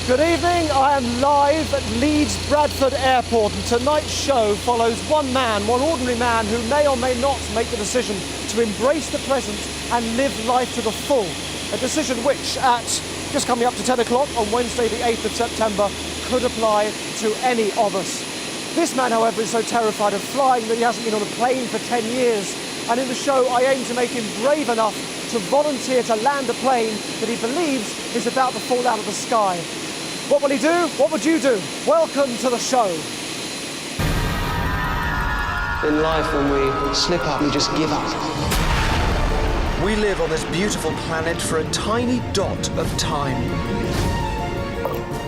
Good evening, I am live at Leeds Bradford Airport, and tonight's show follows one ordinary man who may or may not make the decision to embrace the present and live life to the full. A decision which, at just coming up to 10 o'clock on Wednesday the 8th of September, could apply to any of us. This man, however, is so terrified of flying that he hasn't been on a plane for 10 years, and in the show I aim to make him brave enough to volunteer to land a plane that he believes is about to fall out of the sky. What will he do? What would you do? Welcome to the show. In life, when we slip up, we just give up. We live on this beautiful planet for a tiny dot of time.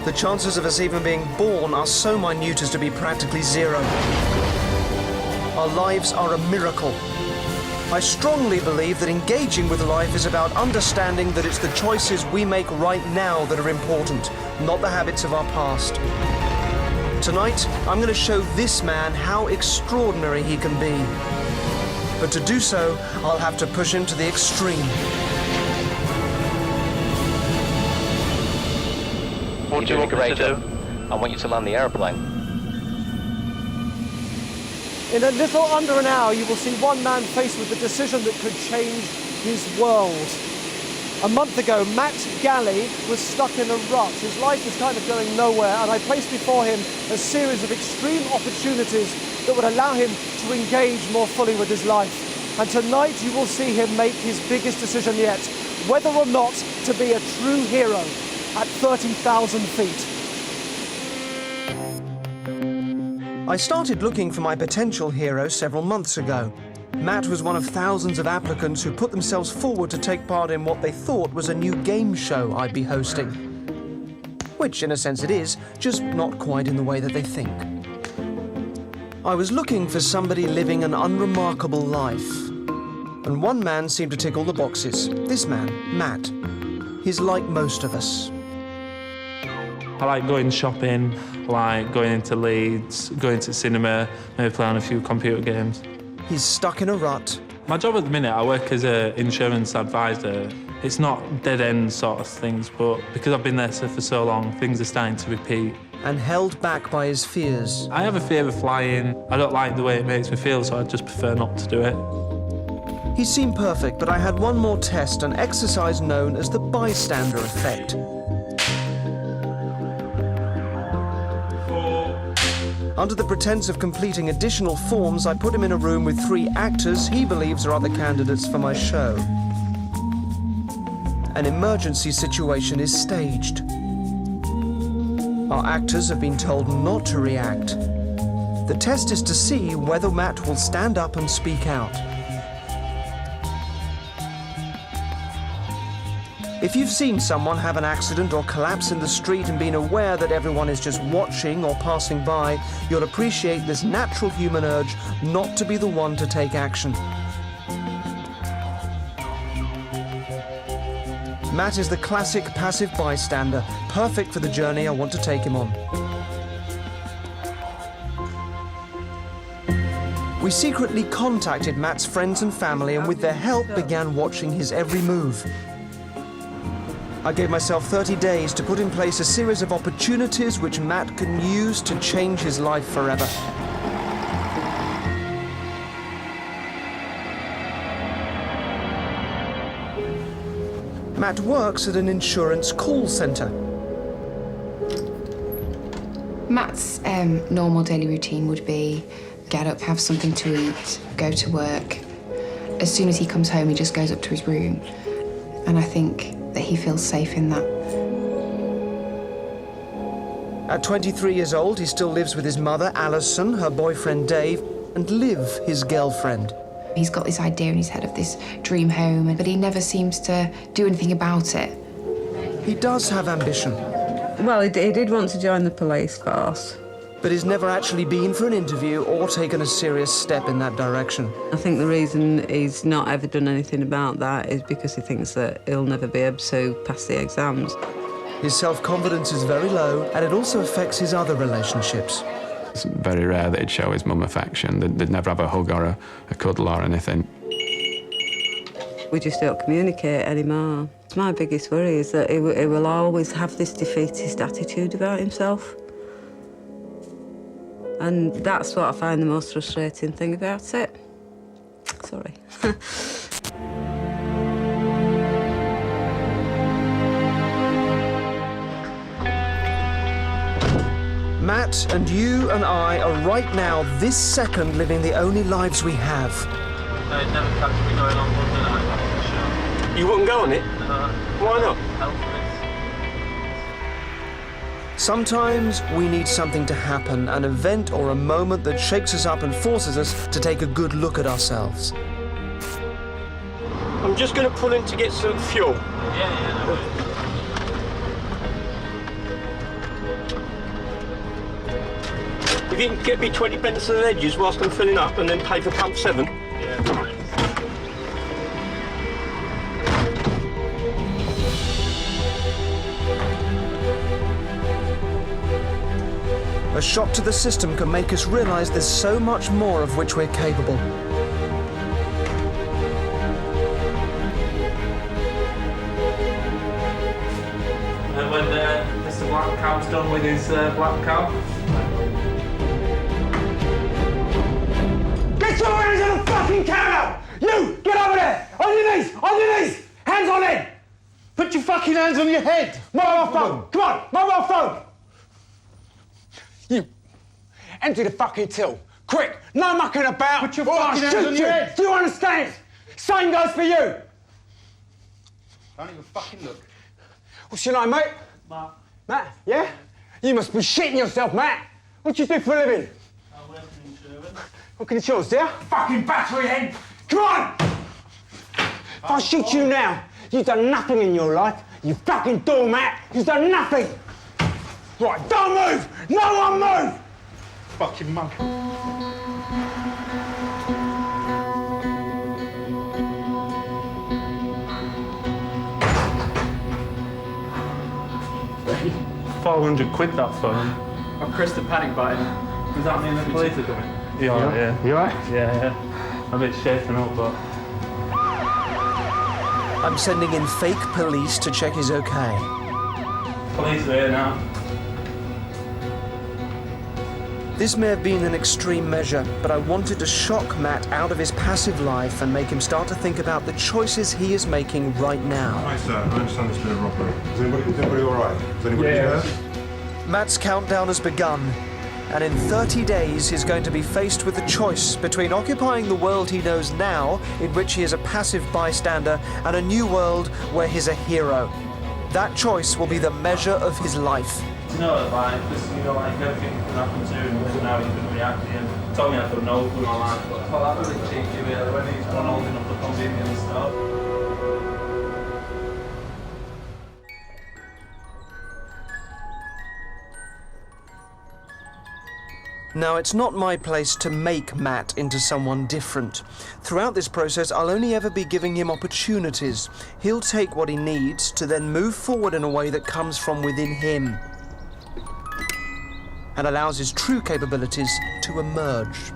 The chances of us even being born are so minute as to be practically zero. Our lives are a miracle. I strongly believe that engaging with life is about understanding that it's the choices we make right now that are important, not the habits of our past. Tonight, I'm going to show this man how extraordinary he can be. But to do so, I'll have to push him to the extreme. What do you want me to do? I want you to land the aeroplane. In a little under an hour, you will see one man faced with a decision that could change his world. A month ago, Matt Galley was stuck in a rut. His life was kind of going nowhere, and I placed before him a series of extreme opportunities that would allow him to engage more fully with his life. And tonight, you will see him make his biggest decision yet, whether or not to be a true hero at 30,000 feet. I started looking for my potential hero several months ago. Matt was one of thousands of applicants who put themselves forward to take part in what they thought was a new game show I'd be hosting. Which, in a sense, it is, just not quite in the way that they think. I was looking for somebody living an unremarkable life. And one man seemed to tick all the boxes. This man, Matt. He's like most of us. I like going shopping, I like going into Leeds, going to cinema, maybe playing a few computer games. He's stuck in a rut. My job at the minute, I work as an insurance advisor. It's not dead-end sort of things, but because I've been there for so long, things are starting to repeat. And held back by his fears. I have a fear of flying. I don't like the way it makes me feel, so I just prefer not to do it. He seemed perfect, but I had one more test, an exercise known as the bystander effect. Under the pretense of completing additional forms, I put him in a room with 3 actors he believes are other candidates for my show. An emergency situation is staged. Our actors have been told not to react. The test is to see whether Matt will stand up and speak out. If you've seen someone have an accident or collapse in the street and been aware that everyone is just watching or passing by, you'll appreciate this natural human urge not to be the one to take action. Matt is the classic passive bystander, perfect for the journey I want to take him on. We secretly contacted Matt's friends and family, and with their help began watching his every move. I gave myself 30 days to put in place a series of opportunities which Matt can use to change his life forever. Matt works at an insurance call centre. Matt's normal daily routine would be get up, have something to eat, go to work. As soon as he comes home, he just goes up to his room. And I think that he feels safe in that. At 23 years old, he still lives with his mother, Alison, her boyfriend, Dave, and Liv, his girlfriend. He's got this idea in his head of this dream home, but he never seems to do anything about it. He does have ambition. Well, he did want to join the police force. But he's never actually been for an interview or taken a serious step in that direction. I think the reason he's not ever done anything about that is because he thinks that he'll never be able to pass the exams. His self-confidence is very low, and it also affects his other relationships. It's very rare that he'd show his mum affection. They'd never have a hug or a cuddle or anything. We just don't communicate anymore. My biggest worry is that he will always have this defeatist attitude about himself. And that's what I find the most frustrating thing about it. Sorry. Matt and you and I are right now, this second, living the only lives we have. It never catches me going on Monday night after the show. You wouldn't go on it? Why not? Sometimes we need something to happen, an event or a moment that shakes us up and forces us to take a good look at ourselves. I'm just going to pull in to get some fuel. Yeah, no worries. If you can get me 20 pence on the edges whilst I'm filling up and then pay for pump 7. Yeah, no worries. A shock to the system can make us realise there's so much more of which we're capable. And when Mr. Black Cow's done with his black cow. Get your hands on the fucking counter! You! Get over there! On your knees! On your knees! Hands on head! Put your fucking hands on your head! Mobile phone! Come on! Mobile phone! You! Empty the fucking till! Quick! No mucking about! Put your fucking hands on your head! Do you understand? Same goes for you! Don't even fucking look. What's your name, mate? Matt. Matt? Yeah? You must be shitting yourself, Matt! What do you do for a living? I work in insurance. What can you choose, dear? Fucking battery head! Come on! If I shoot you now, you've done nothing in your life. You fucking doormat! You've done nothing! Right, don't move! No one move! Fucking monkey. £400 that phone. I pressed the panic button. Does that mean the police are coming? Yeah. You alright? Yeah. I'm a bit shaken up, but... I'm sending in fake police to check he's okay. Police are here now. This may have been an extreme measure, but I wanted to shock Matt out of his passive life and make him start to think about the choices he is making right now. Hi, sir. I understand there's been a robbery. Is anybody all right? Is anybody hurt? Matt's countdown has begun, and in 30 days he's going to be faced with the choice between occupying the world he knows now, in which he is a passive bystander, and a new world where he's a hero. That choice will be the measure of his life. You know, like, this, you know, like, everything can happen to him, and now he's been reacting. And told me I could know with my life, but I thought that really cheeky, really, when he's gone holding up the convenience store. Now, it's not my place to make Matt into someone different. Throughout this process, I'll only ever be giving him opportunities. He'll take what he needs to then move forward in a way that comes from within him and allows his true capabilities to emerge.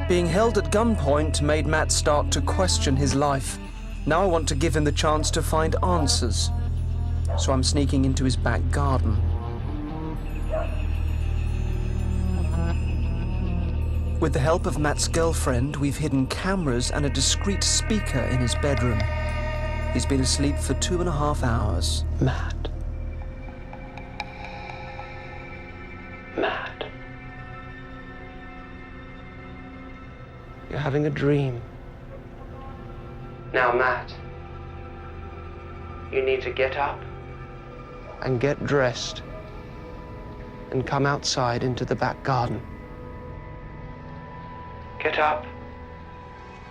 Being held at gunpoint made Matt start to question his life. Now I want to give him the chance to find answers. So I'm sneaking into his back garden. With the help of Matt's girlfriend, we've hidden cameras and a discreet speaker in his bedroom. He's been asleep for 2.5 hours. Matt. Matt. You're having a dream. Now, Matt, you need to get up and get dressed and come outside into the back garden. Get up,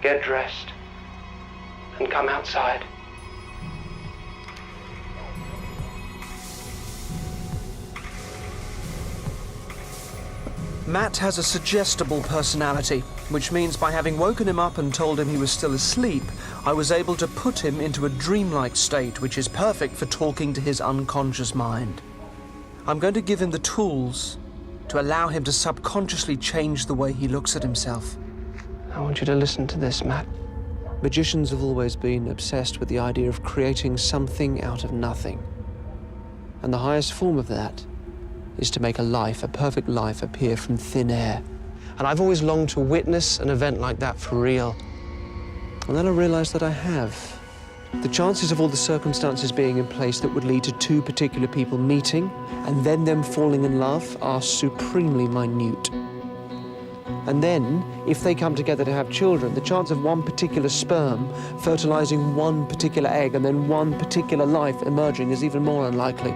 get dressed, and come outside. Matt has a suggestible personality, which means by having woken him up and told him he was still asleep, I was able to put him into a dreamlike state, which is perfect for talking to his unconscious mind. I'm going to give him the tools to allow him to subconsciously change the way he looks at himself. I want you to listen to this, Matt. Magicians have always been obsessed with the idea of creating something out of nothing. And the highest form of that is to make a life, a perfect life, appear from thin air. And I've always longed to witness an event like that for real. And then I realized that I have. The chances of all the circumstances being in place that would lead to two particular people meeting and then them falling in love are supremely minute. And then, if they come together to have children, the chance of one particular sperm fertilizing one particular egg and then one particular life emerging is even more unlikely.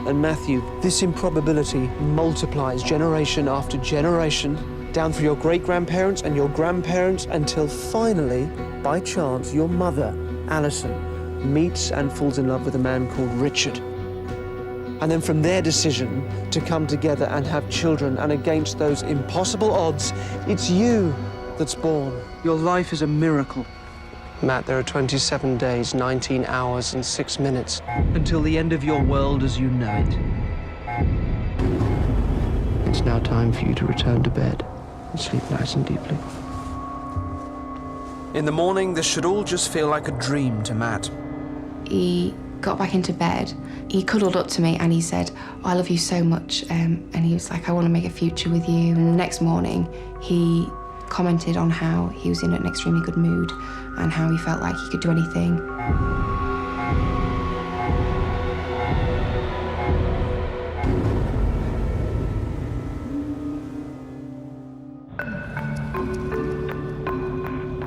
And Matthew, this improbability multiplies generation after generation, down through your great-grandparents and your grandparents, until finally, by chance, your mother, Alison, meets and falls in love with a man called Richard. And then from their decision to come together and have children, and against those impossible odds, it's you that's born. Your life is a miracle. Matt, there are 27 days, 19 hours, and 6 minutes. Until the end of your world as you know it. It's now time for you to return to bed and sleep nice and deeply. In the morning, this should all just feel like a dream to Matt. He got back into bed. He cuddled up to me and he said, "I love you so much." And he was like, "I want to make a future with you." And the next morning, he commented on how he was in an extremely good mood and how he felt like he could do anything.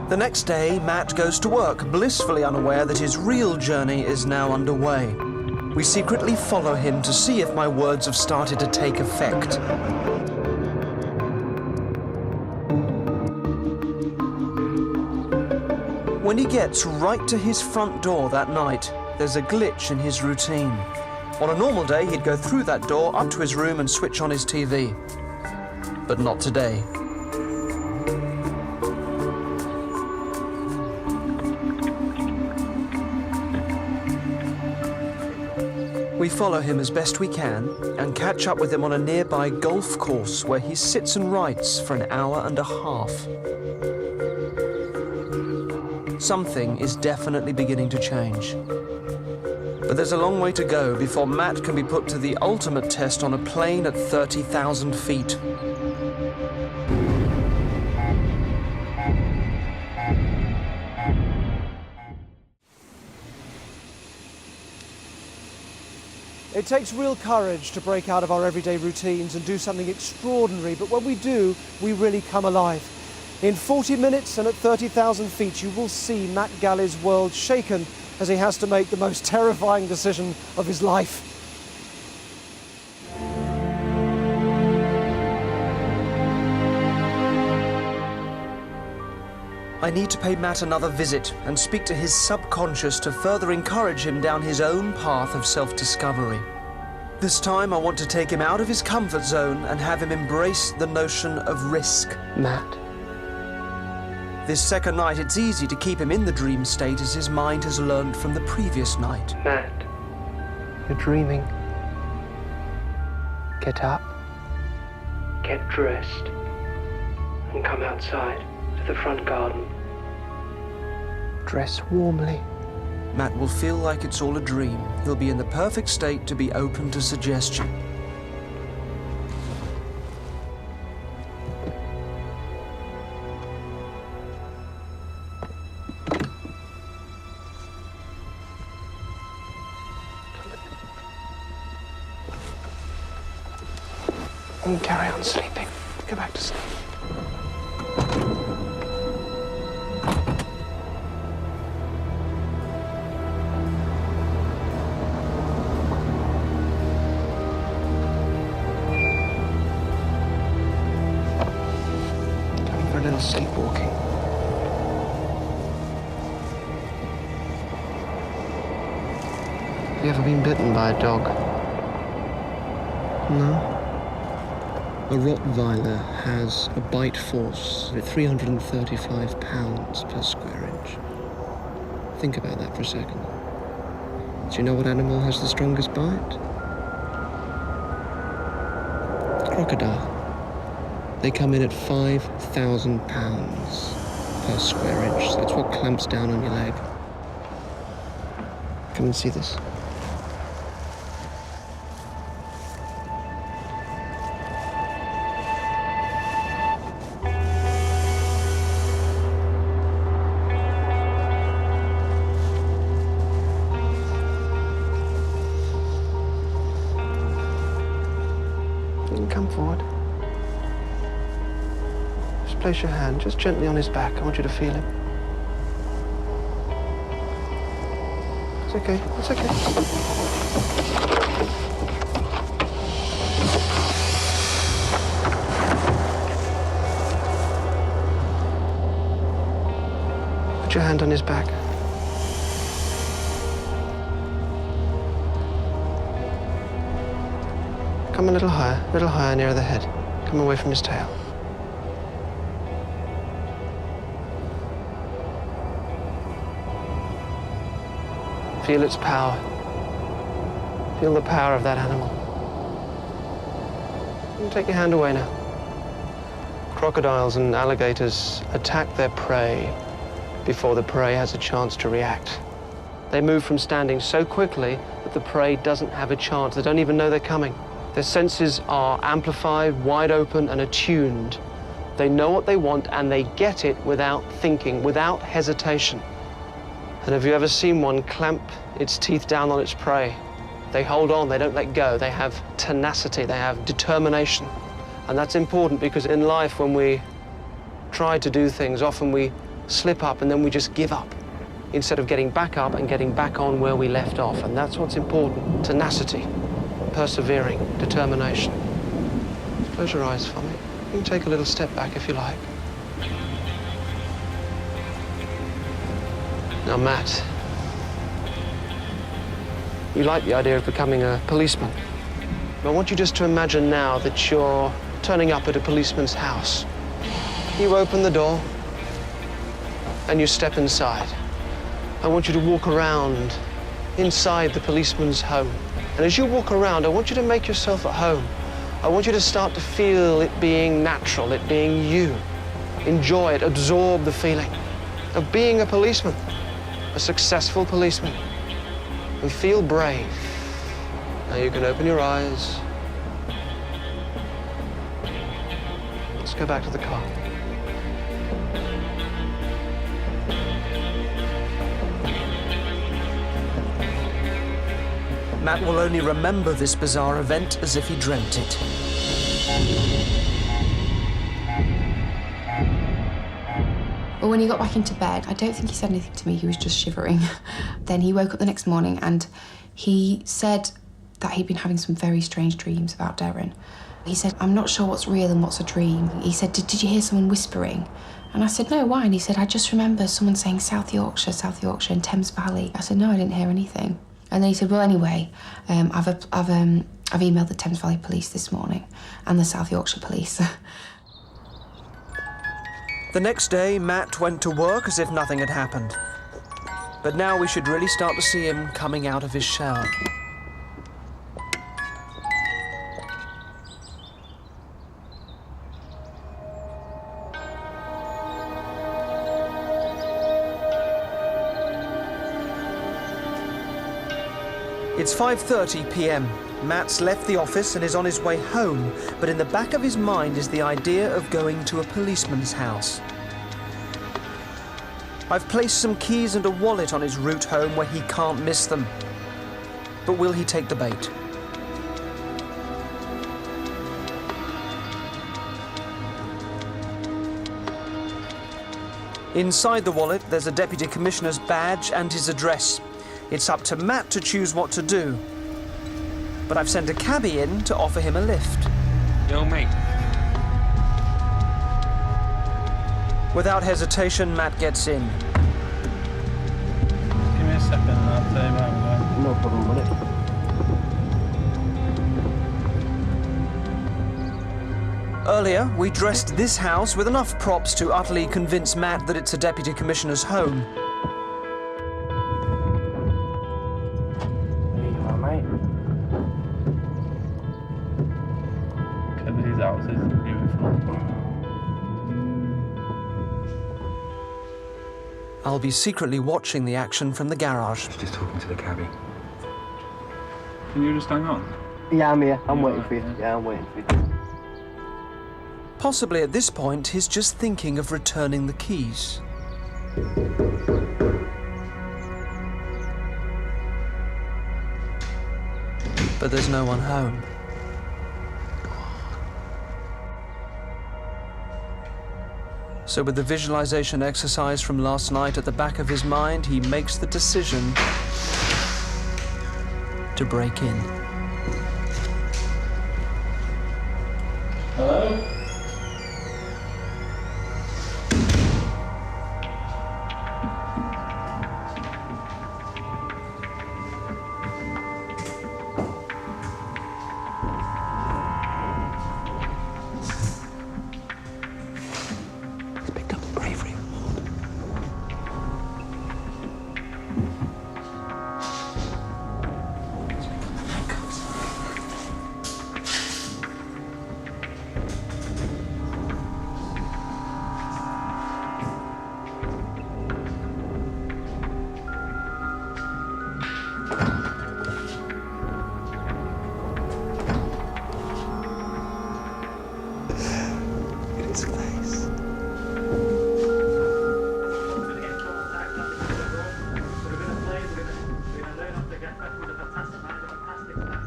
The next day, Matt goes to work, blissfully unaware that his real journey is now underway. We secretly follow him to see if my words have started to take effect. When he gets right to his front door that night, there's a glitch in his routine. On a normal day, he'd go through that door, up to his room and switch on his TV. But not today. We follow him as best we can and catch up with him on a nearby golf course where he sits and writes for an hour and a half. Something is definitely beginning to change. But there's a long way to go before Matt can be put to the ultimate test on a plane at 30,000 feet. It takes real courage to break out of our everyday routines and do something extraordinary, but when we do, we really come alive. In 40 minutes and at 30,000 feet, you will see Matt Galley's world shaken as he has to make the most terrifying decision of his life. I need to pay Matt another visit and speak to his subconscious to further encourage him down his own path of self-discovery. This time I want to take him out of his comfort zone and have him embrace the notion of risk. Matt. This second night, it's easy to keep him in the dream state as his mind has learned from the previous night. Matt, you're dreaming. Get up, get dressed, and come outside to the front garden. Dress warmly. Matt will feel like it's all a dream. He'll be in the perfect state to be open to suggestion. And carry on sleeping. Go back to sleep. Time for a little sleepwalking. Have you ever been bitten by a dog? No? A Rottweiler has a bite force of 335 pounds per square inch. Think about that for a second. Do you know what animal has the strongest bite? Crocodile. They come in at 5,000 pounds per square inch. So that's what clamps down on your leg. Come and see this. You can come forward. Just place your hand just gently on his back. I want you to feel him. It's okay. It's okay. Put your hand on his back. Come a little higher nearer the head. Come away from his tail. Feel its power. Feel the power of that animal. You can take your hand away now. Crocodiles and alligators attack their prey before the prey has a chance to react. They move from standing so quickly that the prey doesn't have a chance. They don't even know they're coming. Their senses are amplified, wide open, and attuned. They know what they want, and they get it without thinking, without hesitation. And have you ever seen one clamp its teeth down on its prey? They hold on, they don't let go. They have tenacity, they have determination. And that's important because in life, when we try to do things, often we slip up and then we just give up instead of getting back up and getting back on where we left off. And that's what's important, tenacity. Persevering, determination. Just close your eyes for me. You can take a little step back if you like. Now, Matt, you like the idea of becoming a policeman. I want you just to imagine now that you're turning up at a policeman's house. You open the door and you step inside. I want you to walk around inside the policeman's home. And as you walk around, I want you to make yourself at home. I want you to start to feel it being natural, it being you. Enjoy it, absorb the feeling of being a policeman, a successful policeman, and feel brave. Now you can open your eyes. Let's go back to the car. Matt will only remember this bizarre event as if he dreamt it. Well, when he got back into bed, I don't think he said anything to me. He was just shivering. Then he woke up the next morning and he said that he'd been having some very strange dreams about Derren. He said, I'm not sure what's real and what's a dream. He said, did you hear someone whispering? And I said, no, why? And he said, I just remember someone saying South Yorkshire in Thames Valley. I said, no, I didn't hear anything. And then he said, well, anyway, I've emailed the Thames Valley Police this morning and the South Yorkshire Police. The next day, Matt went to work as if nothing had happened. But now we should really start to see him coming out of his shell. It's 5:30 p.m. Matt's left the office and is on his way home, but in the back of his mind is the idea of going to a policeman's house. I've placed some keys and a wallet on his route home where he can't miss them. But will he take the bait? Inside the wallet, there's a Deputy Commissioner's badge and his address. It's up to Matt to choose what to do. But I've sent a cabbie in to offer him a lift. Yo, mate. Without hesitation, Matt gets in. Give me a second and I'll tell you where I'm going. No problem with it. Earlier, we dressed this house with enough props to utterly convince Matt that it's a Deputy Commissioner's home. There you are, mate. Okay, these houses are beautiful. I'll be secretly watching the action from the garage. Just talking to the cabbie. Can you just hang on? Yeah, I'm here. I'm waiting for you. Yeah, I'm waiting for you. Possibly at this point, he's just thinking of returning the keys. But there's no one home. So with the visualization exercise from last night at the back of his mind, he makes the decision to break in. Hello?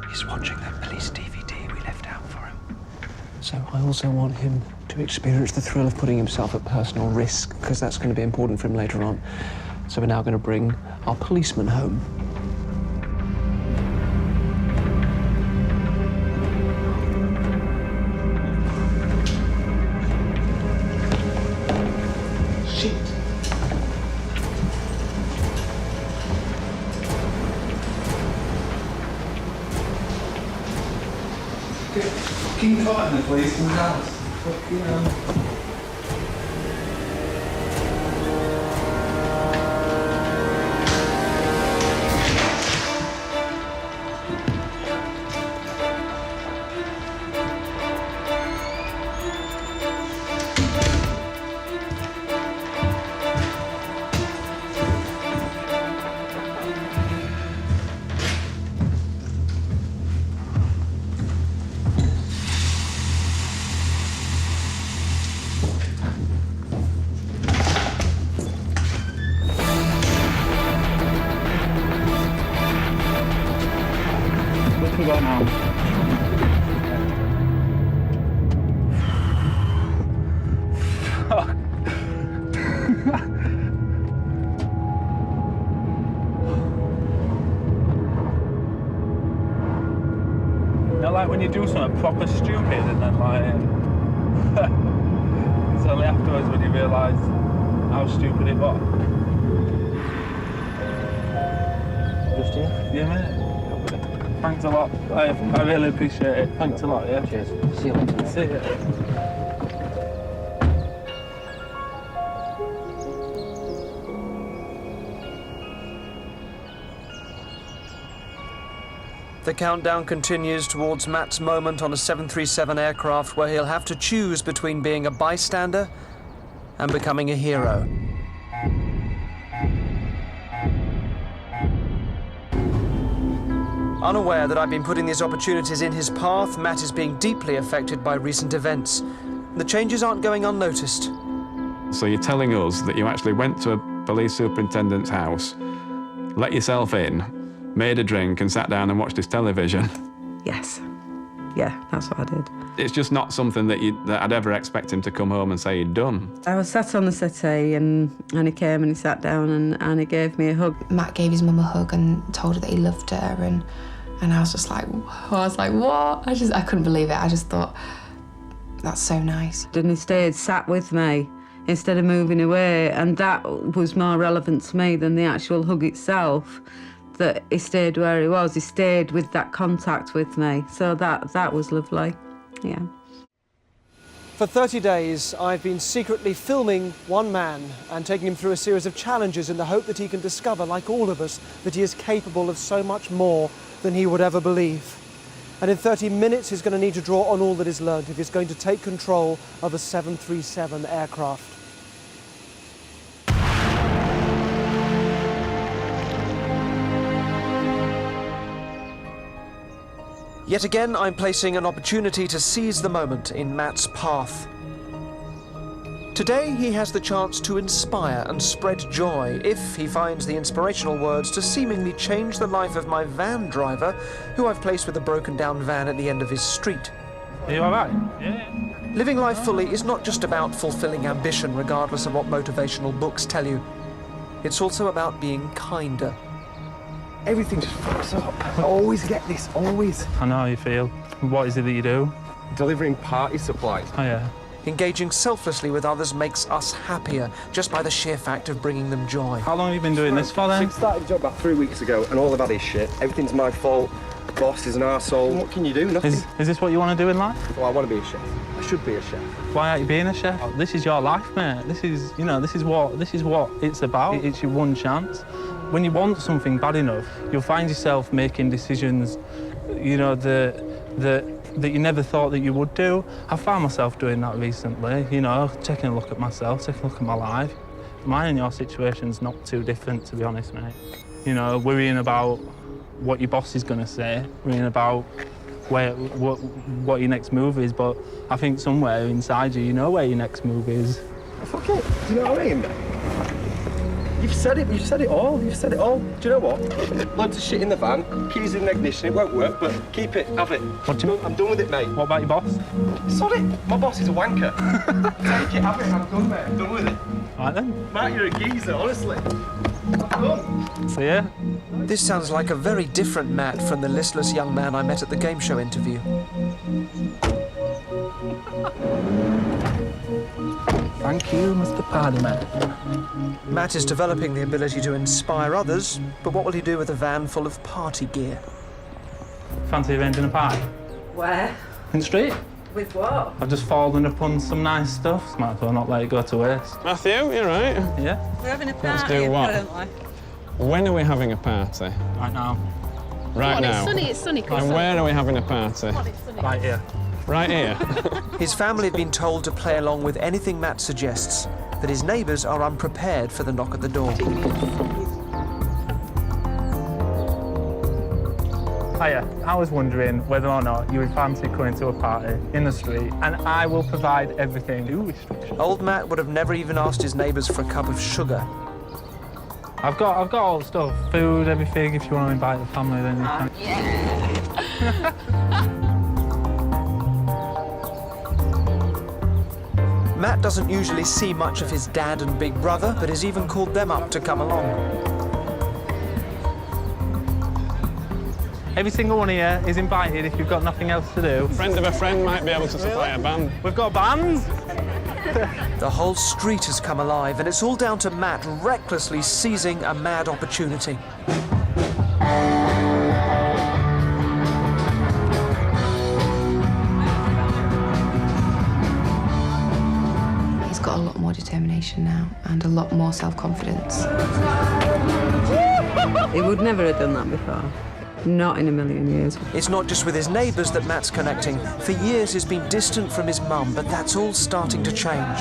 He's watching that police DVD we left out for him. So I also want him to experience the thrill of putting himself at personal risk, because that's going to be important for him later on. So we're now going to bring our policeman home. Fucking caught in the policeman's house. Fucking hell. What we got now? You know, like when you do something proper stupid and then like it's only afterwards when you realise how stupid it was. Just here? Yeah, mate. Thanks a lot. I really appreciate it. Thanks a lot, yeah. Cheers. See you later. See you. The countdown continues towards Matt's moment on a 737 aircraft where he'll have to choose between being a bystander and becoming a hero. Unaware that I've been putting these opportunities in his path, Matt is being deeply affected by recent events. The changes aren't going unnoticed. So you're telling us that you actually went to a police superintendent's house, let yourself in, made a drink and sat down and watched his television? Yes. Yeah, that's what I did. It's just not something that I'd ever expect him to come home and say he'd done. I was sat on the settee and he came and he sat down and he gave me a hug. Matt gave his mum a hug and told her that he loved her, and I was just like, what? I couldn't believe it. I just thought, that's so nice. And he stayed sat with me instead of moving away, and that was more relevant to me than the actual hug itself, that he stayed where he was. He stayed with that contact with me, so that was lovely, yeah. For 30 days, I've been secretly filming one man and taking him through a series of challenges in the hope that he can discover, like all of us, that he is capable of so much more than he would ever believe. And in 30 minutes, he's going to need to draw on all that he's learned if he's going to take control of a 737 aircraft. Yet again, I'm placing an opportunity to seize the moment in Matt's path. Today, he has the chance to inspire and spread joy if he finds the inspirational words to seemingly change the life of my van driver, who I've placed with a broken-down van at the end of his street. Are you all right? Yeah. Living life fully is not just about fulfilling ambition, regardless of what motivational books tell you. It's also about being kinder. Everything just fucks up. I always get this, always. I know how you feel. What is it that you do? Delivering party supplies. Oh, yeah. Engaging selflessly with others makes us happier, just by the sheer fact of bringing them joy. How long have you been doing this for, then? I started the job about 3 weeks ago, and all I've had is shit. Everything's my fault. The boss is an arsehole. What can you do? Nothing. Is this what you want to do in life? Well, I want to be a chef. I should be a chef. Why aren't you being a chef? This is your life, mate. This is what it's about. It's your one chance. When you want something bad enough, you'll find yourself making decisions, you know, that you never thought that you would do. I found myself doing that recently, you know, taking a look at myself, taking a look at my life. Mine and your situation's not too different, to be honest, mate. You know, worrying about what your boss is going to say, worrying about what your next move is, but I think somewhere inside you, you know where your next move is. Fuck it, do you know what I mean? You've said it all, Do you know what? Loads of shit in the van, keys in the ignition, it won't work, but keep it, have it. I'm done with it, mate. What about your boss? Sod it, my boss is a wanker. Take it, have it, I'm done, mate, I'm done with it. All right then. Matt, you're a geezer, honestly. I'm done. So yeah. This sounds like a very different Matt from the listless young man I met at the game show interview. Thank you, Mr. Partyman. Matt is developing the ability to inspire others, but what will he do with a van full of party gear? Fancy arranging a party? Where? In the street? With what? I've just fallen upon some nice stuff. Might as well not let it go to waste. Matthew, you're right. Yeah? We're having a party, Let's do what? apparently. When are we having a party? Right now. Right now. It's sunny. And where are we having a party? Right here. Right here. His family have been told to play along with anything Matt suggests, but his neighbours are unprepared for the knock at the door. Hiya, I was wondering whether or not you would fancy coming to a party in the street, and I will provide everything. No restrictions. Old Matt would have never even asked his neighbours for a cup of sugar. I've got all the stuff, food, everything. If you want to invite the family, then you can. Yeah. Matt doesn't usually see much of his dad and big brother, but has even called them up to come along. Every single one here is invited if you've got nothing else to do. A friend of a friend might be able to supply a band. We've got bands. The whole street has come alive, and it's all down to Matt recklessly seizing a mad opportunity. He's got a lot more determination now and a lot more self-confidence. He would never have done that before. Not in a million years. It's not just with his neighbours that Matt's connecting. For years he's been distant from his mum, but that's all starting to change.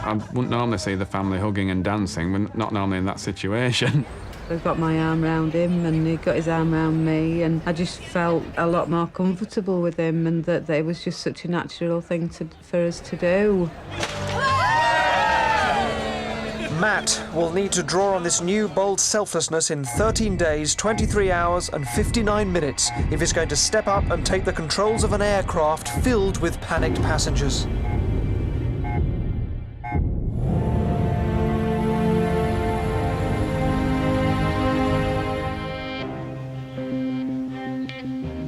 I wouldn't normally see the family hugging and dancing. We're not normally in that situation. I've got my arm round him and he got his arm round me, and I just felt a lot more comfortable with him, and that it was just such a natural thing for us to do. Matt will need to draw on this new bold selflessness in 13 days, 23 hours and 59 minutes if he's going to step up and take the controls of an aircraft filled with panicked passengers.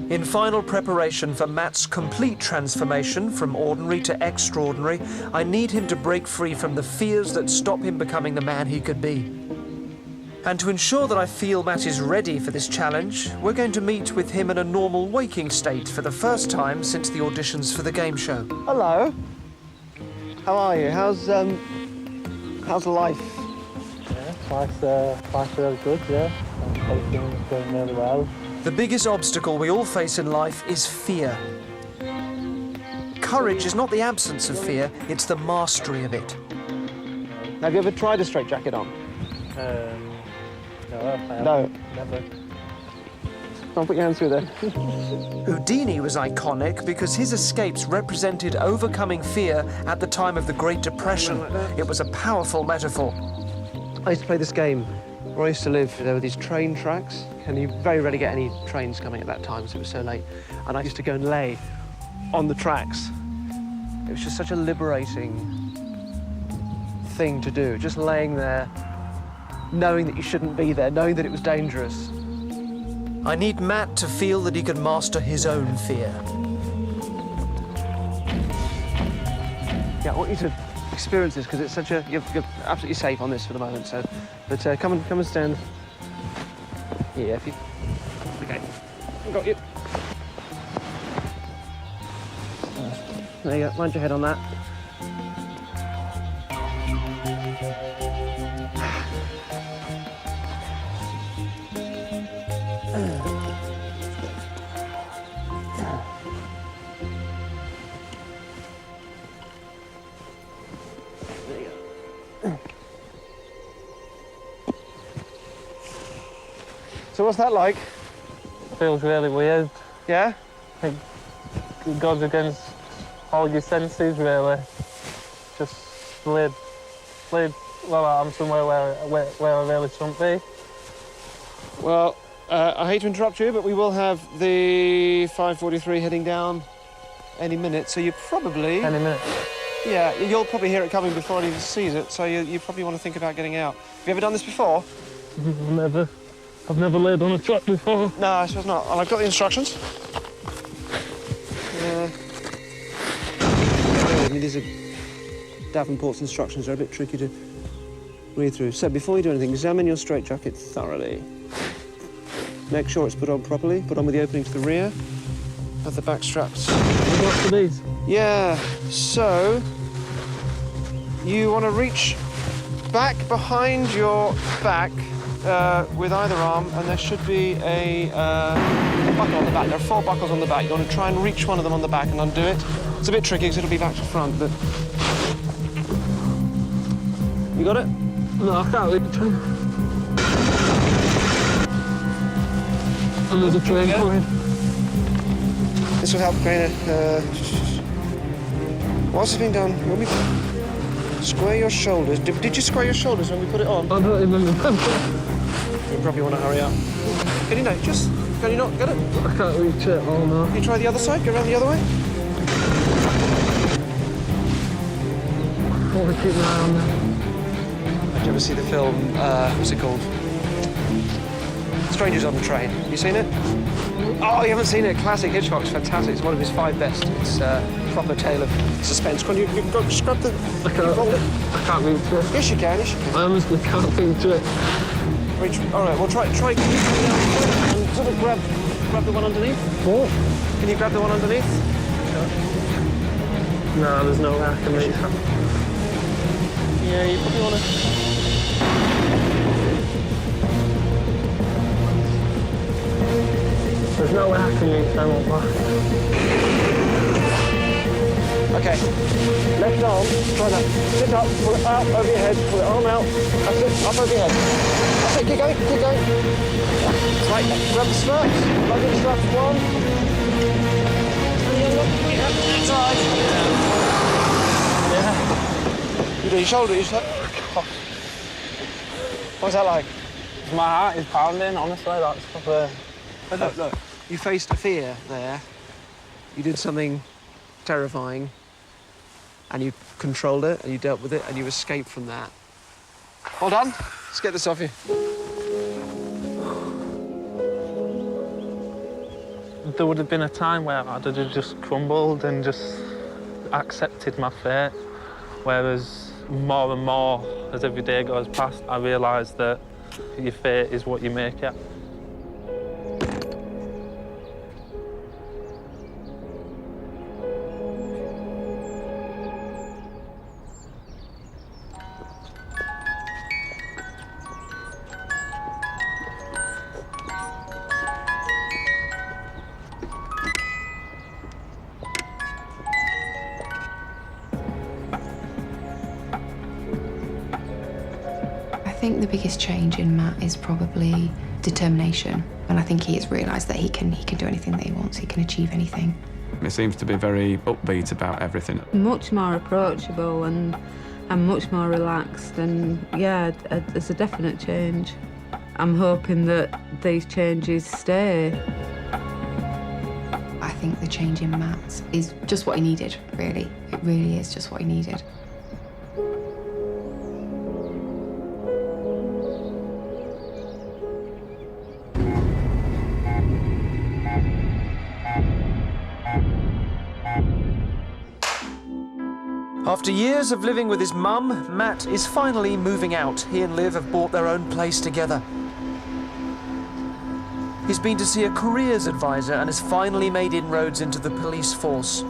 In final preparation for Matt's complete transformation from ordinary to extraordinary, I need him to break free from the fears that stop him becoming the man he could be. And to ensure that I feel Matt is ready for this challenge, we're going to meet with him in a normal waking state for the first time since the auditions for the game show. Hello. How are you? How's life? Yeah, life's really good, yeah. Everything's going really well. The biggest obstacle we all face in life is fear. Courage is not the absence of fear, it's the mastery of it. Have you ever tried a straitjacket on? No, I haven't. No. Never. Don't put your hands through there. Houdini was iconic because his escapes represented overcoming fear at the time of the Great Depression. It was a powerful metaphor. I used to play this game where I used to live. There were these train tracks, and you very rarely get any trains coming at that time because it was so late. And I used to go and lay on the tracks. It was just such a liberating thing to do, just laying there, knowing that you shouldn't be there, knowing that it was dangerous. I need Matt to feel that he can master his own fear. Yeah, I want you to experience this because it's such a... You're absolutely safe on this for the moment, so... But come and stand. Yeah, if you... OK. I got you. There you go. Land your head on that. So what's that like? Feels really weird. Yeah? It goes against all your senses, really. Just live. Well, I'm somewhere where I really shouldn't be. Well, I hate to interrupt you, but we will have the 543 heading down any minute, so you probably... Any minute? Yeah, you'll probably hear it coming before it even sees it, so you probably want to think about getting out. Have you ever done this before? Never. I've never laid on a truck before. No, I suppose not. Well, I've got the instructions. These are Davenport's instructions. They're a bit tricky to read through. So before you do anything, examine your straitjacket thoroughly. Make sure it's put on properly. Put on with the opening to the rear. Have the back straps. What for these? Yeah. So you want to reach back behind your back with either arm, and there should be a buckle on the back. There are 4 buckles on the back. You want to try and reach one of them on the back and undo it. It's a bit tricky because it'll be back to front, but... You got it? No, I can't reach them. And there's a train coming. This will help kind whilst it's been done, when we square your shoulders. Did you square your shoulders when we put it on? I don't even remember. You probably want to hurry up. Can you not? Can you not get it? I can't reach it. Oh no. Can you try the other side? Go around the other way. I want to keep my eye on that. Did you ever see the film? What's it called? Strangers on the Train. You seen it? Oh, you haven't seen it? Classic Hitchcock. It's fantastic. It's one of his 5 best. It's a proper tale of suspense. Can you go scrub the... I can't reach it. Yes, you can. Yes, you can. I honestly can't reach it. Reach. All right. Well, try. Can you and sort of grab the one underneath? What? Can you grab the one underneath? No, there's no way I can reach that. Yeah, you probably want to... There's no way I can reach them. Okay. Left arm, try that. Sit up, pull it out over your head, pull the arm out. That's it, up over your head. That's it, keep going, keep going. Right, grab the straps, luggage straps, 1. And the other one, yeah, that's right. Yeah. You do your shoulder, What's that like? My heart is pounding, honestly. That's proper... Look. You faced a fear there. You did something terrifying, and you controlled it, and you dealt with it, and you escaped from that. Hold on. Let's get this off you. There would have been a time where I'd have just crumbled and just accepted my fate, whereas more and more, as every day goes past, I realise that your fate is what you make it. I think the biggest change in Matt is probably determination, and I think he has realised that he can do anything that he wants, he can achieve anything. It seems to be very upbeat about everything. Much more approachable and much more relaxed, and yeah, it's a definite change. I'm hoping that these changes stay. I think the change in Matt is just what he needed, really. It really is just what he needed. After years of living with his mum, Matt is finally moving out. He and Liv have bought their own place together. He's been to see a careers advisor and has finally made inroads into the police force.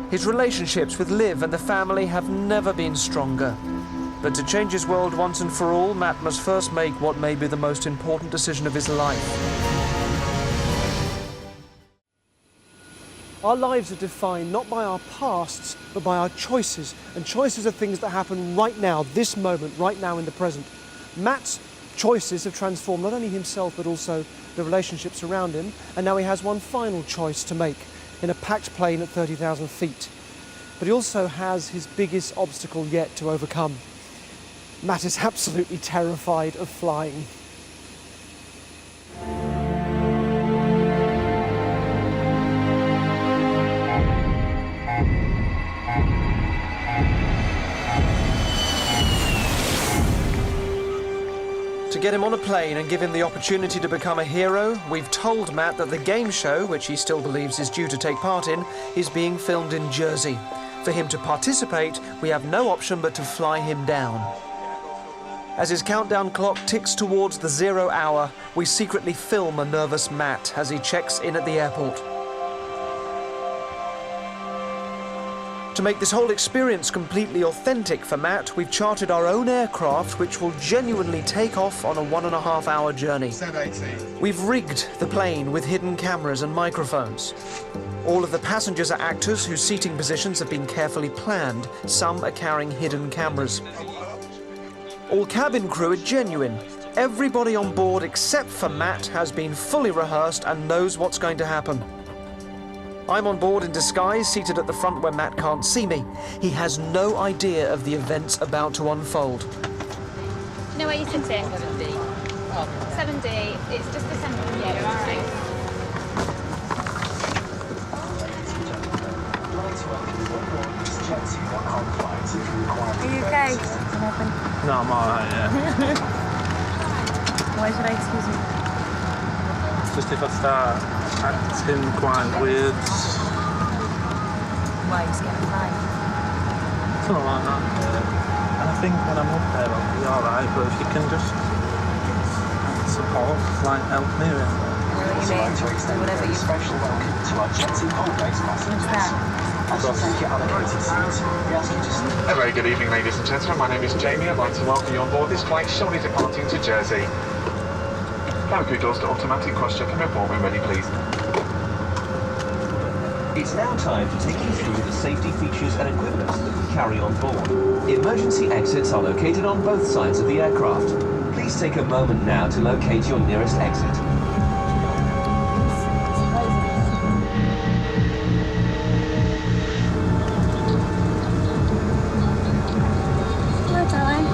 His relationships with Liv and the family have never been stronger. But to change his world once and for all, Matt must first make what may be the most important decision of his life. Our lives are defined not by our pasts, but by our choices. And choices are things that happen right now, this moment, right now in the present. Matt's choices have transformed not only himself, but also the relationships around him. And now he has one final choice to make in a packed plane at 30,000 feet. But he also has his biggest obstacle yet to overcome. Matt is absolutely terrified of flying. To get him on a plane and give him the opportunity to become a hero, we've told Matt that the game show, which he still believes is due to take part in, is being filmed in Jersey. For him to participate, we have no option but to fly him down. As his countdown clock ticks towards the 0 hour, we secretly film a nervous Matt as he checks in at the airport. To make this whole experience completely authentic for Matt, we've chartered our own aircraft which will genuinely take off on a 1.5 hour journey. We've rigged the plane with hidden cameras and microphones. All of the passengers are actors whose seating positions have been carefully planned. Some are carrying hidden cameras. All cabin crew are genuine. Everybody on board except for Matt has been fully rehearsed and knows what's going to happen. I'm on board in disguise, seated at the front where Matt can't see me. He has no idea of the events about to unfold. You know where you're sitting? 7D. Oh. 7D. It's just the centre. Yeah, you're all right. Are you okay? No, I'm all right, yeah. Why should I excuse you? Just if I start acting quite weird. Why are you scared of flying? Something like that. And I think when I'm up there, I'll be all right, but if you can just support, like, help me with it. You mean, do whatever you... Special welcome to our Jetty Home Base passengers. As you take your allocated seat, we ask you to sleep. A very good evening, ladies and gentlemen. My name is Jamie. I'd like to welcome you on board this flight, shortly departing to Jersey. Cabin doors to automatic cross-check and report when ready, please. It's now time to take you through the safety features and equipment that we carry on board. Emergency exits are located on both sides of the aircraft. Please take a moment now to locate your nearest exit. Hello, darling.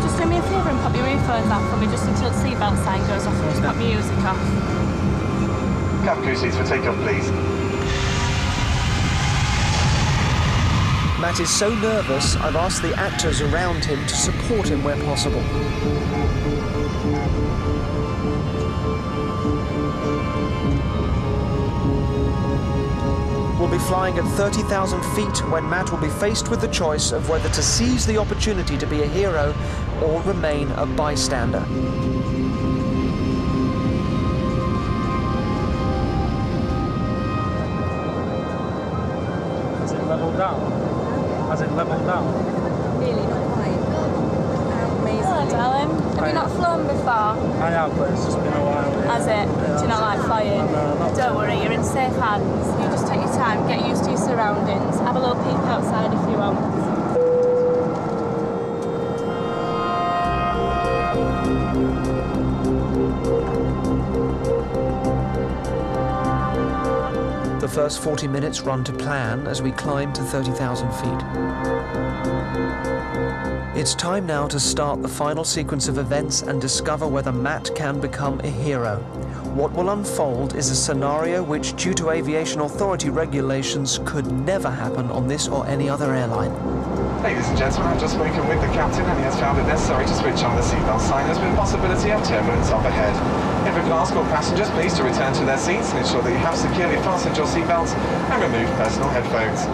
Just do me a favour. over and pop your earphones out for me just until the seatbelt sign goes off and just pop music off? Cabin crew seats for takeoff, please. Matt is so nervous, I've asked the actors around him to support him where possible. We'll be flying at 30,000 feet when Matt will be faced with the choice of whether to seize the opportunity to be a hero or remain a bystander. Has it leveled down? Has it leveled down? Really, not quite. Amazing. Hello, darling. Have you not flown before? I have, but it's just been a while. Has it? Do you not like flying? No, not Don't worry, you're in safe hands. You just take your time, get used to your surroundings. Have a little peek outside if you want. The first 40 minutes run to plan as we climb to 30,000 feet. It's time now to start the final sequence of events and discover whether Matt can become a hero. What will unfold is a scenario which, due to aviation authority regulations, could never happen on this or any other airline. Ladies and gentlemen, I've just spoken with the captain and he has found it necessary to switch on the seatbelt sign. There's been a possibility of turbulence up ahead. If we could ask all passengers please to return to their seats and ensure that you have securely fastened your seatbelts and remove personal headphones.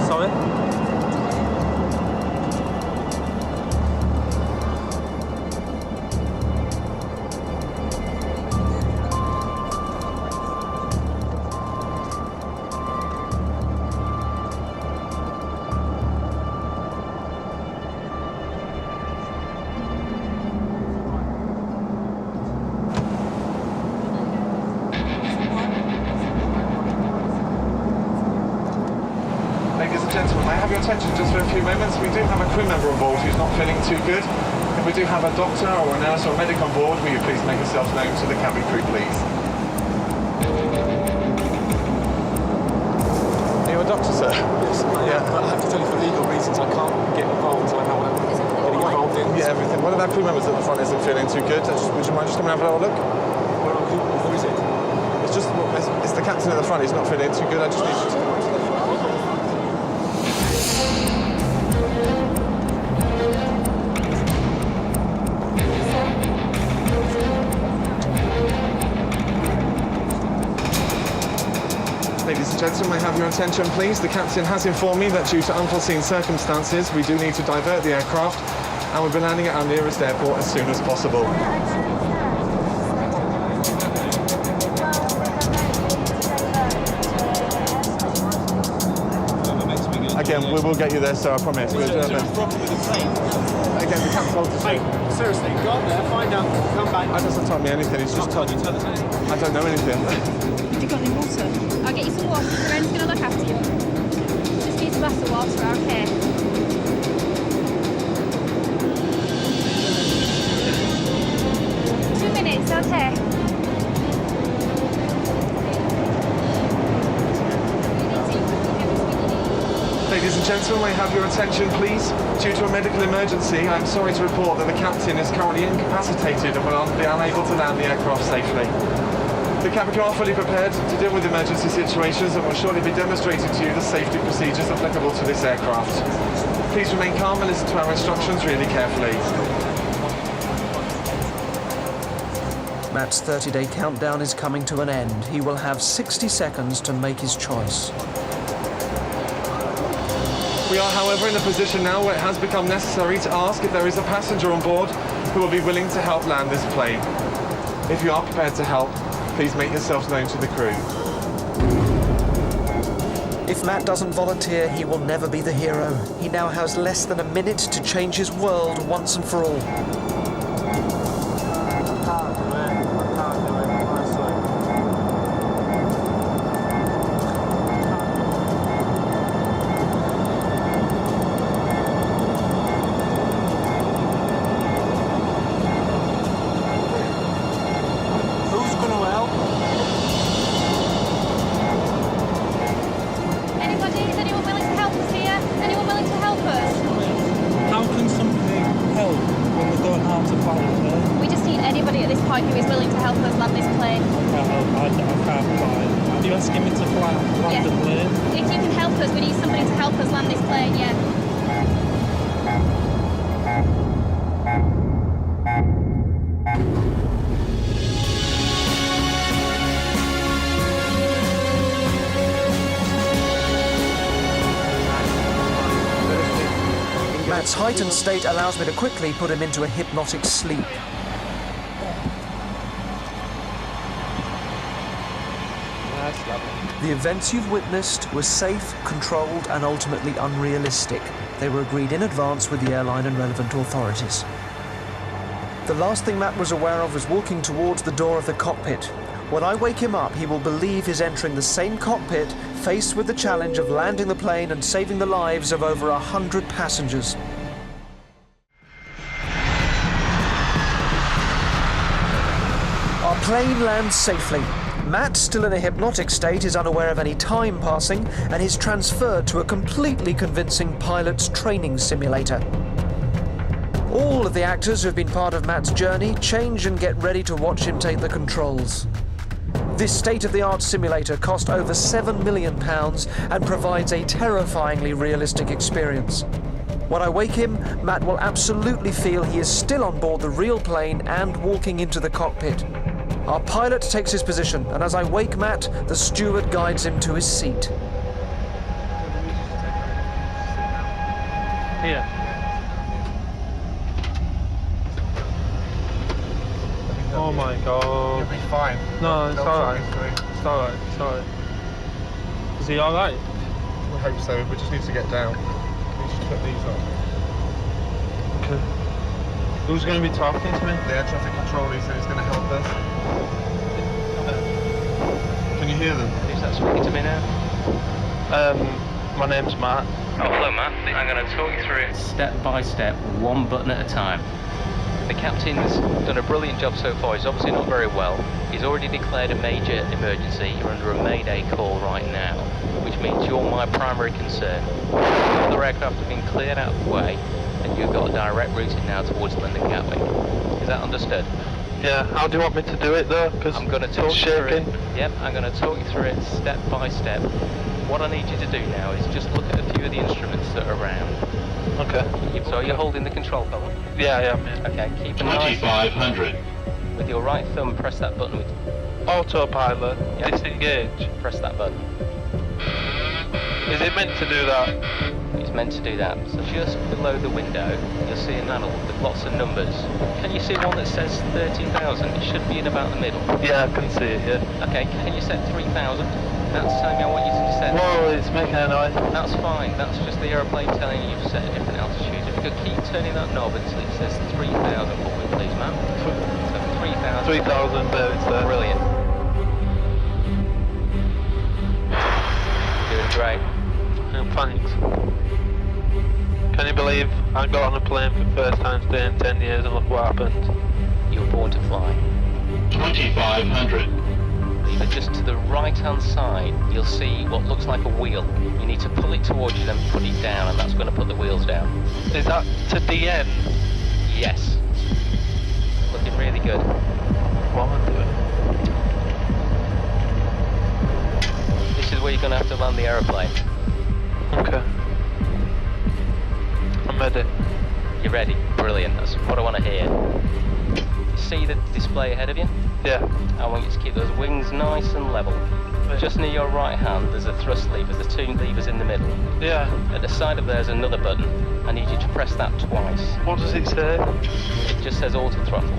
Sorry? Ladies and gentlemen, may I have your attention just for a few moments? We do have a crew member on board who's not feeling too good. If we do have a doctor or a nurse or a medic on board, will you please make yourselves known to the cabin crew, please? Are you a doctor, sir? Yes, yeah. But I have to tell you for legal reasons I can't get involved until I know what I'm getting involved in. Yeah, everything. One of our crew members at the front isn't feeling too good. Would you mind just coming and have a little look? Who is it? It's just, it's the captain at the front. He's not feeling too good. I just need you to... Ladies and gentlemen, may I have your attention, please? The captain has informed me that due to unforeseen circumstances, we do need to divert the aircraft, and we'll be landing at our nearest airport as soon as possible. Again, we will get you there, sir, I promise. We'll do our best. Again, the captain told us. Mate, seriously, go up there, find out, come back. He hasn't told me anything, he's just told me. I don't know anything. Have you got any water? I'll get you some water. Karen's going to look after you. Just need a glass of water, okay? 2 minutes, okay? Ladies and gentlemen, may I have your attention, please? Due to a medical emergency, I'm sorry to report that the captain is currently incapacitated and will be unable to land the aircraft safely. The cabin crew are fully prepared to deal with emergency situations and will shortly be demonstrating to you the safety procedures applicable to this aircraft. Please remain calm and listen to our instructions really carefully. Matt's 30-day countdown is coming to an end. He will have 60 seconds to make his choice. We are, however, in a position now where it has become necessary to ask if there is a passenger on board who will be willing to help land this plane. If you are prepared to help, please make yourselves known to the crew. If Matt doesn't volunteer, he will never be the hero. He now has less than a minute to change his world once and for all. who is willing to help us land this plane. I can't fly. Are you asking me to land the plane? If you can help us, we need somebody to help us land this plane, yeah. Matt's heightened state allows me to quickly put him into a hypnotic sleep. That's lovely. The events you've witnessed were safe, controlled, and ultimately unrealistic. They were agreed in advance with the airline and relevant authorities. The last thing Matt was aware of was walking towards the door of the cockpit. When I wake him up, he will believe he's entering the same cockpit, faced with the challenge of landing the plane and saving the lives of over 100 passengers. Our plane lands safely. Matt, still in a hypnotic state, is unaware of any time passing and is transferred to a completely convincing pilot's training simulator. All of the actors who have been part of Matt's journey change and get ready to watch him take the controls. This state-of-the-art simulator cost over £7 million and provides a terrifyingly realistic experience. When I wake him, Matt will absolutely feel he is still on board the real plane and walking into the cockpit. Our pilot takes his position, and as I wake Matt, the steward guides him to his seat. Here. Oh my god. You'll be fine. No, it's alright. It's It's alright, it's alright. Is he alright? We hope so. We just need to get down. We need to put these on. Okay. Who's going to be talking to me? The air traffic controller, he said he's going to help us. Can you hear them? Who's that speaking to me now? My name's Matt. Oh, hello, Matt. I'm going to talk you through it step by step, one button at a time. The captain's done a brilliant job so far. He's obviously not very well. He's already declared a major emergency. You're under a mayday call right now, which means you're my primary concern. The other aircraft have been cleared out of the way, and you've got a direct routing now towards London Gatwick. Is that understood? Yeah, how do you want me to do it though? Because I'm going to talk you through it. Yep, I'm going to talk you through it step by step. What I need you to do now is just look at a few of the instruments that are around. Okay. So you're holding the control column? Yeah, yeah. Okay, keep an eye. 2500. With your right thumb, press that button. Autopilot. Yep. Disengage. Press that button. Is it meant to do that? It's meant to do that. So just below the window, you'll see a panel with lots of numbers. Can you see one that says 30,000? It should be in about the middle. Yeah, I can see it, yeah. Okay, can you set 3,000? That's telling me I want you to set... Whoa, it's making a noise. That's fine. That's just the aeroplane telling you to set a different altitude. If you could keep turning that knob until it says 3,000 for me, please, ma'am. So 3,000. 3,000, there, it's there. Brilliant. Doing great. Thanks. Can you believe I got on a plane for the first time today in 10 years and look what happened? You were born to fly. 2500. Just to the right-hand side, you'll see what looks like a wheel. You need to pull it towards you, then put it down, and that's going to put the wheels down. Is that to the end? Yes. Looking really good. What am I doing? This is where you're going to have to land the aeroplane. Okay. I'm ready. You're ready? Brilliant. That's what I want to hear. See the display ahead of you? Yeah. I want you to keep those wings nice and level. Just near your right hand, there's a thrust lever. There's two levers in the middle. Yeah. At the side of there's another button. I need you to press that twice. What does it say? It just says auto throttle.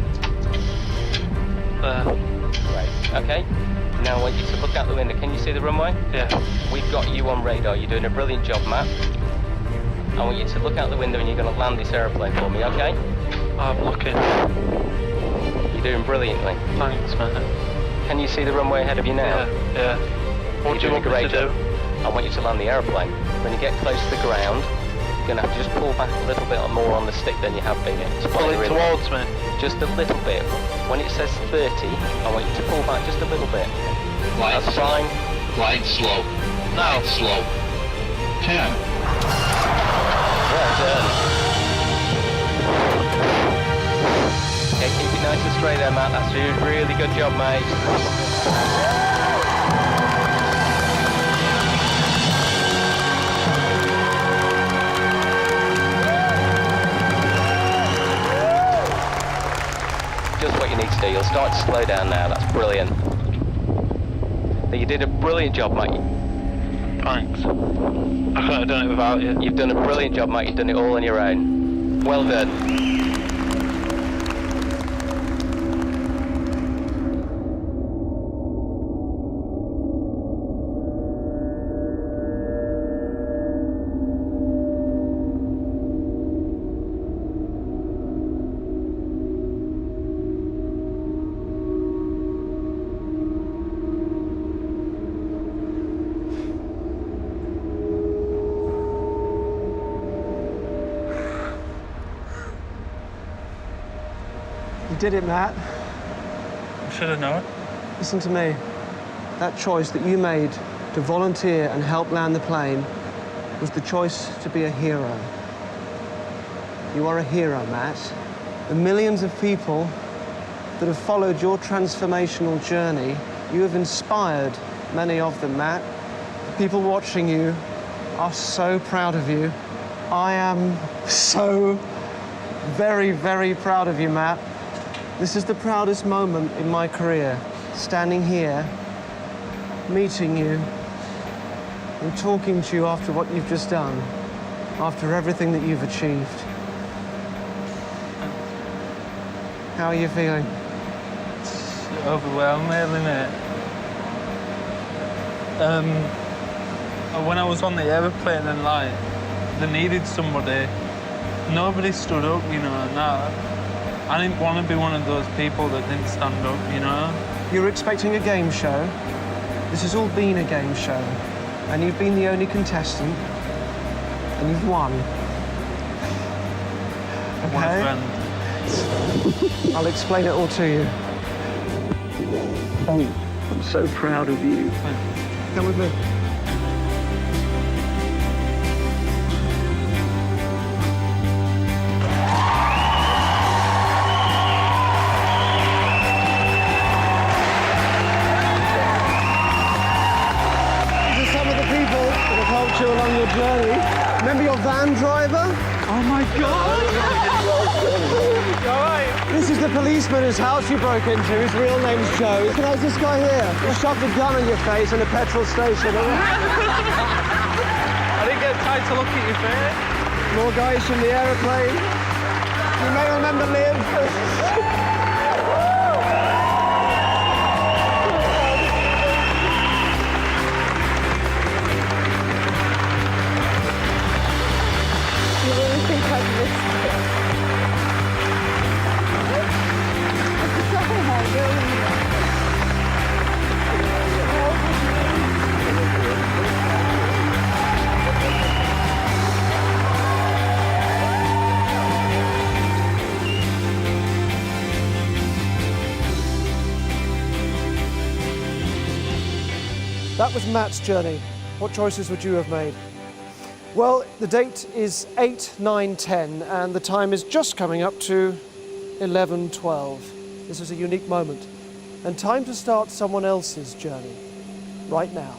Great. Okay. Now I want you to look out the window. Can you see the runway? Yeah. We've got you on radar. You're doing a brilliant job, Matt. I want you to look out the window and you're going to land this aeroplane for me, okay? I'm looking. You're doing brilliantly. Thanks, man. Can you see the runway ahead of you now? Yeah. What do you want me to do? I want you to land the aeroplane. When you get close to the ground, you're going to have to just pull back a little bit more on the stick than you have been. Pull it towards me? Just a little bit. When it says 30, I want you to pull back just a little bit. Glide That's slow. fine. Glide slow. Now. Glide slow. 10. Well done. Okay, keep it nice and straight there, Matt. That's a really good job, mate. Just what you need to do. You'll start to slow down now. That's brilliant. You did a brilliant job, mate. Thanks. I couldn't have done it without you. You've done a brilliant job, mate. You've done it all on your own. Well done. You did it, Matt. I should have known. Listen to me. That choice that you made to volunteer and help land the plane was the choice to be a hero. You are a hero, Matt. The millions of people that have followed your transformational journey, you have inspired many of them, Matt. The people watching you are so proud of you. I am so very, very proud of you, Matt. This is the proudest moment in my career, standing here, meeting you, and talking to you after what you've just done, after everything that you've achieved. How are you feeling? It's overwhelming, mate. When I was on the aeroplane and, like, they needed somebody, nobody stood up, you know, and that. I didn't want to be one of those people that didn't stand up, you know? You were expecting a game show. This has all been a game show. And you've been the only contestant. And you've won. Okay? What a friend. I'll explain it all to you. I'm so proud of you. Come with me. You along your journey. Remember your van driver? Oh my God! This is the policeman whose house you broke into. His real name's Joe. How's this guy here? He shoved a gun in your face in a petrol station. I didn't get time to look at your face. More guys from the aeroplane. You may remember Liv. That was Matt's journey. What choices would you have made? Well, the date is 8/9/10, and the time is just coming up to 11:12. This is a unique moment, and time to start someone else's journey right now.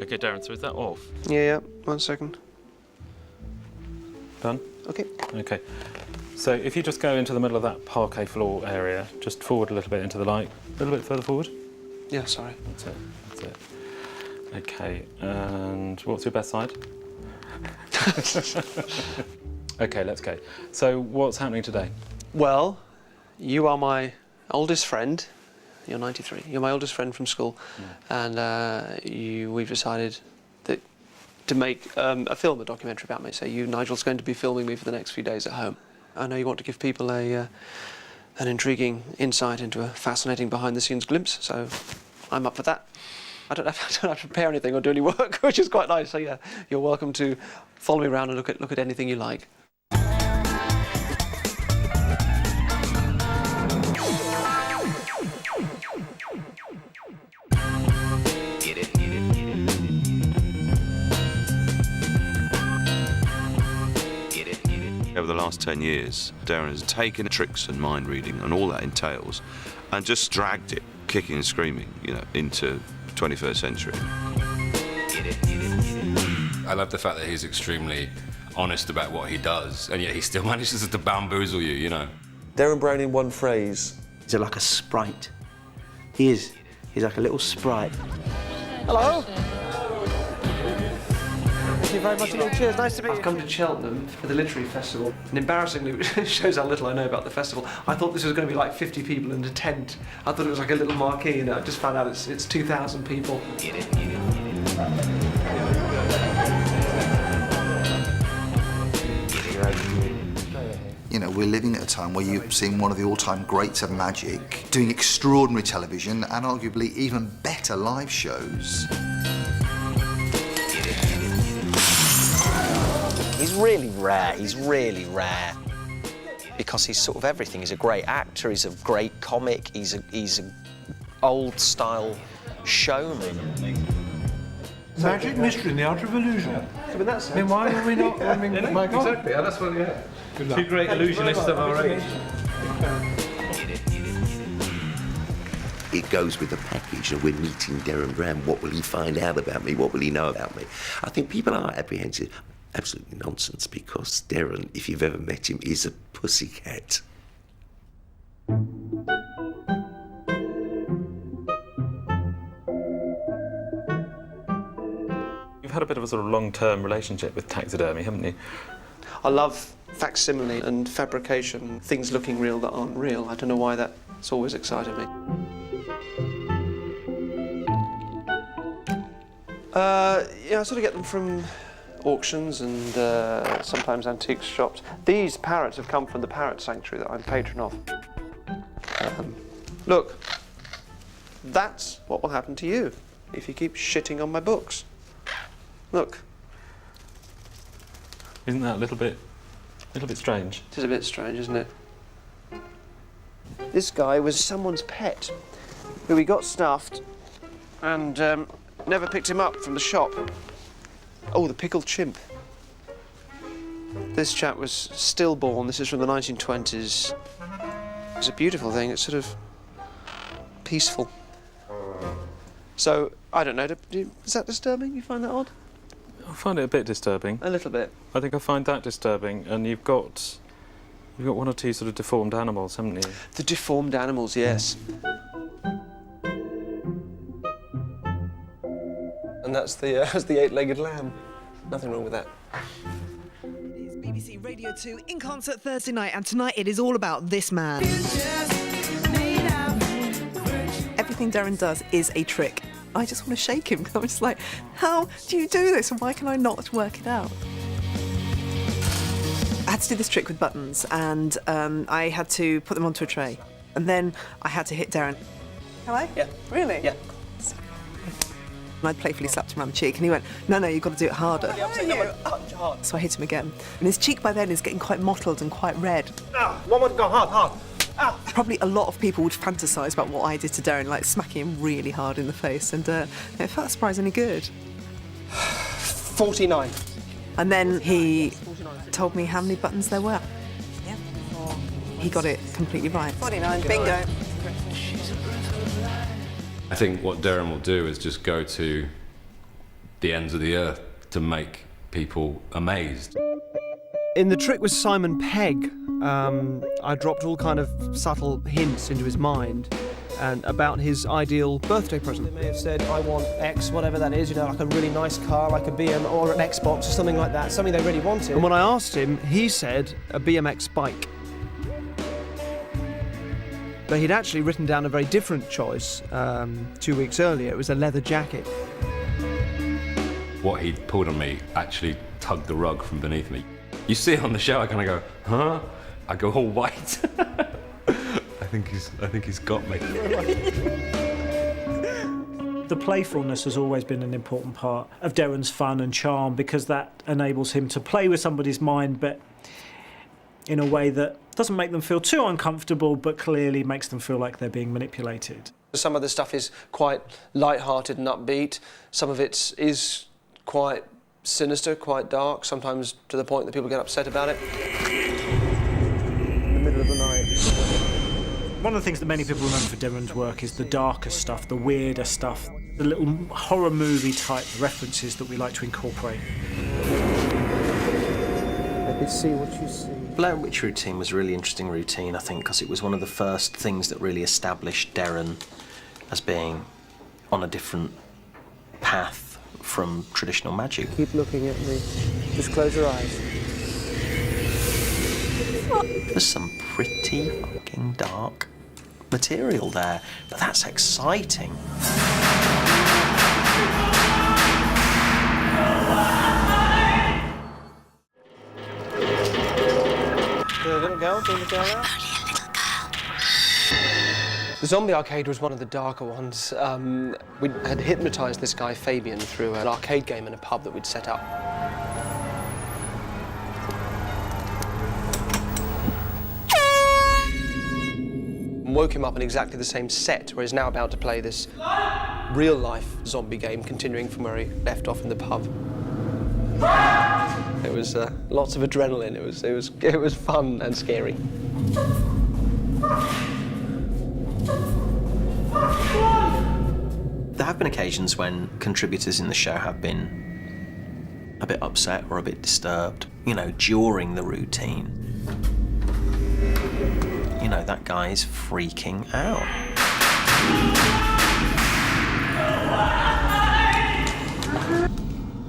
Okay, Derren, so is that off? Yeah, 1 second. Done? Okay. Okay. So if you just go into the middle of that parquet floor area, just forward a little bit into the light, a little bit further forward. Yeah, sorry. That's it, that's it. Okay, and what's your best side? Okay, let's go. So what's happening today? Well, you are my oldest friend. You're 93. You're my oldest friend from school, and we've decided that to make a film, a documentary about me. So Nigel's going to be filming me for the next few days at home. I know you want to give people an intriguing insight into a fascinating behind-the-scenes glimpse, so I'm up for that. I don't have to prepare anything or do any work, which is quite nice. So yeah, you're welcome to follow me around and look at anything you like. Over the last 10 years, Derren has taken tricks and mind reading and all that entails and just dragged it, kicking and screaming, you know, into 21st century. I love the fact that he's extremely honest about what he does, and yet he still manages to bamboozle you, you know. Derren Brown in one phrase. He's like a sprite. He is. He's like a little sprite. Hello. Thank you very much indeed. Cheers, nice to meet you. I've come to Cheltenham for the literary festival, and embarrassingly, it shows how little I know about the festival. I thought this was going to be like 50 people in a tent. I thought it was like a little marquee, and I just found out it's 2,000 people. You know, we're living at a time where you've seen one of the all-time greats of magic doing extraordinary television and arguably even better live shows. He's really rare, because he's sort of everything. He's a great actor, he's a great comic, he's an old-style showman. Magic, mystery, and the art of illusion. I mean, that's... I mean, why are we not... I mean, my God. Exactly, yeah, that's what, yeah. Two great illusionists of our age. It goes with the package, and we're meeting Derren Brown. What will he find out about me? What will he know about me? I think people are apprehensive. Absolutely nonsense, because Derren, if you've ever met him, is a pussycat. You've had a bit of a sort of long-term relationship with taxidermy, haven't you? I love facsimile and fabrication, things looking real that aren't real. I don't know why that's always excited me. Yeah, I sort of get them from auctions and sometimes antique shops. These parrots have come from the parrot sanctuary that I'm patron of. Look, that's what will happen to you if you keep shitting on my books. Look. Isn't that a little bit strange? It is a bit strange, isn't it? This guy was someone's pet, who he got stuffed and never picked him up from the shop. Oh, the pickled chimp. This chap was stillborn. This is from the 1920s. It's a beautiful thing. It's sort of peaceful. So, I don't know, is that disturbing? You find that odd? I find it a bit disturbing. A little bit. I think I find that disturbing, and you've got one or two sort of deformed animals, haven't you? The deformed animals, yes. And that's the eight-legged lamb. Nothing wrong with that. It's BBC Radio 2 in concert Thursday night, and tonight it is all about this man. Everything Derren does is a trick. I just want to shake him, because I'm just like, how do you do this, and why can I not work it out? I had to do this trick with buttons, and I had to put them onto a tray, and then I had to hit Derren. Hello? Yeah. Really? Yeah. And I playfully slapped him around the cheek, and he went, no, you've got to do it harder. So I hit him again. And his cheek by then is getting quite mottled and quite red. One more, go hard. Probably a lot of people would fantasise about what I did to Derren, like smacking him really hard in the face, and it felt surprisingly good. 49. And then he told me how many buttons there were. Yeah. He got it completely right. 49, bingo. I think what Derren will do is just go to the ends of the earth to make people amazed. In the trick with Simon Pegg, I dropped all kind of subtle hints into his mind and about his ideal birthday present. They may have said, I want X, whatever that is, you know, like a really nice car, like a BM or an Xbox or something like that, something they really wanted. And when I asked him, he said a BMX bike. But he'd actually written down a very different choice 2 weeks earlier. It was a leather jacket. What he'd pulled on me actually tugged the rug from beneath me. You see it on the show, I kind of go, huh? I go all white. I think he's got me. The playfulness has always been an important part of Derren's fun and charm, because that enables him to play with somebody's mind, but in a way that doesn't make them feel too uncomfortable, but clearly makes them feel like they're being manipulated. Some of the stuff is quite light-hearted and upbeat. Some of it is quite sinister, quite dark, sometimes to the point that people get upset about it. In the middle of the night. One of the things that many people remember for Derren's work is the darker stuff, the weirder stuff, the little horror movie type references that we like to incorporate. Let me see what you see. Blair Witch Routine was a really interesting routine, I think, because it was one of the first things that really established Derren as being on a different path from traditional magic. Keep looking at me. Just close your eyes. There's some pretty fucking dark material there, but that's exciting. The Zombie Arcade was one of the darker ones. We had hypnotised this guy, Fabian, through an arcade game in a pub that we'd set up. And woke him up in exactly the same set, where he's now about to play this real-life zombie game, continuing from where he left off in the pub. It was lots of adrenaline. It was fun and scary. There have been occasions when contributors in the show have been a bit upset or a bit disturbed, you know, during the routine. You know, that guy is freaking out.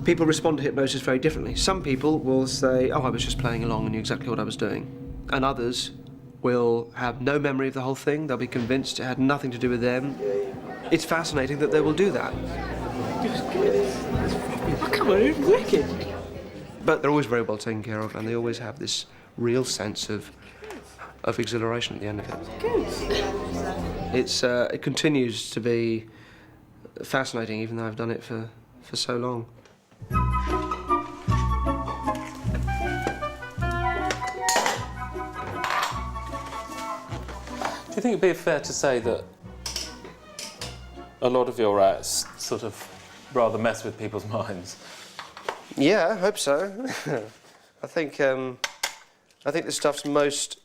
People respond to hypnosis very differently. Some people will say, oh, I was just playing along and knew exactly what I was doing. And others will have no memory of the whole thing. They'll be convinced it had nothing to do with them. It's fascinating that they will do that. Come on, it's wicked. But they're always very well taken care of, and they always have this real sense of exhilaration at the end of it. It continues to be fascinating, even though I've done it for so long. Do you think it'd be fair to say that a lot of your acts sort of rather mess with people's minds? Yeah, I hope so. I think this stuff's most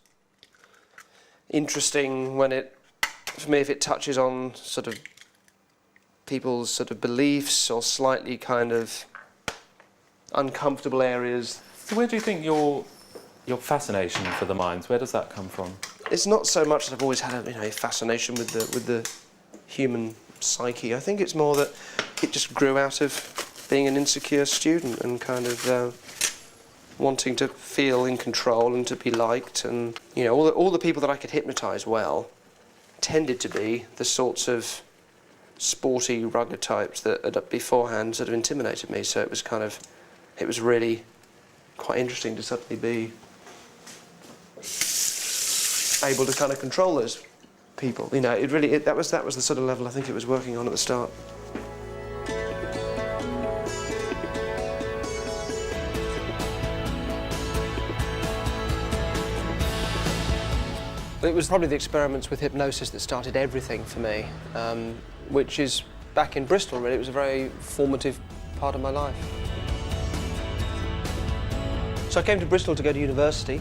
interesting when for me, if it touches on sort of people's sort of beliefs or slightly kind of uncomfortable areas. So where do you think your fascination for the minds, where does that come from? It's not so much that I've always had a fascination with the human psyche. I think it's more that it just grew out of being an insecure student and kind of wanting to feel in control and to be liked. And you know, all the people that I could hypnotise well tended to be the sorts of sporty, rugged types that beforehand sort of intimidated me. So it was really quite interesting to suddenly be able to kind of control those people. You know, that was the sort of level I think it was working on at the start. It was probably the experiments with hypnosis that started everything for me, which is back in Bristol, really. It was a very formative part of my life. So I came to Bristol to go to university,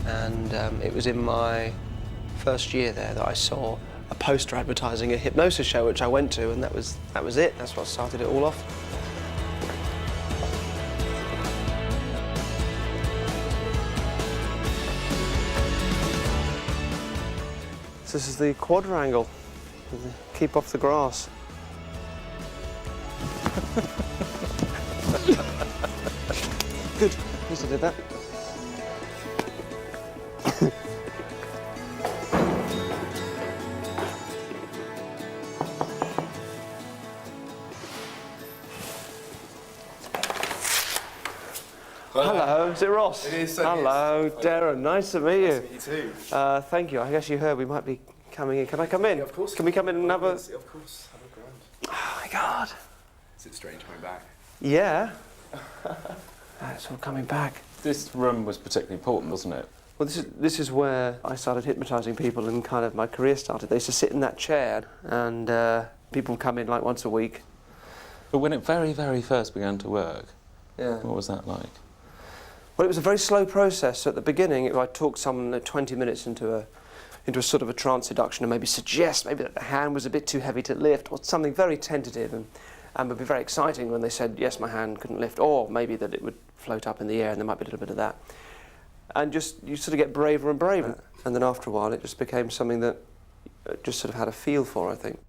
and it was in my first year there that I saw a poster advertising a hypnosis show, which I went to, and that was it. That's what started it all off. So this is the quadrangle. Keep off the grass. Good. At least I did that. Hello, is it Ross? It is. Hello, Derren. Nice to meet you. Nice to meet you too. Thank you. I guess you heard we might be coming in. Can I come in? Yeah, of course. Can we come in and have a... Of course. Have a grand. God. Is it strange coming back? Yeah. It's all coming back. This room was particularly important, wasn't it? Well, this is where I started hypnotising people and kind of my career started. They used to sit in that chair and people would come in like once a week. But when it very, very first began to work, yeah, what was that like? Well, it was a very slow process. So at the beginning, I talked someone 20 minutes into a sort of a trance seduction and maybe suggest maybe that the hand was a bit too heavy to lift or something very tentative and would be very exciting when they said, yes, my hand couldn't lift, or maybe that it would float up in the air and there might be a little bit of that. And just, you sort of get braver and braver. And then after a while, it just became something that just sort of had a feel for, I think.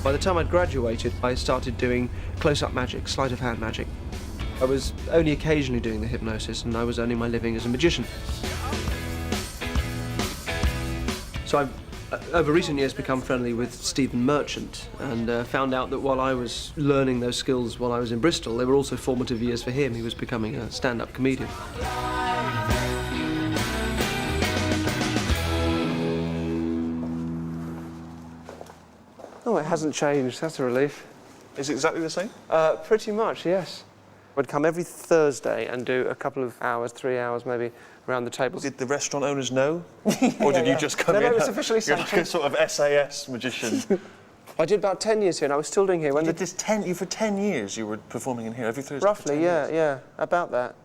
By the time I'd graduated, I started doing close-up magic, sleight of hand magic. I was only occasionally doing the hypnosis, and I was earning my living as a magician. So I've, over recent years, become friendly with Stephen Merchant, and found out that while I was learning those skills while I was in Bristol, they were also formative years for him. He was becoming a stand-up comedian. Oh, it hasn't changed. That's a relief. Is it exactly the same? Pretty much, yes. I'd come every Thursday and do a couple of hours, 3 hours maybe, around the tables. Did the restaurant owners know? Or did you just come in? No, it was officially You're like a sort of SAS magician. I did about 10 years here, and I was still doing here. When you did this for 10 years, you were performing in here every Thursday? Roughly, yeah, about that.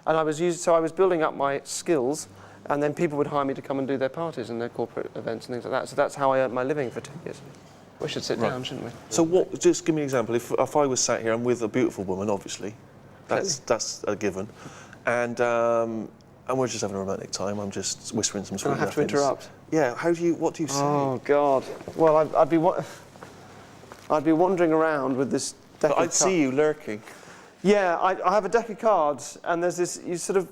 And I was building up my skills, and then people would hire me to come and do their parties and their corporate events and things like that. So that's how I earned my living for 2 years. We should sit down, shouldn't we? So just give me an example. If I was sat here, I'm with a beautiful woman, obviously. That's a given. And we're just having a romantic time. I'm just whispering some sweet nothings. I have to interrupt? Yeah, what do you say? Oh, God. Well, I'd be wandering around with this deck of cards. I'd see you lurking. Yeah, I have a deck of cards, and there's this, you sort of...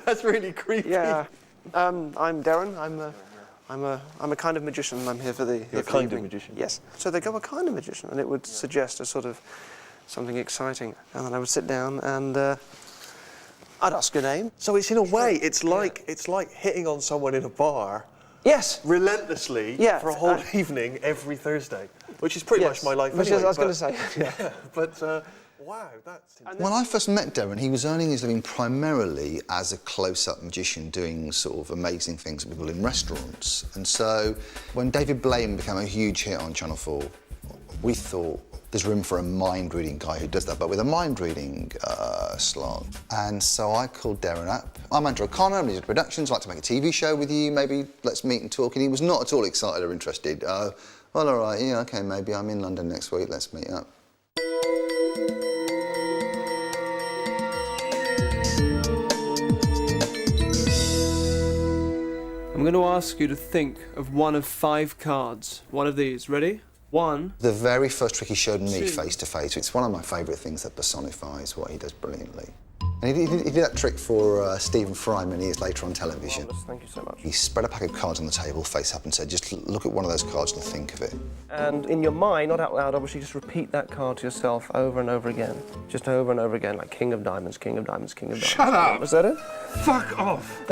That's really creepy. Yeah. I'm Derren. I'm a kind of magician. I'm here for the... You're a kind of magician? Yes. So they go, a kind of magician, and it would suggest a sort of something exciting. And then I would sit down and I'd ask her name. So it's in a way, it's like hitting on someone in a bar. Yes. Relentlessly for a whole evening every Thursday, which is pretty much my life anyway. I was going to say. Yeah, but wow, that's... When I first met Derren, he was earning his living primarily as a close-up magician doing sort of amazing things with people in restaurants. And so when David Blaine became a huge hit on Channel 4, we thought there's room for a mind-reading guy who does that, but with a mind-reading slant. And so I called Derren up. I'm Andrew O'Connor, I'm Leader of Productions, I'd like to make a TV show with you, maybe let's meet and talk. And he was not at all excited or interested. Well, all right, yeah, OK, maybe I'm in London next week, let's meet up. I'm going to ask you to think of one of 5 cards. One of these. Ready? 1. The very first trick he showed me face-to-face, it's one of my favourite things that personifies what he does brilliantly. And he did that trick for Stephen Fry many years later on television. Thank you so much. He spread a pack of cards on the table, face up, and said, just look at one of those cards and think of it. And in your mind, not out loud, obviously, just repeat that card to yourself over and over again. Just over and over again, like King of Diamonds, King of Diamonds, King of Diamonds. Shut up! Was that it? Fuck off!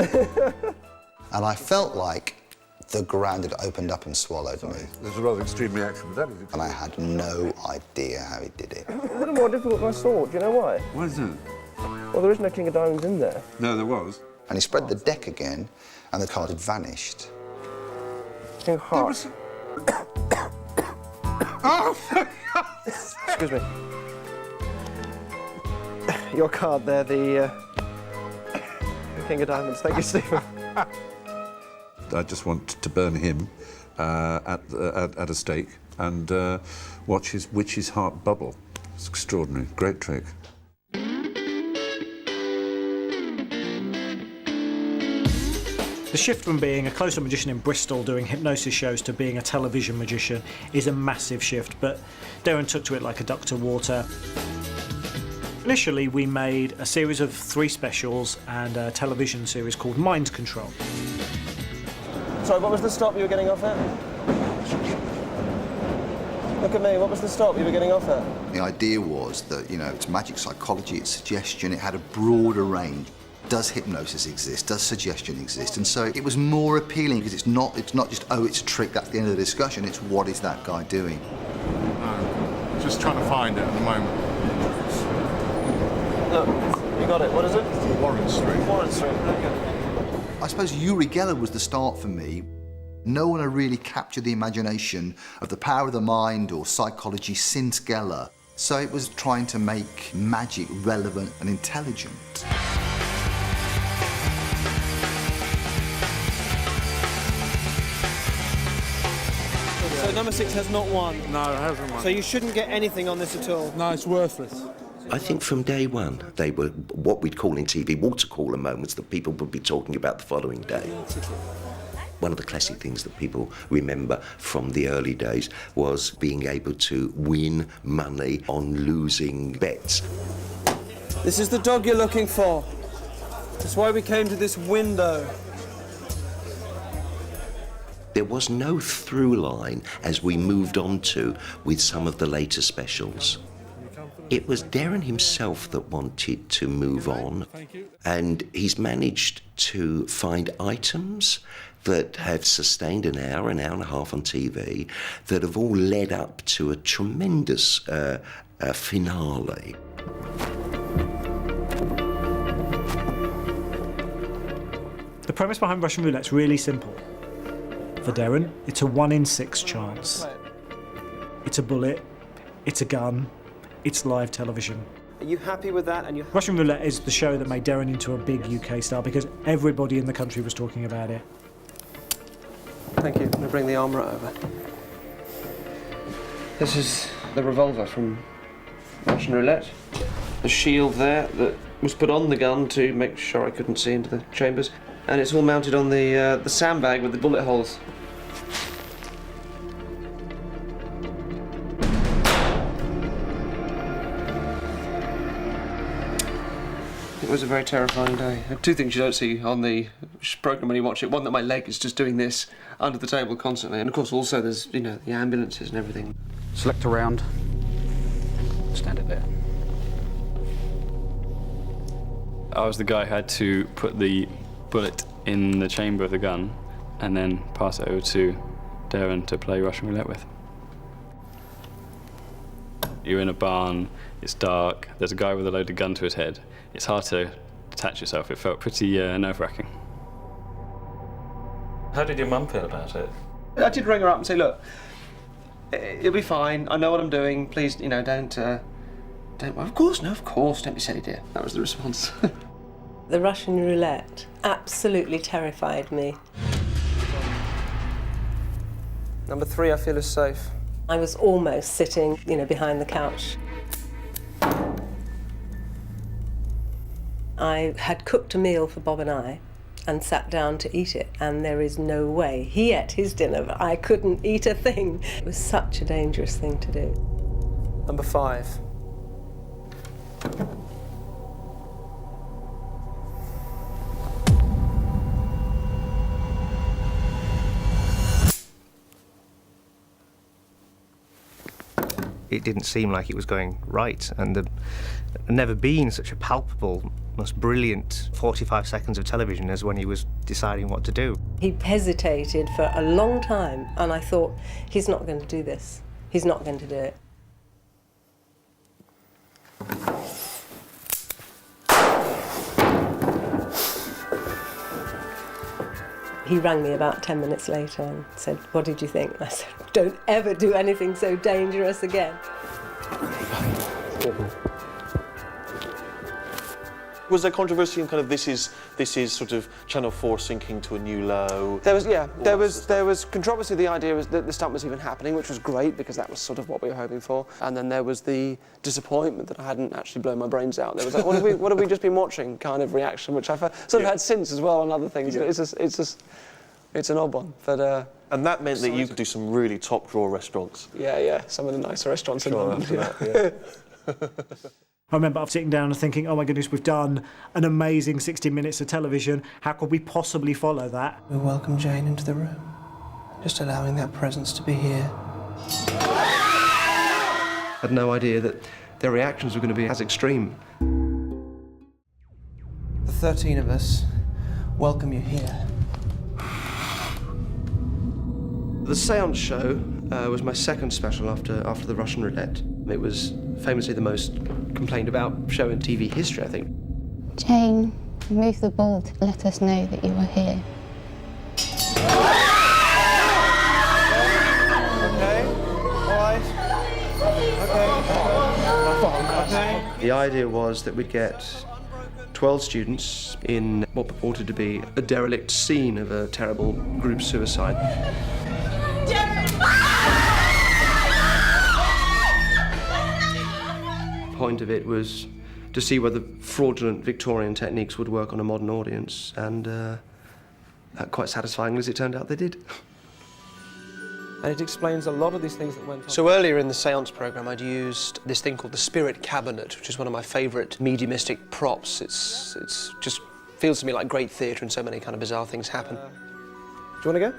And I felt like the ground had opened up and swallowed me. There's a rather extreme reaction with that, is it? And I had no idea how he did it. It's a little more difficult than I thought. Do you know why? Why is that? Well, there is no King of Diamonds in there. No, there was. And he spread the deck again, and the card had vanished. King of Hearts. Oh! Excuse me. Your card there, the King of Diamonds. Thank you, Stephen. I just want to burn him at a stake and watch his witch's heart bubble. It's extraordinary. Great trick. The shift from being a close-up magician in Bristol doing hypnosis shows to being a television magician is a massive shift, but Derren took to it like a duck to water. Initially, we made a series of 3 specials and a television series called Mind Control. Sorry, what was the stop you were getting off at? Look at me, what was the stop you were getting off at? The idea was that, you know, it's magic psychology, it's suggestion, it had a broader range. Does hypnosis exist? Does suggestion exist? And so it was more appealing because it's not just, oh, it's a trick, that's the end of the discussion, it's what is that guy doing? Just trying to find it at the moment. Look, you got it, what is it? Warren Street. Warren Street, okay. I suppose Uri Geller was the start for me. No one had really captured the imagination of the power of the mind or psychology since Geller. So it was trying to make magic relevant and intelligent. So number 6 has not won? No, it hasn't won. So you shouldn't get anything on this at all? No, it's worthless. I think from day one, they were what we'd call in TV water cooler moments that people would be talking about the following day. One of the classic things that people remember from the early days was being able to win money on losing bets. This is the dog you're looking for. That's why we came to this window. There was no through line as we moved on to with some of the later specials. It was Derren himself that wanted to move on, and he's managed to find items that have sustained an hour and a half on TV that have all led up to a tremendous finale. The premise behind Russian Roulette's really simple. For Derren, it's a 1 in 6 chance. It's a bullet, it's a gun, it's live television. Are you happy with that? And Russian Roulette is the show that made Derren into a big UK star because everybody in the country was talking about it. Thank you. I'm going to bring the armourer over. This is the revolver from Russian Roulette. The shield there that was put on the gun to make sure I couldn't see into the chambers. And it's all mounted on the sandbag with the bullet holes. It was a very terrifying day. Two things you don't see on the programme when you watch it. One, that my leg is just doing this under the table constantly. And of course also there's, you know, the ambulances and everything. Select a round. Stand it there. I was the guy who had to put the bullet in the chamber of the gun and then pass it over to Derren to play Russian Roulette with. You're in a barn, it's dark, there's a guy with a loaded gun to his head. It's hard to detach yourself. It felt pretty nerve-wracking. How did your mum feel about it? I did ring her up and say, look, it'll be fine, I know what I'm doing, please, you know, don't, of course, don't be silly, dear. That was the response. The Russian Roulette absolutely terrified me. Number 3, I feel is safe. I was almost sitting, you know, behind the couch. I had cooked a meal for Bob and I and sat down to eat it, and there is no way. He ate his dinner, but I couldn't eat a thing. It was such a dangerous thing to do. Number 5. It didn't seem like it was going right, and there'd never been such a palpable, most brilliant 45 seconds of television as when he was deciding what to do. He hesitated for a long time, and I thought, he's not going to do this. He's not going to do it. He rang me about 10 minutes later and said, what did you think? And I said, don't ever do anything so dangerous again. Was there controversy in kind of this is sort of Channel 4 sinking to a new low? There was controversy. The idea was that the stunt was even happening, which was great because that was sort of what we were hoping for. And then there was the disappointment that I hadn't actually blown my brains out. There was like, what have we just been watching? Kind of reaction, which I've sort of had since as well on other things. Yeah. It's an odd one, but. And that meant that you could do some really top drawer restaurants. Yeah, some of the nicer restaurants in London. I remember sitting down and thinking, oh my goodness, we've done an amazing 60 minutes of television. How could we possibly follow that? We'll welcome Jane into the room, just allowing that presence to be here. had no idea that their reactions were going to be as extreme. The 13 of us welcome you here. The Seance show was my second special after the Russian roulette. It was famously the most complained about show in TV history, I think. Jane, move the ball to let us know that you are here. The idea was that we'd get 12 students in what purported to be a derelict scene of a terrible group suicide. The point of it was to see whether fraudulent Victorian techniques would work on a modern audience, and quite satisfyingly, as it turned out, they did. And it explains a lot of these things that went on. So earlier in the seance programme, I'd used this thing called the spirit cabinet, which is one of my favourite mediumistic props. It's just feels to me like great theatre, and so many kind of bizarre things happen. Do you want to go?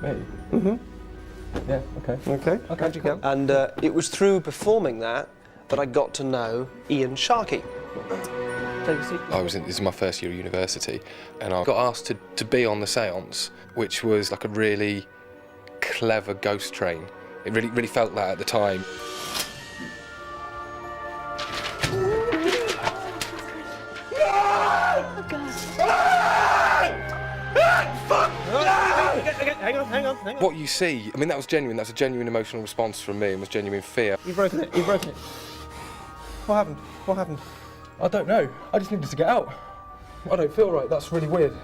Maybe. Mm-hmm. Yeah, okay. Okay. Okay, cool. And it was through performing that I got to know Ian Sharkey. This is my first year of university, and I got asked to be on the seance, which was like a really clever ghost train. It really felt that at the time. Hang on. What you see, I mean, that was genuine. That's a genuine emotional response from me, and was genuine fear. You've broken it. What happened? I don't know. I just needed to get out. I don't feel right. That's really weird.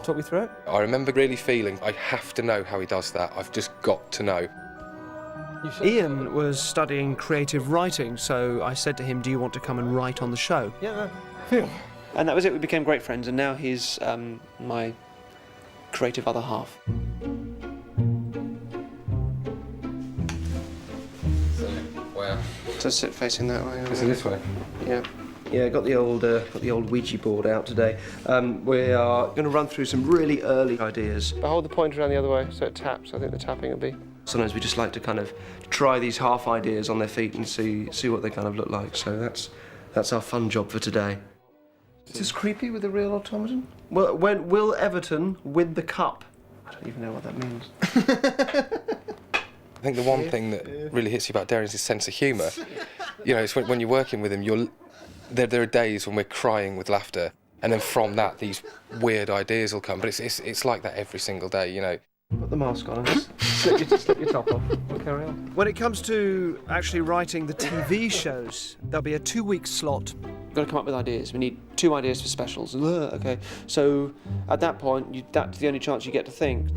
Talk me through it. I remember really feeling, I have to know how he does that. I've just got to know. Ian was studying creative writing, so I said to him, do you want to come and write on the show? Yeah, feel. And that was it. We became great friends, and now he's my creative other half. Wow. So sit facing that way. Is it this way? Yeah. Yeah, got the old Ouija board out today. We are going to run through some really early ideas. But hold the pointer around the other way so it taps. I think the tapping will be. Sometimes we just like to kind of try these half ideas on their feet and see what they kind of look like. So that's our fun job for today. Is this creepy with a real automaton? Well, when will Everton win the cup? I don't even know what that means. I think the one thing that really hits you about Derren is his sense of humour. You know, it's when you're working with him, there are days when we're crying with laughter, and then from that, these weird ideas will come. But it's like that every single day, you know. Put the mask on and slip your top off. We'll carry on. When it comes to actually writing the TV shows, there'll be a 2-week slot. We've got to come up with ideas. We need 2 ideas for specials. Okay, so at that point, that's the only chance you get to think.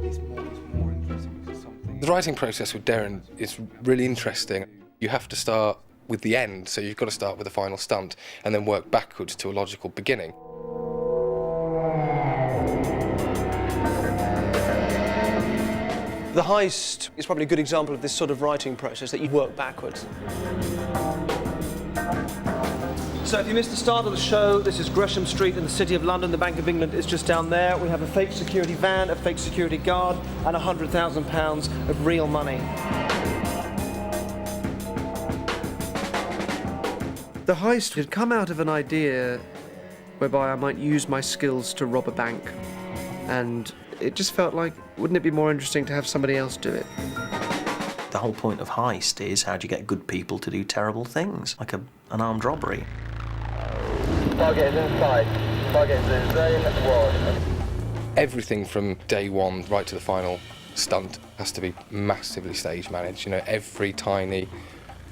The writing process with Derren is really interesting. You have to start with the end, so you've got to start with the final stunt and then work backwards to a logical beginning. The heist is probably a good example of this sort of writing process, that you work backwards. So if you missed the start of the show, this is Gresham Street in the City of London. The Bank of England is just down there. We have a fake security van, a fake security guard, and £100,000 of real money. The heist had come out of an idea whereby I might use my skills to rob a bank. And it just felt like, wouldn't it be more interesting to have somebody else do it? The whole point of heist is how do you get good people to do terrible things, like an armed robbery. Target is inside. Target is in zone 1. Everything from day one right to the final stunt has to be massively stage managed. You know, every tiny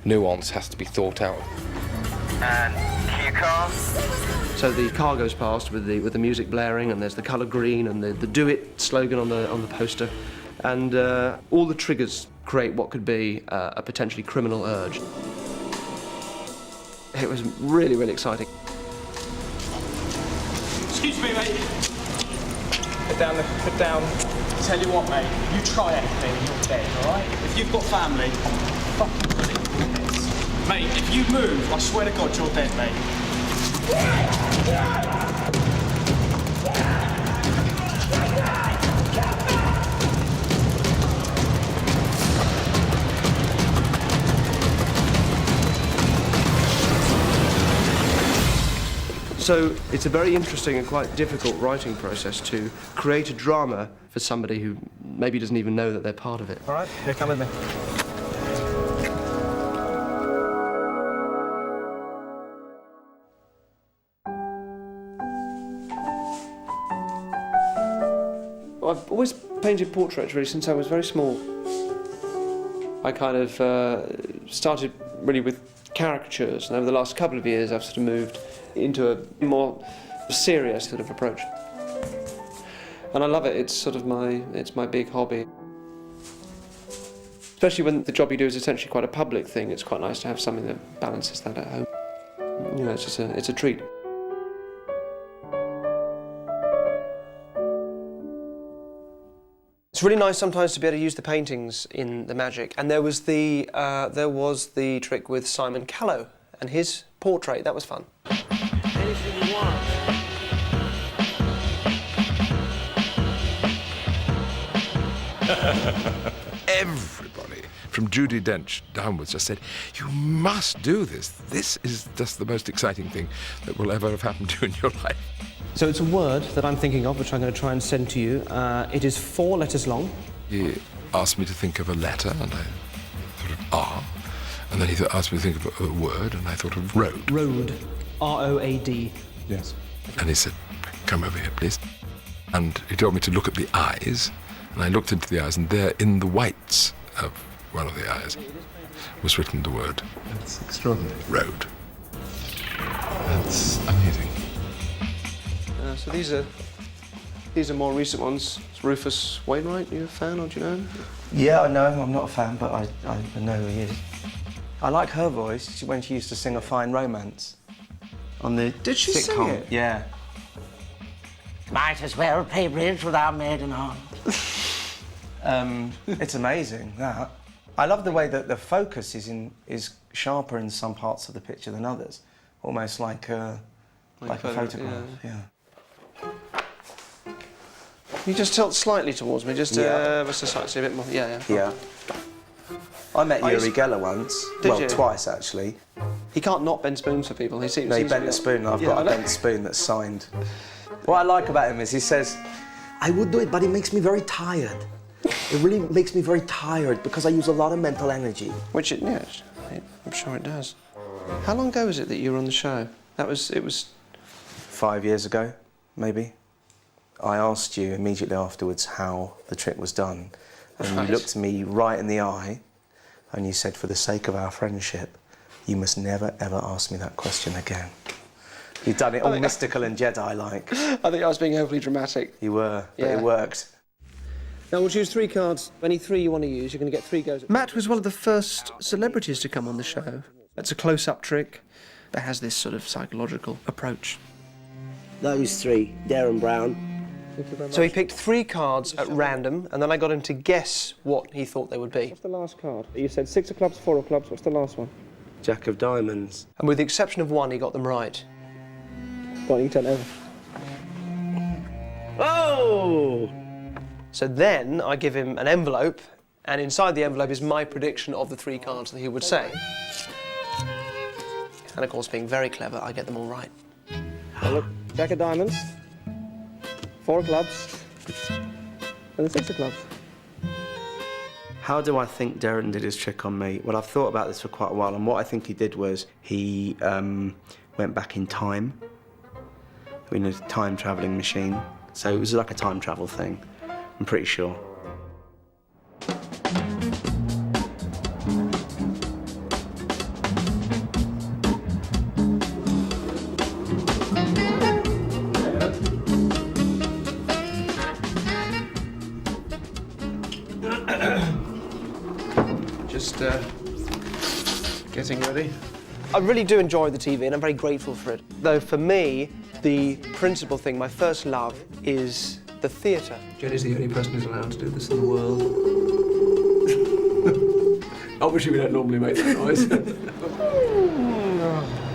nuance has to be thought out. And cue car. So the car goes past with the music blaring, and there's the colour green and the "Do It" slogan on the poster, and all the triggers create what could be a potentially criminal urge. It was really, really exciting. Excuse me, mate. Put down. Tell you what, mate, you try anything and you're dead, all right? If you've got family, fucking put it in this. Mate, if you move, I swear to God, you're dead, mate. So it's a very interesting and quite difficult writing process to create a drama for somebody who maybe doesn't even know that they're part of it. All right, here, come with me. I've always painted portraits really since I was very small. I kind of started really with caricatures, and over the last couple of years I've sort of moved into a more serious sort of approach. And I love it. It's sort of it's my big hobby. Especially when the job you do is essentially quite a public thing, it's quite nice to have something that balances that at home. You know, it's a treat. It's really nice sometimes to be able to use the paintings in the magic. And there was the trick with Simon Callow and his portrait. That was fun. Anything you want. Everybody, from Judi Dench downwards, just said, you must do this. This is just the most exciting thing that will ever have happened to you in your life. So it's a word that I'm thinking of, which I'm going to try and send to you. It is 4 letters long. He asked me to think of a letter, and I thought of R. And then he asked me to think of a word, and I thought of road. Road. R-O-A-D. Yes. And he said, come over here, please. And he told me to look at the eyes, and I looked into the eyes, and there, in the whites of one of the eyes, was written the word. That's extraordinary. Road. That's amazing. So these are more recent ones. It's Rufus Wainwright. You a fan, or do you know him? Yeah, I know him. I'm not a fan, but I know who he is. I like her voice when she used to sing A Fine Romance on the Did she sitcom. sing it? Yeah. Might as well play bridge without maiden on. It's amazing, that. I love the way that the focus is sharper in some parts of the picture than others. Almost like a photograph, yeah. You just tilt slightly towards me, just ever so slightly, a bit more. Yeah. Yeah. I met Uri Geller once. Did you? Twice, actually. He can't not bend spoons for people. He seems. No, he bent a spoon. I've got a bent spoon that's signed. What I like about him is he says, I would do it, but it makes me very tired. It really makes me very tired because I use a lot of mental energy. Which I'm sure it does. How long ago was it that you were on the show? It was 5 years ago, maybe. I asked you immediately afterwards how the trick was done, and you looked me right in the eye, and you said, for the sake of our friendship, you must never, ever ask me that question again. You've done it all mystical and Jedi-like. I think I was being overly dramatic. You were, but it worked. Now we'll choose 3 cards. Any 3 you want to use, you're going to get 3 goes. Matt was one of the first celebrities to come on the show. It's a close-up trick that has this sort of psychological approach. Those 3, Derren Brown. So he picked 3 cards at random, and then I got him to guess what he thought they would be. What's the last card? You said 6 of clubs, 4 of clubs. What's the last one? Jack of diamonds. And with the exception of 1, he got them right. Go on, you can turn over. Oh! So then I give him an envelope, and inside the envelope is my prediction of the 3 cards that he would say. And of course, being very clever, I get them all right. Well, look, Jack of diamonds, 4 of clubs, and the 6 of clubs. How do I think Derren did his trick on me? Well, I've thought about this for quite a while, and what I think he did was he went back in time in a time-travelling machine. So it was like a time travel thing, I'm pretty sure. Just getting ready. I really do enjoy the TV, and I'm very grateful for it. Though for me, the principal thing, my first love, is the theatre. Jenny's the only person who's allowed to do this in the world. Obviously, we don't normally make that noise.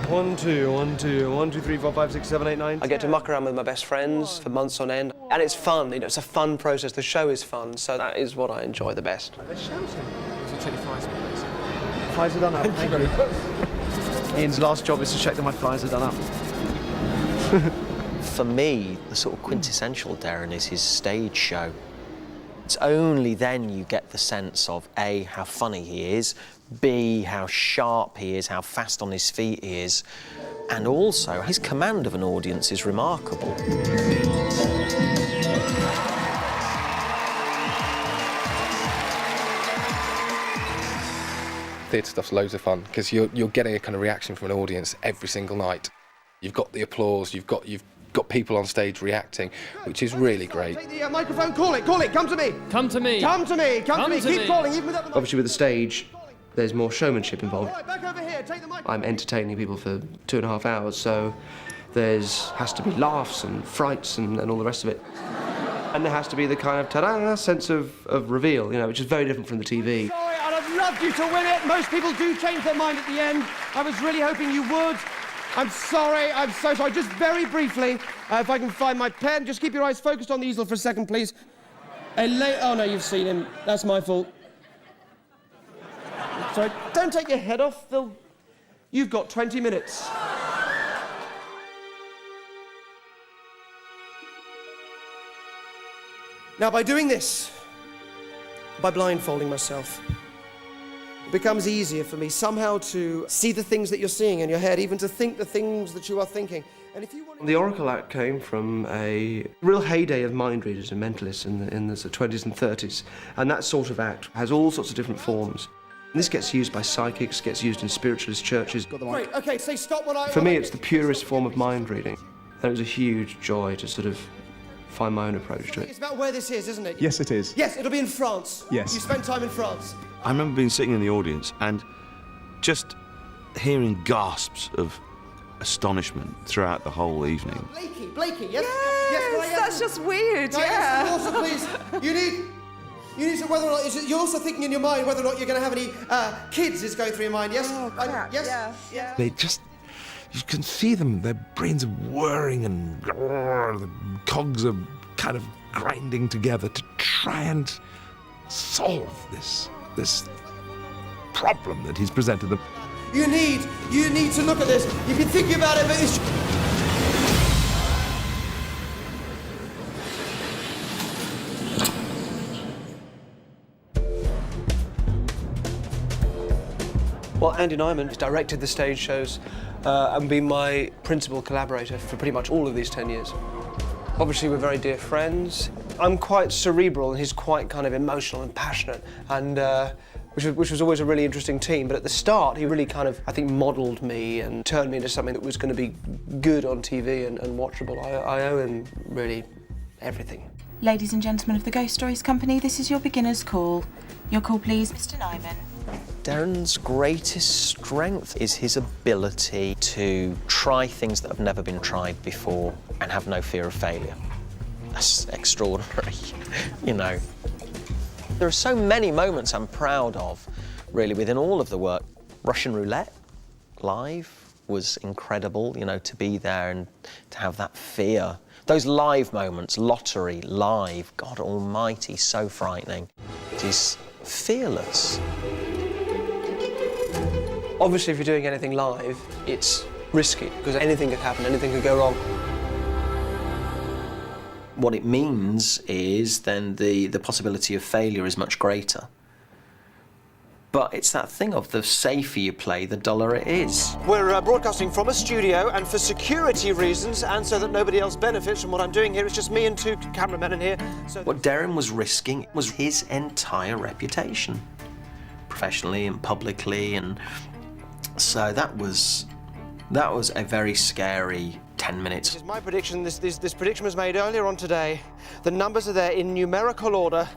1, 2, 1, 2, 1, 2, 3, 4, 5, 6, 7, 8, 9. I get to muck around with my best friends for months on end, and it's fun. You know, it's a fun process. The show is fun, so that is what I enjoy the best. They're shouting. So check your flies, please. Flies are done up. Thank you. Ian's last job is to check that my flies are done up. For me, the sort of quintessential Derren is his stage show. It's only then you get the sense of A, how funny he is, B, how sharp he is, how fast on his feet he is, and also his command of an audience is remarkable. Theatre stuff's loads of fun because you're getting a kind of reaction from an audience every single night. You've got the applause, you've got people on stage reacting, which is really great. Take the microphone, call it, come to me. Come to me. Come to me, come to me, keep calling, even without the Obviously with the stage, there's more showmanship involved. Right, back over here, take the mic. I'm entertaining people for 2.5 hours, so has to be laughs and frights and all the rest of it. And there has to be the kind of ta-da sense of reveal, you know, which is very different from the TV. Sorry, I'd have loved you to win it. Most people do change their mind at the end. I was really hoping you would. I'm sorry, I'm so sorry. Just very briefly, if I can find my pen, just keep your eyes focused on the easel for a second, please. Oh no, you've seen him. That's my fault. Sorry, don't take your head off. You've got 20 minutes. Now, by doing this, by blindfolding myself, it becomes easier for me somehow to see the things that you're seeing in your head, even to think the things that you are thinking. And if you want... The Oracle Act came from a real heyday of mind readers and mentalists in the 20s and 30s, and that sort of act has all sorts of different forms. And this gets used by psychics, gets used in spiritualist churches. Great, okay, say stop when I... For me, it's the purest form of mind reading, and it was a huge joy to sort of find my own approach to it. It's about where this is, isn't it? Yes, it is. Yes, it'll be in France. Yes. You spent time in France. I remember being sitting in the audience and just hearing gasps of astonishment throughout the whole evening. Blakey, yes? Yes, that's just weird, Can I ask you also, please, you need to whether or not, you're also thinking in your mind whether or not you're going to have any kids is going through your mind, yes? Oh, crap, yes? yeah. They just, you can see them, their brains are whirring and the cogs are kind of grinding together to try and solve this problem that he's presented them. You need to look at this. You've been thinking about it, but it's... Well, Andy Nyman has directed the stage shows and been my principal collaborator for pretty much all of these 10 years. Obviously, we're very dear friends. I'm quite cerebral and he's quite kind of emotional and passionate, and which was always a really interesting team. But at the start, he really kind of, I think, modelled me and turned me into something that was going to be good on TV and watchable. I owe him really everything. Ladies and gentlemen of the Ghost Stories Company, this is your beginner's call. Your call, please, Mr. Nyman. Derren's greatest strength is his ability to try things that have never been tried before and have no fear of failure. That's extraordinary, you know. There are so many moments I'm proud of, really, within all of the work. Russian roulette, live, was incredible, you know, to be there and to have that fear. Those live moments, lottery, live, God almighty, so frightening. It is fearless. Obviously, if you're doing anything live, it's risky, because anything could happen, anything could go wrong. What it means is then the possibility of failure is much greater. But it's that thing of the safer you play, the duller it is. We're broadcasting from a studio, and for security reasons, and so that nobody else benefits from what I'm doing here, it's just me and two cameramen in here. So what Derren was risking was his entire reputation, professionally and publicly, and so that was a very scary 10 minutes. This is my prediction. This prediction was made earlier on today. The numbers are there in numerical order,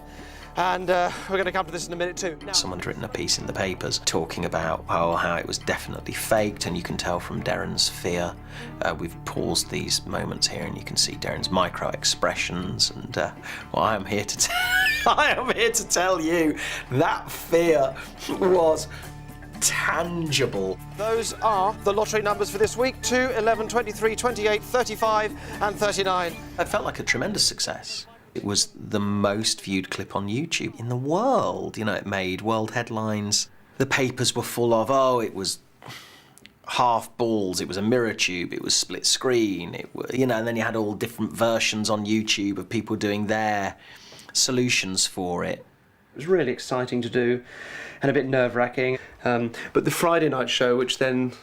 and we're going to come to this in a minute too. Now, someone's written a piece in the papers talking about how it was definitely faked, and you can tell from Derren's fear. We've paused these moments here, and you can see Derren's micro expressions. And well, I am here to tell you that fear was tangible. Those are the lottery numbers for this week: 2, 11, 23, 28, 35 and 39. It felt like a tremendous success. It was the most viewed clip on YouTube in the world. You know, it made world headlines. The papers were full of, it was half balls, it was a mirror tube, it was split screen, it was, you know, and then you had all different versions on YouTube of people doing their solutions for it. It was really exciting to do and a bit nerve-wracking. But the Friday night show, which then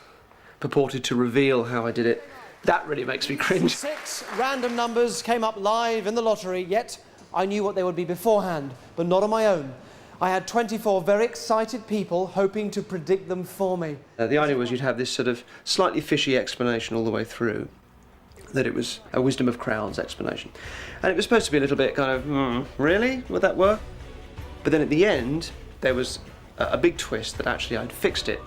purported to reveal how I did it, that really makes me cringe. 6 random numbers came up live in the lottery, yet I knew what they would be beforehand, but not on my own. I had 24 very excited people hoping to predict them for me. The idea was you'd have this sort of slightly fishy explanation all the way through, that it was a wisdom of crowds explanation. And it was supposed to be a little bit kind of, really? Would that work? But then at the end, there was a big twist that actually I'd fixed it.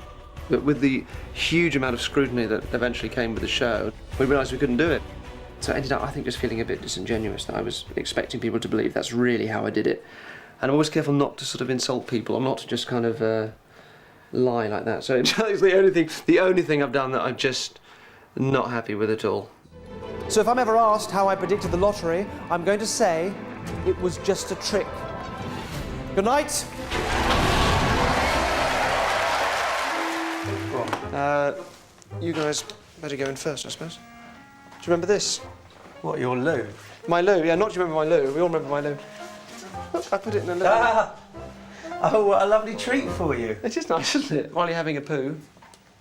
But with the huge amount of scrutiny that eventually came with the show, we realised we couldn't do it. So I ended up, I think, just feeling a bit disingenuous, that I was expecting people to believe that's really how I did it. And I'm always careful not to sort of insult people, or not to just kind of lie like that. So it's the only thing I've done that I'm just not happy with at all. So if I'm ever asked how I predicted the lottery, I'm going to say it was just a trick. Good night. You guys better go in first, I suppose. Do you remember this? What, your loo? My loo, yeah, not do you remember my loo. We all remember my loo. Look, I put it in a loo. Ah! Oh, what a lovely treat for you. It is nice, isn't it? While you're having a poo.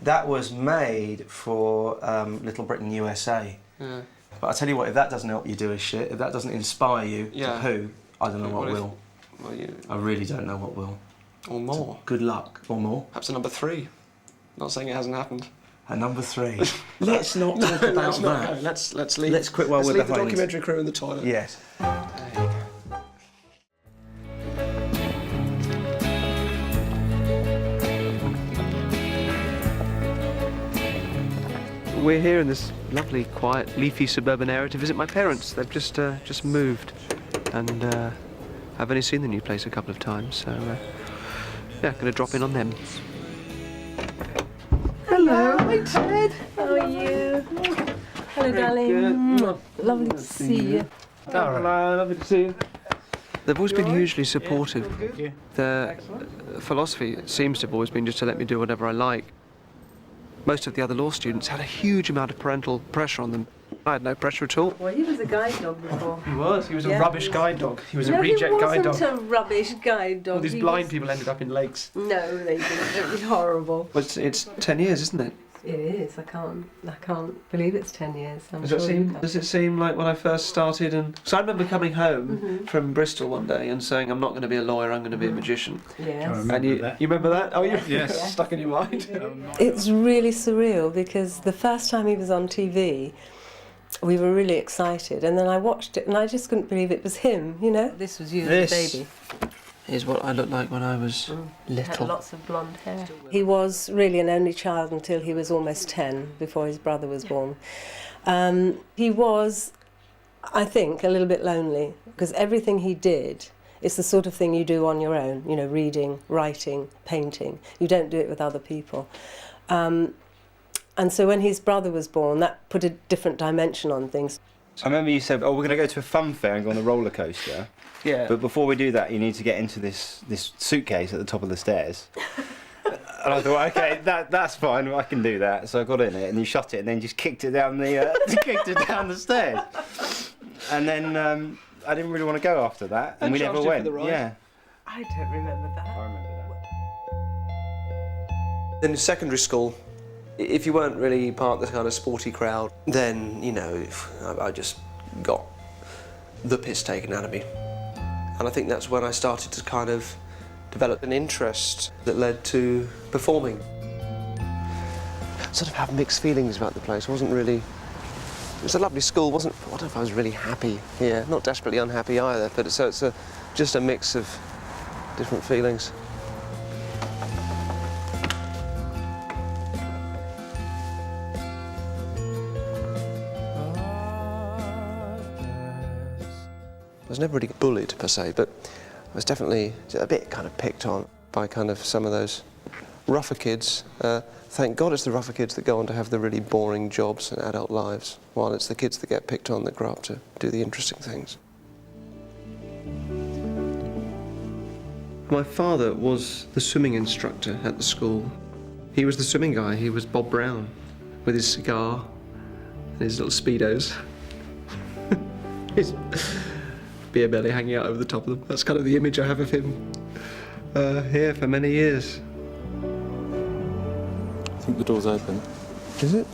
That was made for Little Britain USA. Yeah. But I tell you what, if that doesn't help you do a shit, if that doesn't inspire you to poo, I don't know what will. Well, I really don't know what will. Or more. Good luck. Or more. Perhaps a number 3. Not saying it hasn't happened. A number 3. Let's not talk about that. Let's leave. Let's quit while we're leave behind. the documentary crew in the toilet. Yes. We're here in this lovely, quiet, leafy suburban area to visit my parents. They've just moved, and I've only seen the new place a couple of times, so yeah, going to drop in on them. Hello. Hi, Ted. How are you? Hello, darling. Lovely to see you. Hello, lovely to see you. They've always been hugely supportive. Their philosophy seems to have always been just to let me do whatever I like. Most of the other law students had a huge amount of parental pressure on them. I had no pressure at all. Well, he was a guide dog before. He was a rubbish guide dog. He was a reject guide dog. he wasn't a rubbish guide dog. All these blind people ended up in lakes. No, they didn't. It was horrible. Well, it's 10 years, isn't it? It is. I can't believe it's 10 years. Does it seem like when I first started? And so I remember coming home from Bristol one day and saying, "I'm not going to be a lawyer. I'm going to be a magician." Yes. And you remember that? Oh, yes. Stuck in your mind. It's really surreal because the first time he was on TV, we were really excited, and then I watched it and I just couldn't believe it was him. You know, this was you as a baby. Is what I looked like when I was little. Had lots of blonde hair. He was really an only child until he was almost 10, before his brother was born. He was, I think, a little bit lonely, because everything he did is the sort of thing you do on your own, you know, reading, writing, painting. You don't do it with other people. And so when his brother was born, that put a different dimension on things. I remember you said, "Oh, we're going to go to a fun fair and go on a roller coaster." Yeah. But before we do that, you need to get into this suitcase at the top of the stairs. And I thought, okay, that's fine. I can do that. So I got in it, and you shut it, and then just kicked it down the stairs. And then I didn't really want to go after that, and we never went. Yeah. I don't remember that. I remember that. In secondary school, if you weren't really part of the kind of sporty crowd, then, you know, I just got the piss taken out of me. And I think that's when I started to kind of develop an interest that led to performing. I sort of have mixed feelings about the place. I wasn't really... It was a lovely school. I don't know if I was really happy here. Not desperately unhappy either, but it's just a mix of different feelings. I was never really bullied per se, but I was definitely a bit kind of picked on by kind of some of those rougher kids. Thank God it's the rougher kids that go on to have the really boring jobs and adult lives, while it's the kids that get picked on that grow up to do the interesting things. My father was the swimming instructor at the school. He was the swimming guy. He was Bob Brown with his cigar and his little Speedos. His beer belly hanging out over the top of them. That's kind of the image I have of him here for many years. I think the door's open. Is it?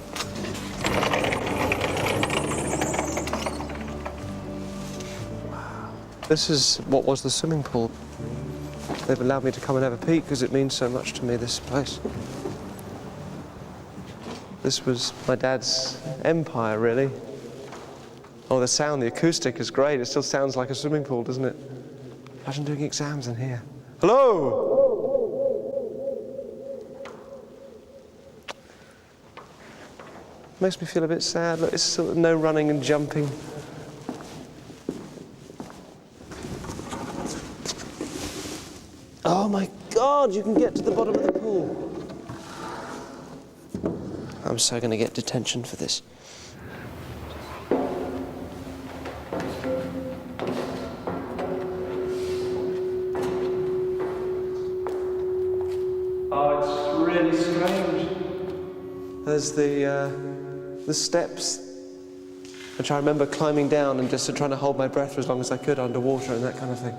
Wow. This is what was the swimming pool. They've allowed me to come and have a peek because it means so much to me, this place. This was my dad's empire, really. Oh, the sound, the acoustic is great. It still sounds like a swimming pool, doesn't it? Imagine doing exams in here. Hello! Makes me feel a bit sad. Look, it's still no running and jumping. Oh my God, you can get to the bottom of the pool. I'm so going to get detention for this. Oh, it's really strange. There's the steps, which I remember climbing down and just trying to hold my breath for as long as I could underwater and that kind of thing.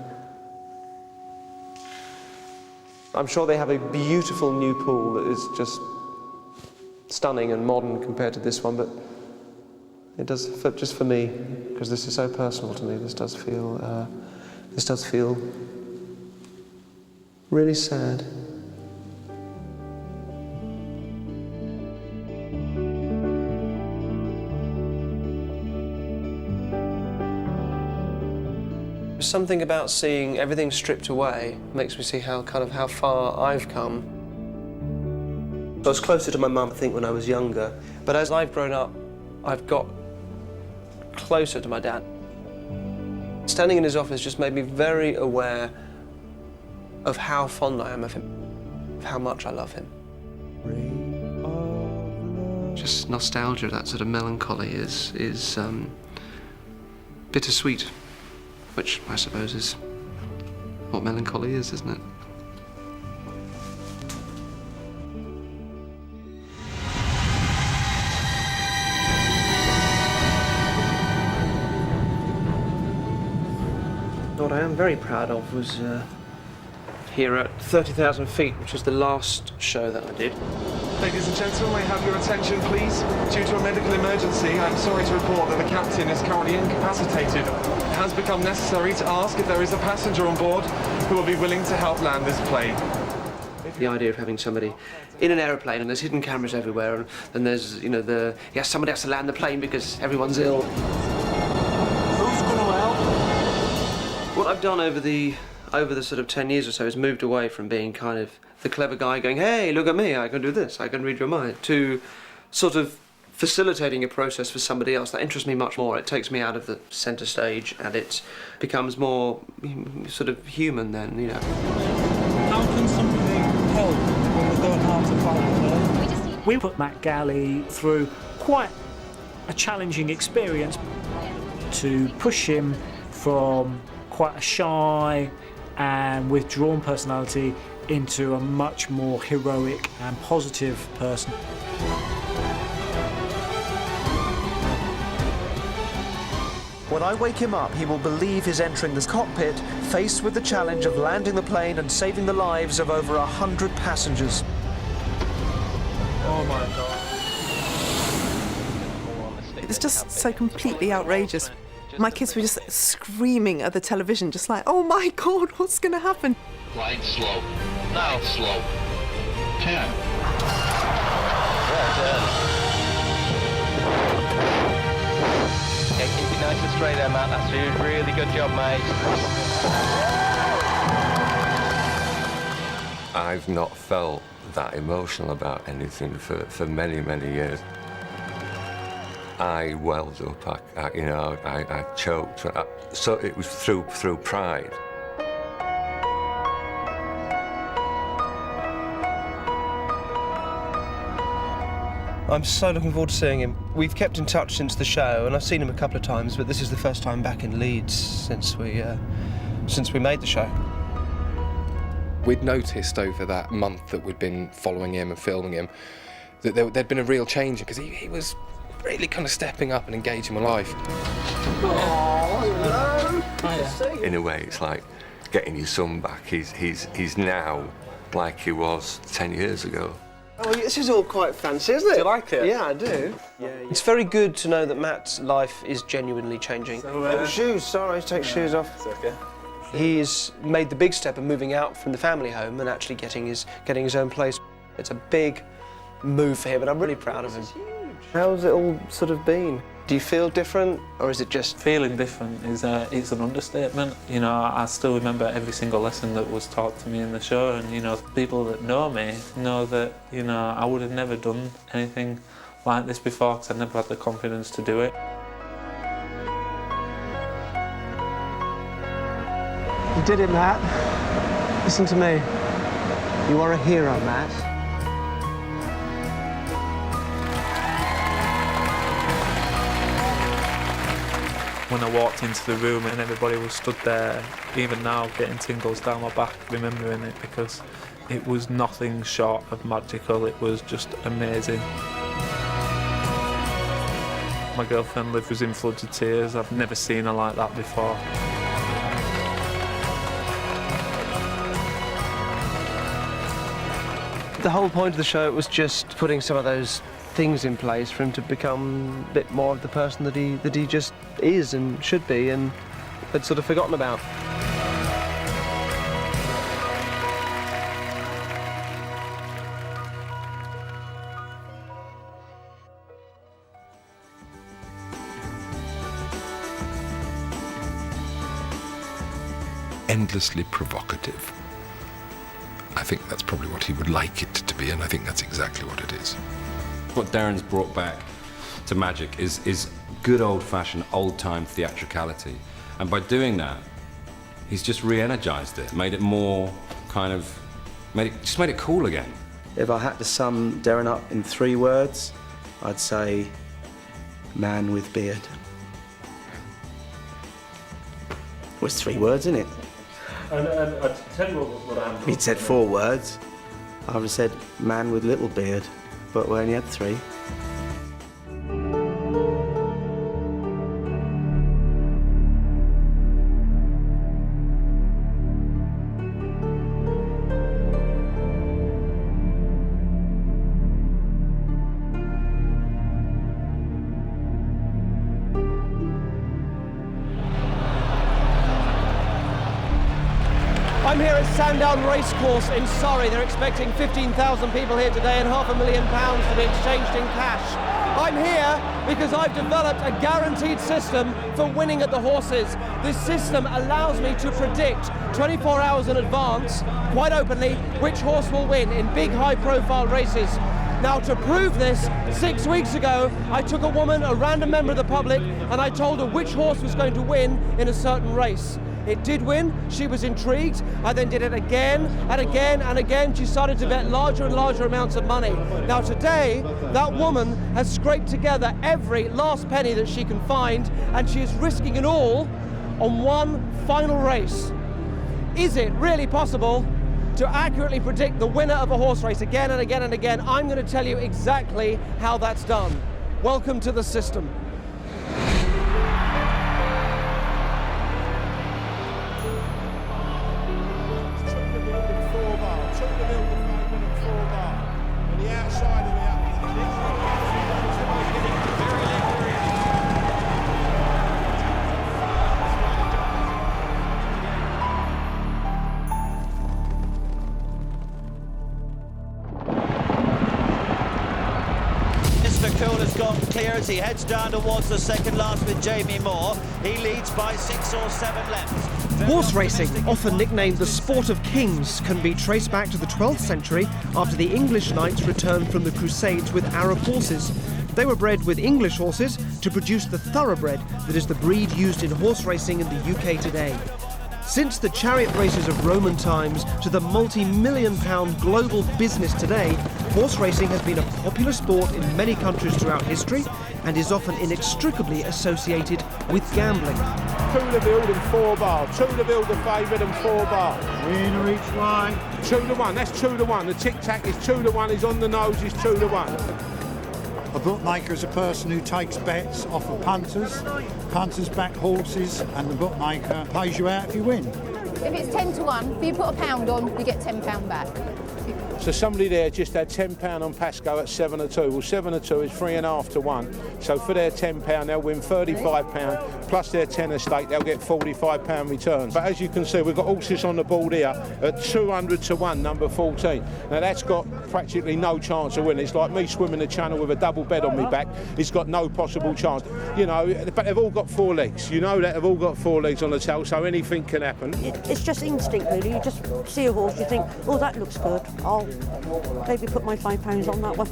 I'm sure they have a beautiful new pool that is just stunning and modern compared to this one, but it does, just for me, because this is so personal to me, this does feel really sad. Something about seeing everything stripped away makes me see how far I've come. I was closer to my mum, I think, when I was younger, but as I've grown up, I've got closer to my dad. Standing in his office just made me very aware of how fond I am of him, of how much I love him. Just nostalgia, that sort of melancholy is bittersweet. Which I suppose is what melancholy is, isn't it? What I am very proud of was here at 30,000 feet, which was the last show that I did. Ladies and gentlemen, may I have your attention, please? Due to a medical emergency, I'm sorry to report that the captain is currently incapacitated. It has become necessary to ask if there is a passenger on board who will be willing to help land this plane. The idea of having somebody in an aeroplane and there's hidden cameras everywhere, and there's, you know, somebody has to land the plane because everyone's ill. Who's going to help? What I've done over the sort of 10 years or so is moved away from being kind of the clever guy going, hey, look at me, I can do this, I can read your mind, to sort of facilitating a process for somebody else. That interests me much more. It takes me out of the centre stage and it becomes more sort of human then, you know. How can somebody help when we don't know how to find them? We put Matt Galley through quite a challenging experience to push him from quite a shy and withdrawn personality into a much more heroic and positive person. When I wake him up, he will believe he's entering the cockpit, faced with the challenge of landing the plane and saving the lives of over 100 passengers. Oh my God. It was just so completely outrageous. My kids were just screaming at the television, just like, oh my God, what's going to happen? Glide slow. Now slow. 10. Well done. Yeah, keep it nice and straight there, Matt. That's a really good job, mate. I've not felt that emotional about anything for many, many years. I welled up, I choked. So it was through pride. I'm so looking forward to seeing him. We've kept in touch since the show, and I've seen him a couple of times, but this is the first time back in Leeds since we made the show. We'd noticed over that month that we'd been following him and filming him that there'd been a real change, because he was really kind of stepping up and engaging with life. Oh, hello. In a way, it's like getting your son back. He's now like he was 10 years ago. Oh, this is all quite fancy, isn't it? Do you like it? Yeah, I do. It's very good to know that Matt's life is genuinely changing. Shoes, sorry, take shoes off. It's okay. He's made the big step of moving out from the family home and actually getting his own place. It's a big move for him, and I'm really proud of him. How's it all sort of been? Do you feel different, or is it just... Feeling different is it's an understatement. You know, I still remember every single lesson that was taught to me in the show, and, you know, people that know me know that, you know, I would have never done anything like this before, because I never had the confidence to do it. You did it, Matt. Listen to me. You are a hero, Matt. When I walked into the room and everybody was stood there, even now getting tingles down my back remembering it, because it was nothing short of magical. It was just amazing. My girlfriend Liv was in floods of tears. I've never seen her like that before. The whole point of the show was just putting some of those things in place for him to become a bit more of the person that he just is and should be, and had sort of forgotten about. Endlessly provocative. I think that's probably what he would like it to be, and I think that's exactly what it is. What Derren's brought back to magic is good old-fashioned, old-time theatricality. And by doing that, he's just re-energized it, made it more kind of, just made it cool again. If I had to sum Derren up in 3 words, I'd say man with beard. Well, it's 3 words, isn't it? And I'd tell you what I'm... He'd said 4 words. I would have said man with little beard, but we only had 3. I'm here at Sandown Racecourse in Surrey. They're expecting 15,000 people here today and £500,000 to be exchanged in cash. I'm here because I've developed a guaranteed system for winning at the horses. This system allows me to predict 24 hours in advance, quite openly, which horse will win in big high-profile races. Now, to prove this, 6 weeks ago, I took a woman, a random member of the public, and I told her which horse was going to win in a certain race. It did win, she was intrigued. I then did it again and again and again. She started to bet larger and larger amounts of money. Now today, that woman has scraped together every last penny that she can find, and she is risking it all on one final race. Is it really possible to accurately predict the winner of a horse race again and again and again? I'm going to tell you exactly how that's done. Welcome to the system. He heads down towards the second last with Jamie Moore. He leads by 6 or 7 lengths. Horse racing, often nicknamed the sport of kings, can be traced back to the 12th century after the English knights returned from the Crusades with Arab horses. They were bred with English horses to produce the thoroughbred that is the breed used in horse racing in the UK today. Since the chariot races of Roman times to the multi-million-pound global business today, horse racing has been a popular sport in many countries throughout history and is often inextricably associated with gambling. Cooleville and 4 bar. Cooleville the favourite and 4 bar. Winner each way. 2-1, that's 2-1. The tic-tac is 2-1, he's on the nose, is 2-1. A bookmaker is a person who takes bets off of punters. Punters back horses, and the bookmaker pays you out if you win. If it's 10-1, if you put £1 on, you get £10 back. So somebody there just had £10 on Pasco at 7-2. Well, 7-2 is 3.5 to 1. So for their £10, they'll win £35. Plus their 10 stake, they'll get £45 returns. But as you can see, we've got horses on the board here at 200 to 1, number 14. Now that's got practically no chance of winning. It's like me swimming the channel with a double bed on my back. It's got no possible chance. You know, but they've all got 4 legs. You know that they've all got 4 legs on the tail, so anything can happen. It's just instinct, really. You just see a horse, you think, oh, that looks good. I'll maybe put my £5 on that one.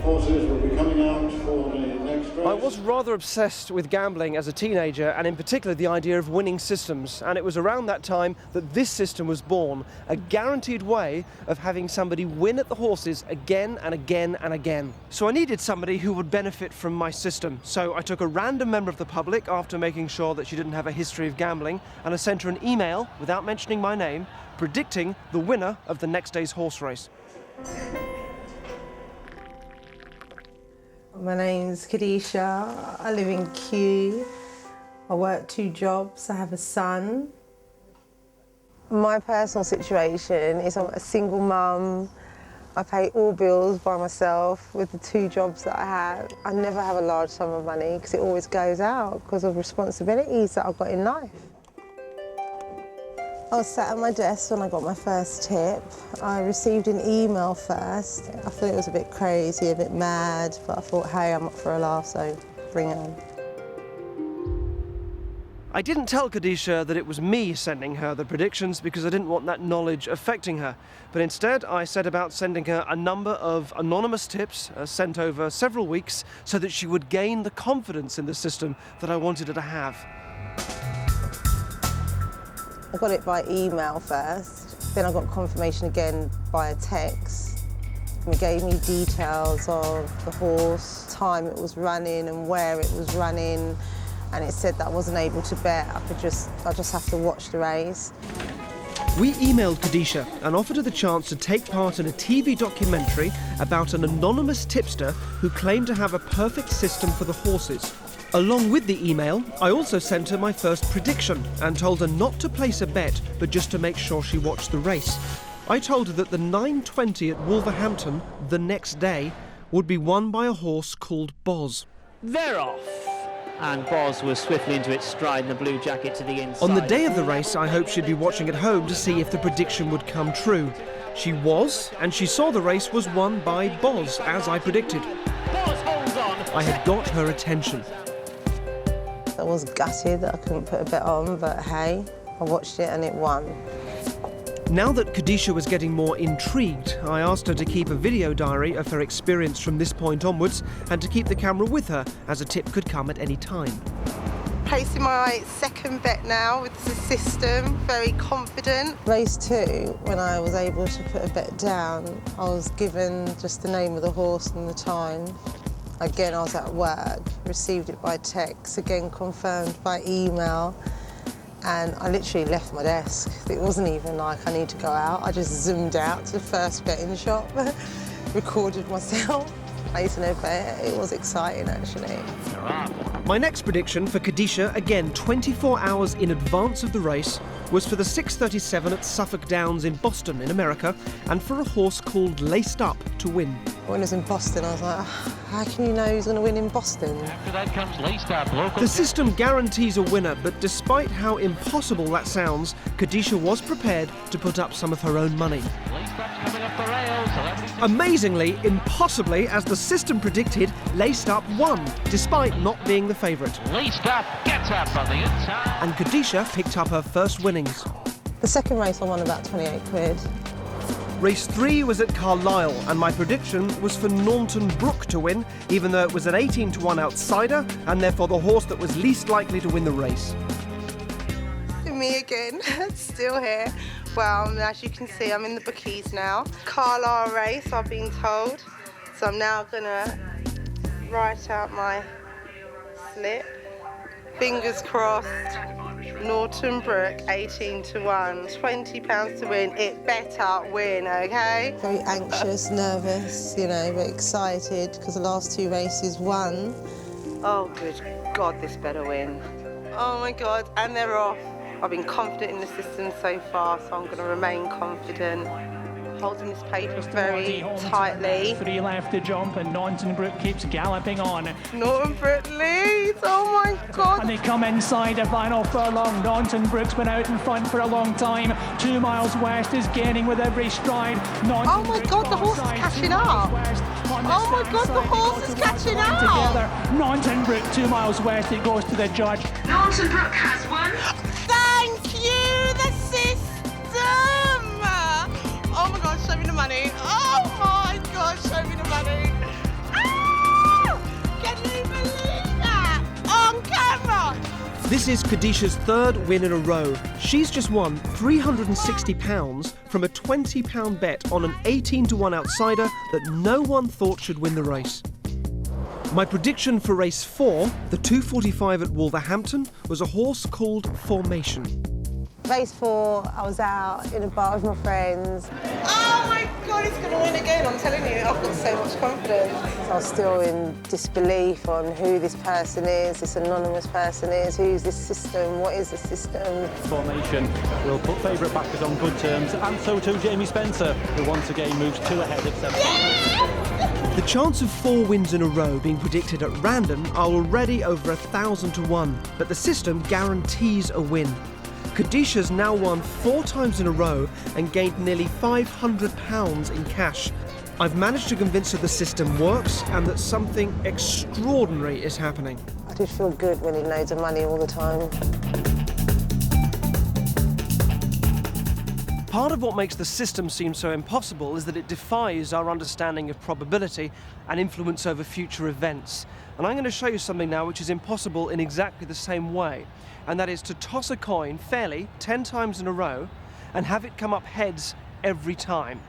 Horses will be coming out for the next race. I was rather obsessed with gambling as a teenager, and in particular the idea of winning systems. And it was around that time that this system was born, a guaranteed way of having somebody win at the horses again and again and again. So I needed somebody who would benefit from my system. So I took a random member of the public after making sure that she didn't have a history of gambling, and I sent her an email without mentioning my name, predicting the winner of the next day's horse race. My name's Kadisha. I live in Kew. I work 2 jobs. I have a son. My personal situation is I'm a single mum. I pay all bills by myself with the 2 jobs that I have. I never have a large sum of money because it always goes out because of responsibilities that I've got in life. I was sat at my desk when I got my first tip. I received an email first. I thought it was a bit crazy, a bit mad, but I thought, hey, I'm up for a laugh, so bring it on. I didn't tell Kadisha that it was me sending her the predictions because I didn't want that knowledge affecting her. But instead, I set about sending her a number of anonymous tips sent over several weeks so that she would gain the confidence in the system that I wanted her to have. I got it by email first, then I got confirmation again by text. It gave me details of the horse, time it was running and where it was running, and it said that I wasn't able to bet, I just have to watch the race. We emailed Kadisha and offered her the chance to take part in a TV documentary about an anonymous tipster who claimed to have a perfect system for the horses. Along with the email, I also sent her my first prediction and told her not to place a bet, but just to make sure she watched the race. I told her that the 9:20 at Wolverhampton, the next day, would be won by a horse called Boz. They're off! And Boz was swiftly into its stride in the blue jacket to the inside. On the day of the race, I hoped she'd be watching at home to see if the prediction would come true. She was, and she saw the race was won by Boz, as I predicted. Boz holds on! I had got her attention. I was gutted that I couldn't put a bet on, but hey, I watched it and it won. Now that Kadisha was getting more intrigued, I asked her to keep a video diary of her experience from this point onwards and to keep the camera with her, as a tip could come at any time. Placing my second bet now with the system, very confident. Race 2, when I was able to put a bet down, I was given just the name of the horse and the time. Again, I was at work, received it by text, again confirmed by email, and I literally left my desk. It wasn't even like I need to go out. I just zoomed out to the first betting shop, recorded myself, placing a bet. It was exciting, actually. My next prediction for Kadisha, again 24 hours in advance of the race, was for the 6:37 at Suffolk Downs in Boston, in America, and for a horse called Laced Up to win. When I was in Boston, I was like, how can you know who's going to win in Boston? After that comes Laced Up, local. The system guarantees a winner, but despite how impossible that sounds, Kadisha was prepared to put up some of her own money. Laced Up's coming up the rails. Amazingly, impossibly, as the system predicted, Laced Up won, despite not being the favourite. Laced Up gets up on the inside. And Kadisha picked up her first winnings. The second race I won about 28 quid. Race 3 was at Carlisle, and my prediction was for Naunton Brook to win, even though it was an 18 to 1 outsider, and therefore the horse that was least likely to win the race. Me again, still here. Well, as you can see, I'm in the bookies now. Carlisle race, I've been told. So I'm now gonna write out my slip. Fingers crossed. Norton Brook, 18 to 1, £20 to win. It better win, okay? Very anxious, nervous, you know, very excited because the last 2 races won. Oh, good God, this better win. Oh my God, and they're off. I've been confident in the system so far, so I'm going to remain confident. Holding this paper very tightly. 3 left to jump, and Norton Brook keeps galloping on. Norton Brook leads, oh my God. And they come inside a final furlong. Norton Brook's been out in front for a long time. 2 miles west is gaining with every stride. Oh my God, the horse is catching up. Oh my God, the horse is catching up. Together, Norton Brook, 2 miles west, it goes to the judge. Norton Brook has won. Thank you, the system. Oh my God, show me the money. Oh my God, show me the money. Ah! Can you believe that? On camera. This is Kadisha's 3rd win in a row. She's just won £360 from a £20 bet on an 18 to 1 outsider that no one thought should win the race. My prediction for race 4, the 2:45 at Wolverhampton, was a horse called Formation. Race 4, I was out in a bar with my friends. Oh my God, he's going to win again, I'm telling you. I've got so much confidence. I was still in disbelief on who this person is, this anonymous person is, who's this system, what is the system. Formation will put favourite backers on good terms, and so too Jamie Spencer, who once again moves 2 ahead of 7. Yeah! The chance of 4 wins in a row being predicted at random are already over 1,000 to 1, but the system guarantees a win. Kadisha's now won 4 times in a row and gained nearly £500 in cash. I've managed to convince her the system works and that something extraordinary is happening. I did feel good winning loads of money all the time. Part of what makes the system seem so impossible is that it defies our understanding of probability and influence over future events. And I'm going to show you something now which is impossible in exactly the same way. And that is to toss a coin fairly 10 times in a row and have it come up heads every time.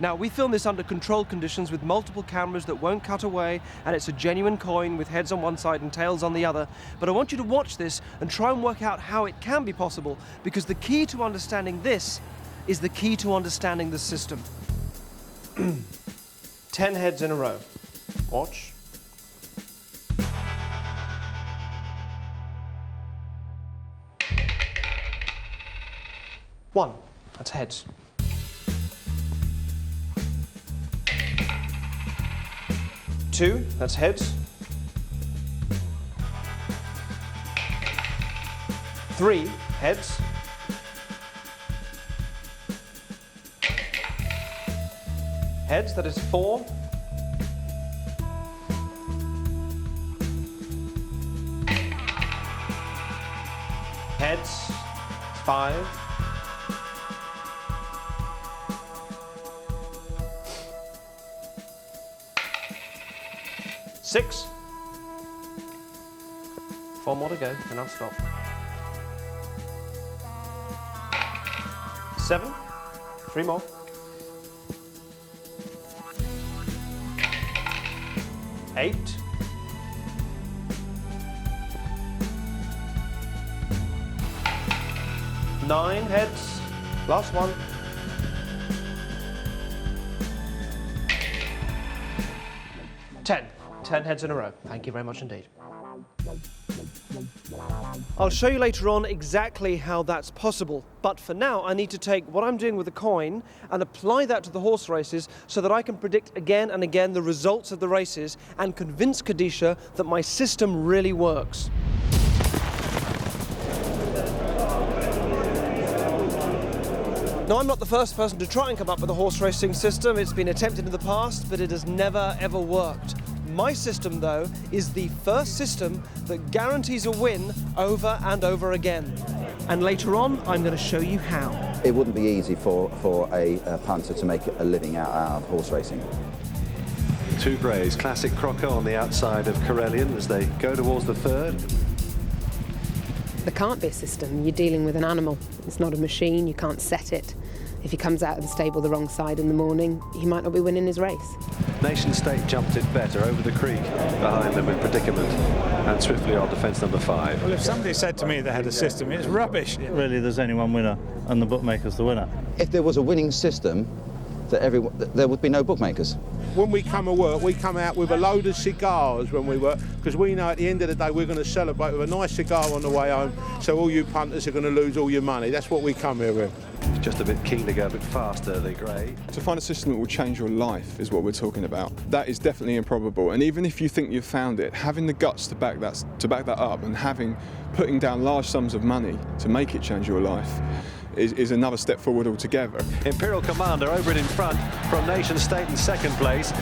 Now, we film this under controlled conditions with multiple cameras that won't cut away, and it's a genuine coin with heads on one side and tails on the other. But I want you to watch this and try and work out how it can be possible, because the key to understanding this is the key to understanding the system. 10 heads in a row. Watch. One, that's heads. Two, that's heads. 3, heads. Heads, that is 4. Heads, 5. Six. 4 more to go, then I'll stop. 7. 3 more. 8. 9 heads. Last one. 10. 10 heads in a row. Thank you very much indeed. I'll show you later on exactly how that's possible, but for now I need to take what I'm doing with the coin and apply that to the horse races so that I can predict again and again the results of the races and convince Kadisha that my system really works. Now, I'm not the first person to try and come up with a horse racing system. It's been attempted in the past, but it has never ever worked. My system, though, is the first system that guarantees a win over and over again. And later on, I'm going to show you how. It wouldn't be easy for a punter to make a living out of horse racing. 2 greys, classic croco on the outside of Corellian as they go towards the 3rd. There can't be a system. You're dealing with an animal. It's not a machine. You can't set it. If he comes out of the stable the wrong side in the morning, he might not be winning his race. Nation State jumped it better over the creek behind them in predicament and swiftly on defence number 5. Well, if somebody said to me they had a system, it's rubbish. Really, there's only one winner, and the bookmaker's the winner. If there was a winning system, there would be no bookmakers. When we come to work, we come out with a load of cigars when we work, because we know at the end of the day we're going to celebrate with a nice cigar on the way home, so all you punters are going to lose all your money. That's what we come here with. Just a bit keen to go a bit faster, the grey. To find a system that will change your life is what we're talking about. That is definitely improbable, and even if you think you've found it, having the guts to back that up and putting down large sums of money to make it change your life is another step forward altogether. Imperial Commander over it in front from Nation State in second place.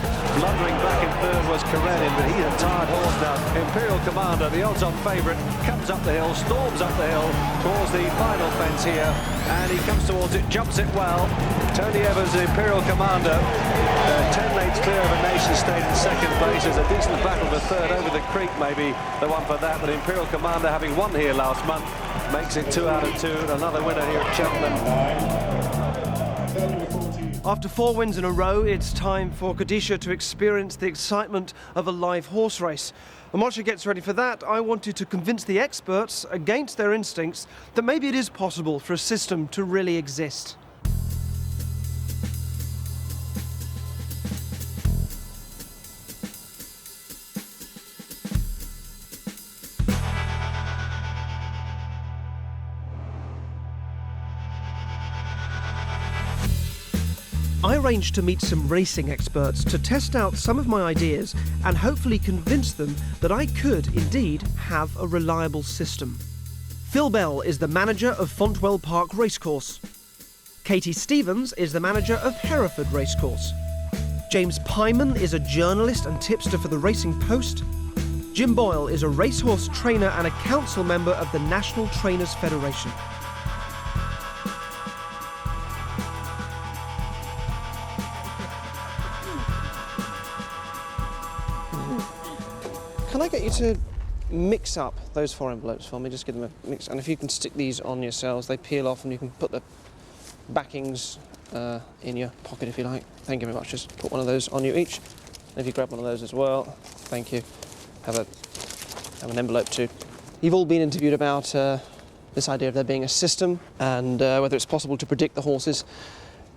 Blundering back in third was Karelin, but he's a tired horse now. Imperial Commander, the odds-on favourite, comes up the hill, storms up the hill towards the final fence here, and he comes towards it, jumps it well. Tony Evans and Imperial Commander, 10 lengths clear of a Nation State in second place. There's a decent battle for third over the creek, maybe the one for that, but Imperial Commander, having won here last month, makes it 2 out of 2, and another winner here at Cheltenham. After 4 wins in a row, it's time for Kadisha to experience the excitement of a live horse race. And while she gets ready for that, I wanted to convince the experts, against their instincts, that maybe it is possible for a system to really exist. I arranged to meet some racing experts to test out some of my ideas and hopefully convince them that I could indeed have a reliable system. Phil Bell is the manager of Fontwell Park Racecourse. Katie Stevens is the manager of Hereford Racecourse. James Pyman is a journalist and tipster for the Racing Post. Jim Boyle is a racehorse trainer and a council member of the National Trainers Federation. Can I get you to mix up those 4 envelopes for me? Just give them a mix. And if you can stick these on yourselves, they peel off and you can put the backings in your pocket if you like. Thank you very much. Just put one of those on you each. And if you grab one of those as well, thank you. Have an envelope too. You've all been interviewed about this idea of there being a system and whether it's possible to predict the horses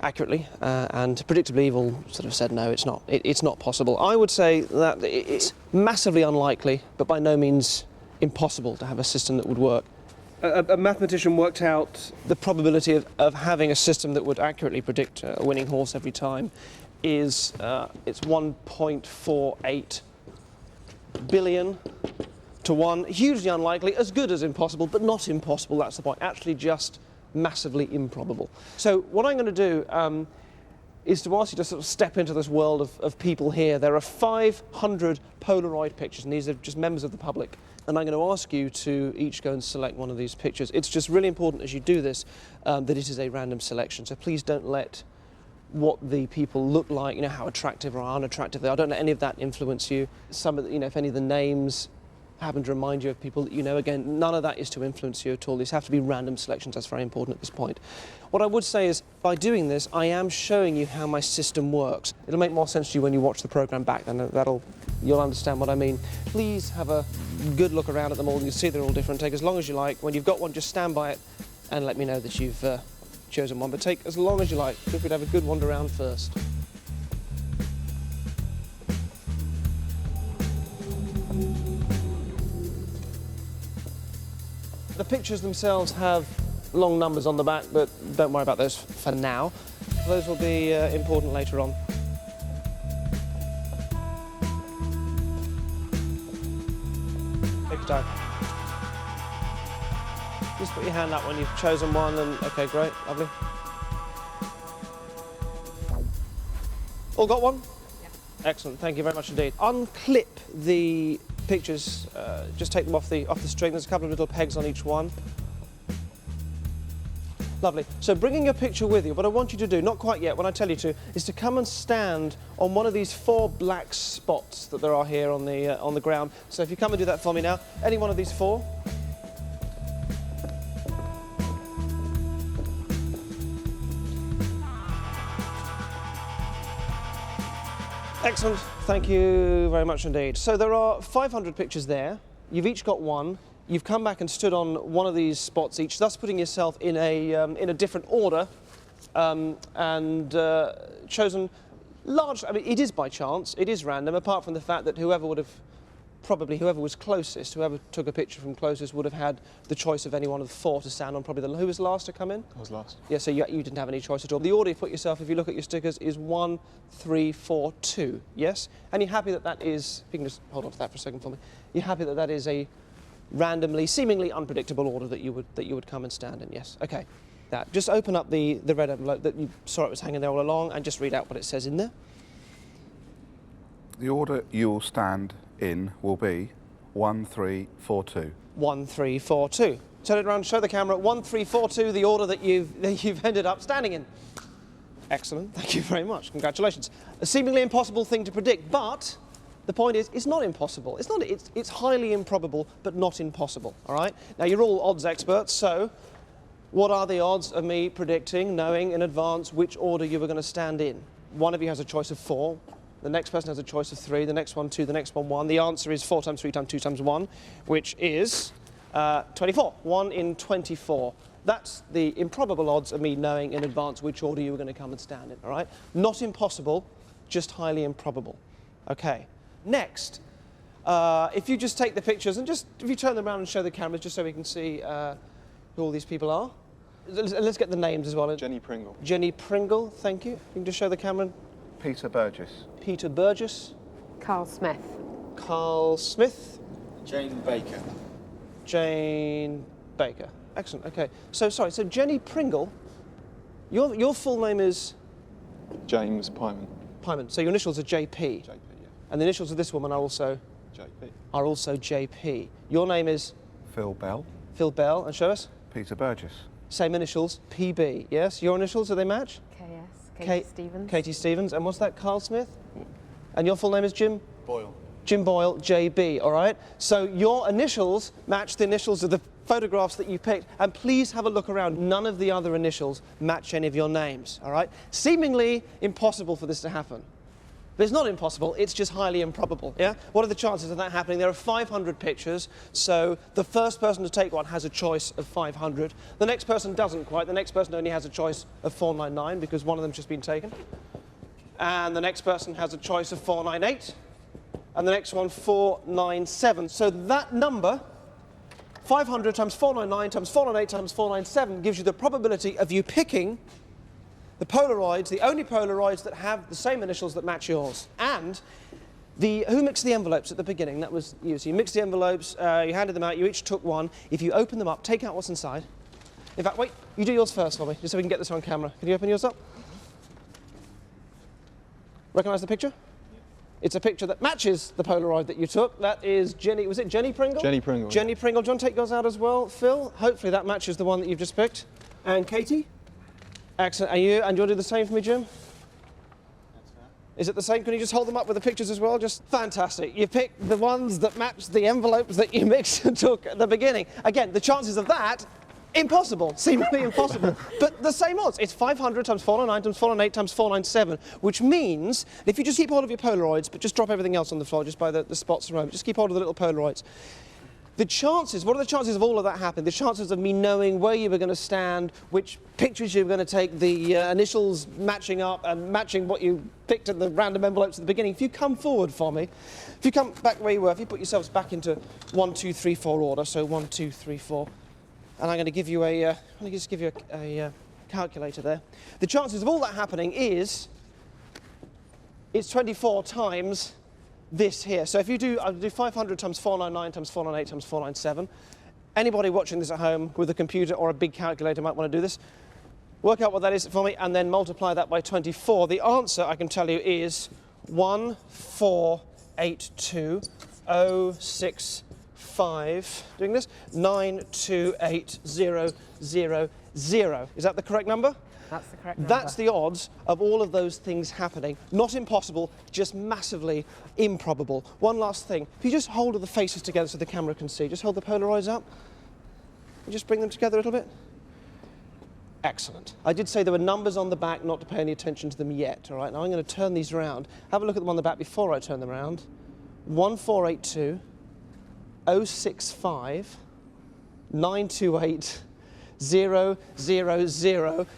accurately, and predictably you've all sort of said no, it's not. It's not possible. I would say that it's massively unlikely, but by no means impossible to have a system that would work. A mathematician worked out the probability of having a system that would accurately predict a winning horse every time is it's 1.48 billion to 1. Hugely unlikely, as good as impossible, but not impossible, that's the point. Actually just massively improbable. So what I'm going to do is to ask you to sort of step into this world of people here. There are 500 Polaroid pictures, and these are just members of the public. And I'm going to ask you to each go and select one of these pictures. It's just really important as you do this that it is a random selection. So please don't let what the people look like, you know, how attractive or unattractive they are. Don't let any of that influence you. Some of the, if any of the names happen to remind you of people that you know, again, none of that is to influence you at all. These have to be random selections. That's very important at this point. What I would say is, by doing this, I am showing you how my system works. It'll make more sense to you when you watch the programme back, and you'll understand what I mean. Please have a good look around at them all. You'll see they're all different. Take as long as you like. When you've got one, just stand by it and let me know that you've chosen one. But take as long as you like. Feel free to have a good wander around first. The pictures themselves have long numbers on the back, but don't worry about those for now. Those will be important later on. Take your time. Just put your hand up when you've chosen one, and okay, great, lovely. All got one? Yeah. Excellent, thank you very much indeed. Unclip the pictures, just take them off the string. There's a couple of little pegs on each one. Lovely. So bringing your picture with you, what I want you to do, not quite yet, when I tell you to, is to come and stand on one of these 4 black spots that there are here on the ground. So if you come and do that for me now, any one of these 4. Excellent. Thank you very much indeed. So there are 500 pictures there. You've each got one. You've come back and stood on one of these spots each, thus putting yourself in a different order, and chosen large. I mean, it is by chance. It is random. Apart from the fact that whoever was closest, whoever took a picture from closest, would have had the choice of any one of the four to stand on. Probably who was last to come in? I was last. Yeah, so you didn't have any choice at all. The order you put yourself, if you look at your stickers, is 1, 3, 4, 2. Yes, and you're happy that that is. If you can just hold on to that for a second for me. You're happy that that is a randomly, seemingly unpredictable order that you would come and stand in. Yes. Okay. That. Just open up the red envelope that you saw it was hanging there all along, and just read out what it says in there. The order you will stand in will be 1, 3, 4, 2. 1, 3, 4, 2. Turn it around, show the camera. 1, 3, 4, 2, the order that you've ended up standing in. Excellent, thank you very much. Congratulations. A seemingly impossible thing to predict, but the point is, it's not impossible. It's highly improbable, but not impossible. All right. Now you're all odds experts, so what are the odds of me predicting, knowing in advance which order you were going to stand in? One of you has a choice of 4. The next person has a choice of 3, the next one 2, the next one 1. The answer is 4 times 3 times 2 times 1, which is 24. 1 in 24. That's the improbable odds of me knowing in advance which order you were going to come and stand in, all right? Not impossible, just highly improbable. Okay. Next, if you just take the pictures and if you turn them around and show the cameras just so we can see who all these people are. Let's get the names as well. Jenny Pringle. Jenny Pringle, thank you. You can just show the camera. Peter Burgess. Peter Burgess. Carl Smith. Carl Smith. Jane Baker. Jane Baker. Excellent, okay. So Jenny Pringle, your full name is? James Pyman. Pyman, so your initials are JP. JP, yeah. And the initials of this woman are also? JP. Are also JP. Your name is? Phil Bell. Phil Bell, and show us? Peter Burgess. Same initials, PB, yes? Your initials, do they match? Katie Stevens. Katie Stevens, and what's that, Carl Smith? And your full name is Jim? Boyle. Jim Boyle, JB, all right? So your initials match the initials of the photographs that you picked, and please have a look around. None of the other initials match any of your names, all right? Seemingly impossible for this to happen. But it's not impossible, it's just highly improbable, yeah? What are the chances of that happening? There are 500 pictures, so the first person to take one has a choice of 500. The next person doesn't quite. The next person only has a choice of 499 because one of them's just been taken. And the next person has a choice of 498. And the next one, 497. So that number, 500 times 499 times 498 times 497, gives you the probability of you picking the Polaroids, the only Polaroids that have the same initials that match yours. And who mixed the envelopes at the beginning? That was you. So you mixed the envelopes, you handed them out, you each took one. If you open them up, take out what's inside. In fact, wait, you do yours first for me, just so we can get this on camera. Can you open yours up? Recognise the picture? It's a picture that matches the Polaroid that you took. That is Jenny, was it Jenny Pringle? Jenny Pringle. Jenny Pringle. Do you want to take yours out as well, Phil? Hopefully that matches the one that you've just picked. And Katie? Excellent. And you want to do the same for me, Jim? Is it the same? Can you just hold them up with the pictures as well? Just fantastic. You picked the ones that match the envelopes that you mixed and took at the beginning. Again, the chances of that, impossible, seemingly impossible. But the same odds. It's 500 times 499 times 498 times 497, which means if you just keep hold of your Polaroids, but just drop everything else on the floor, just by the spots around, just keep hold of the little Polaroids. The chances, what are the chances of all of that happening? The chances of me knowing where you were going to stand, which pictures you were going to take, the initials matching up and matching what you picked in the random envelopes at the beginning. If you come forward for me, if you come back where you were, if you put yourselves back into 1, 2, 3, 4 order, so 1, 2, 3, 4, and I'm going to give you a calculator there. The chances of all that happening is, it's 24 times this here. So if you do, I'll do 500 times 499 times 498 times 497. Anybody watching this at home with a computer or a big calculator might want to do this. Work out what that is for me and then multiply that by 24. The answer, I can tell you, is 1482065. Doing this? 928000. Is that the correct number? That's the correct number. That's the odds of all of those things happening. Not impossible, just massively improbable. One last thing. If you just hold the faces together so the camera can see, just hold the Polaroids up. And just bring them together a little bit. Excellent. I did say there were numbers on the back, not to pay any attention to them yet, all right? Now I'm going to turn these around. Have a look at them on the back before I turn them around. 1482, 065, 928, 000.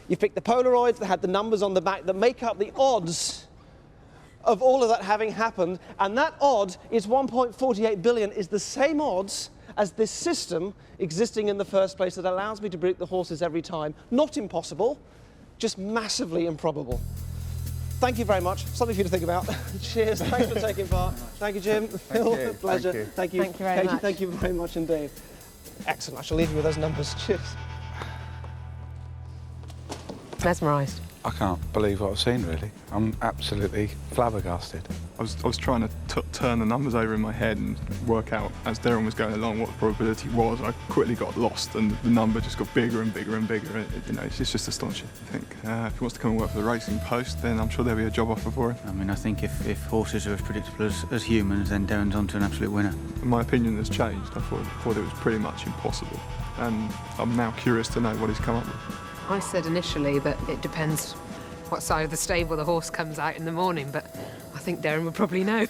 You picked the Polaroids that had the numbers on the back that make up the odds of all of that having happened, and that odd is 1.48 billion, is the same odds as this system existing in the first place that allows me to predict the horses every time. Not impossible, just massively improbable. Thank you very much. Something for you to think about. Cheers. Thanks for taking part. Thank you, Jim. Phil, pleasure. Thank you. Thank you very Katie, much. thank you very much indeed. Excellent. I shall leave you with those numbers. Cheers. Mesmerised. I can't believe what I've seen, really. I'm absolutely flabbergasted. I was trying to turn the numbers over in my head and work out, as Derren was going along, what the probability was. I quickly got lost, and the number just got bigger and bigger and bigger. You know, it's just astonishing. I think if he wants to come and work for the Racing Post, then I'm sure there'll be a job offer for him. I mean, I think if horses are as predictable as humans, then Derren's on to an absolute winner. My opinion has changed. I thought it was pretty much impossible, and I'm now curious to know what he's come up with. I said initially that it depends what side of the stable the horse comes out in the morning, but I think Derren would probably know.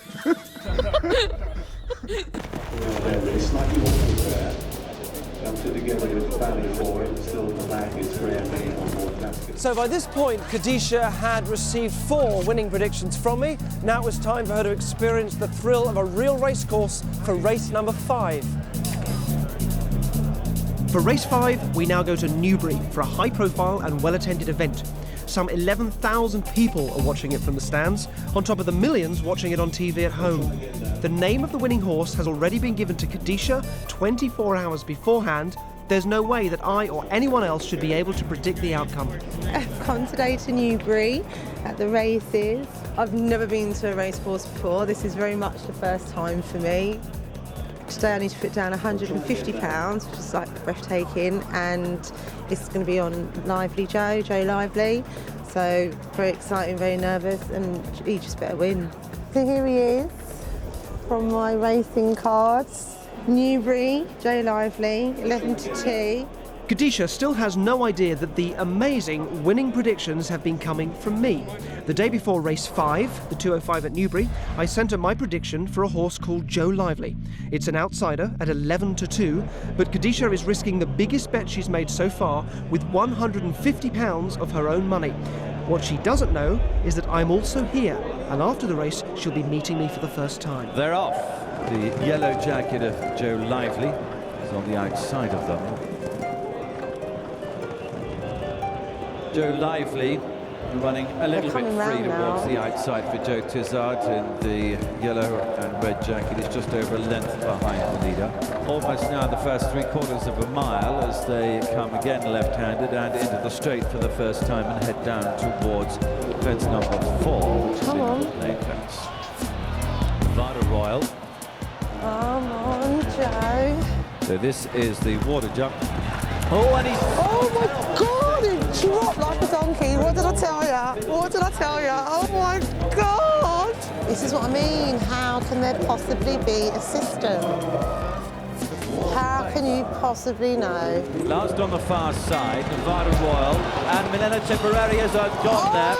So by this point, Khadijah had received 4 winning predictions from me. Now it was time for her to experience the thrill of a real racecourse for race number 5. For race 5, we now go to Newbury for a high-profile and well-attended event. Some 11,000 people are watching it from the stands, on top of the millions watching it on TV at home. The name of the winning horse has already been given to Khadijah 24 hours beforehand. There's no way that I or anyone else should be able to predict the outcome. I've come today to Newbury at the races. I've never been to a racecourse before. This is very much the first time for me. Today I need to put down £150, which is like breathtaking, and it's going to be on Lively Joe Lively. So very exciting, very nervous, and he just better win. So here he is from my racing cards. Newbury, Joe Lively, 11 to 2. Khadijah still has no idea that the amazing winning predictions have been coming from me. The day before race 5, the 205 at Newbury, I sent her my prediction for a horse called Joe Lively. It's an outsider at 11 to 2, but Khadijah is risking the biggest bet she's made so far with £150 of her own money. What she doesn't know is that I'm also here, and after the race she'll be meeting me for the first time. They're off. The yellow jacket of Joe Lively is on the outside of them. Joe Lively running a little bit free towards the outside for Joe Tizard, and the yellow and red jacket is just over a length behind the leader. Almost now the first 3/4 of a mile as they come again left-handed and into the straight for the first time and head down towards fence number 4, which is in lane fence. Vada Royal. Come on, Joe. So this is the water jump. Oh, and he's... Oh, my God, it dropped like a donkey. What did I tell you? What did I tell you? Oh, my God. This is what I mean. How can there possibly be a system? How can you possibly know? Last on the far side, Nevada Royal, and Manila Tipperary has gone there.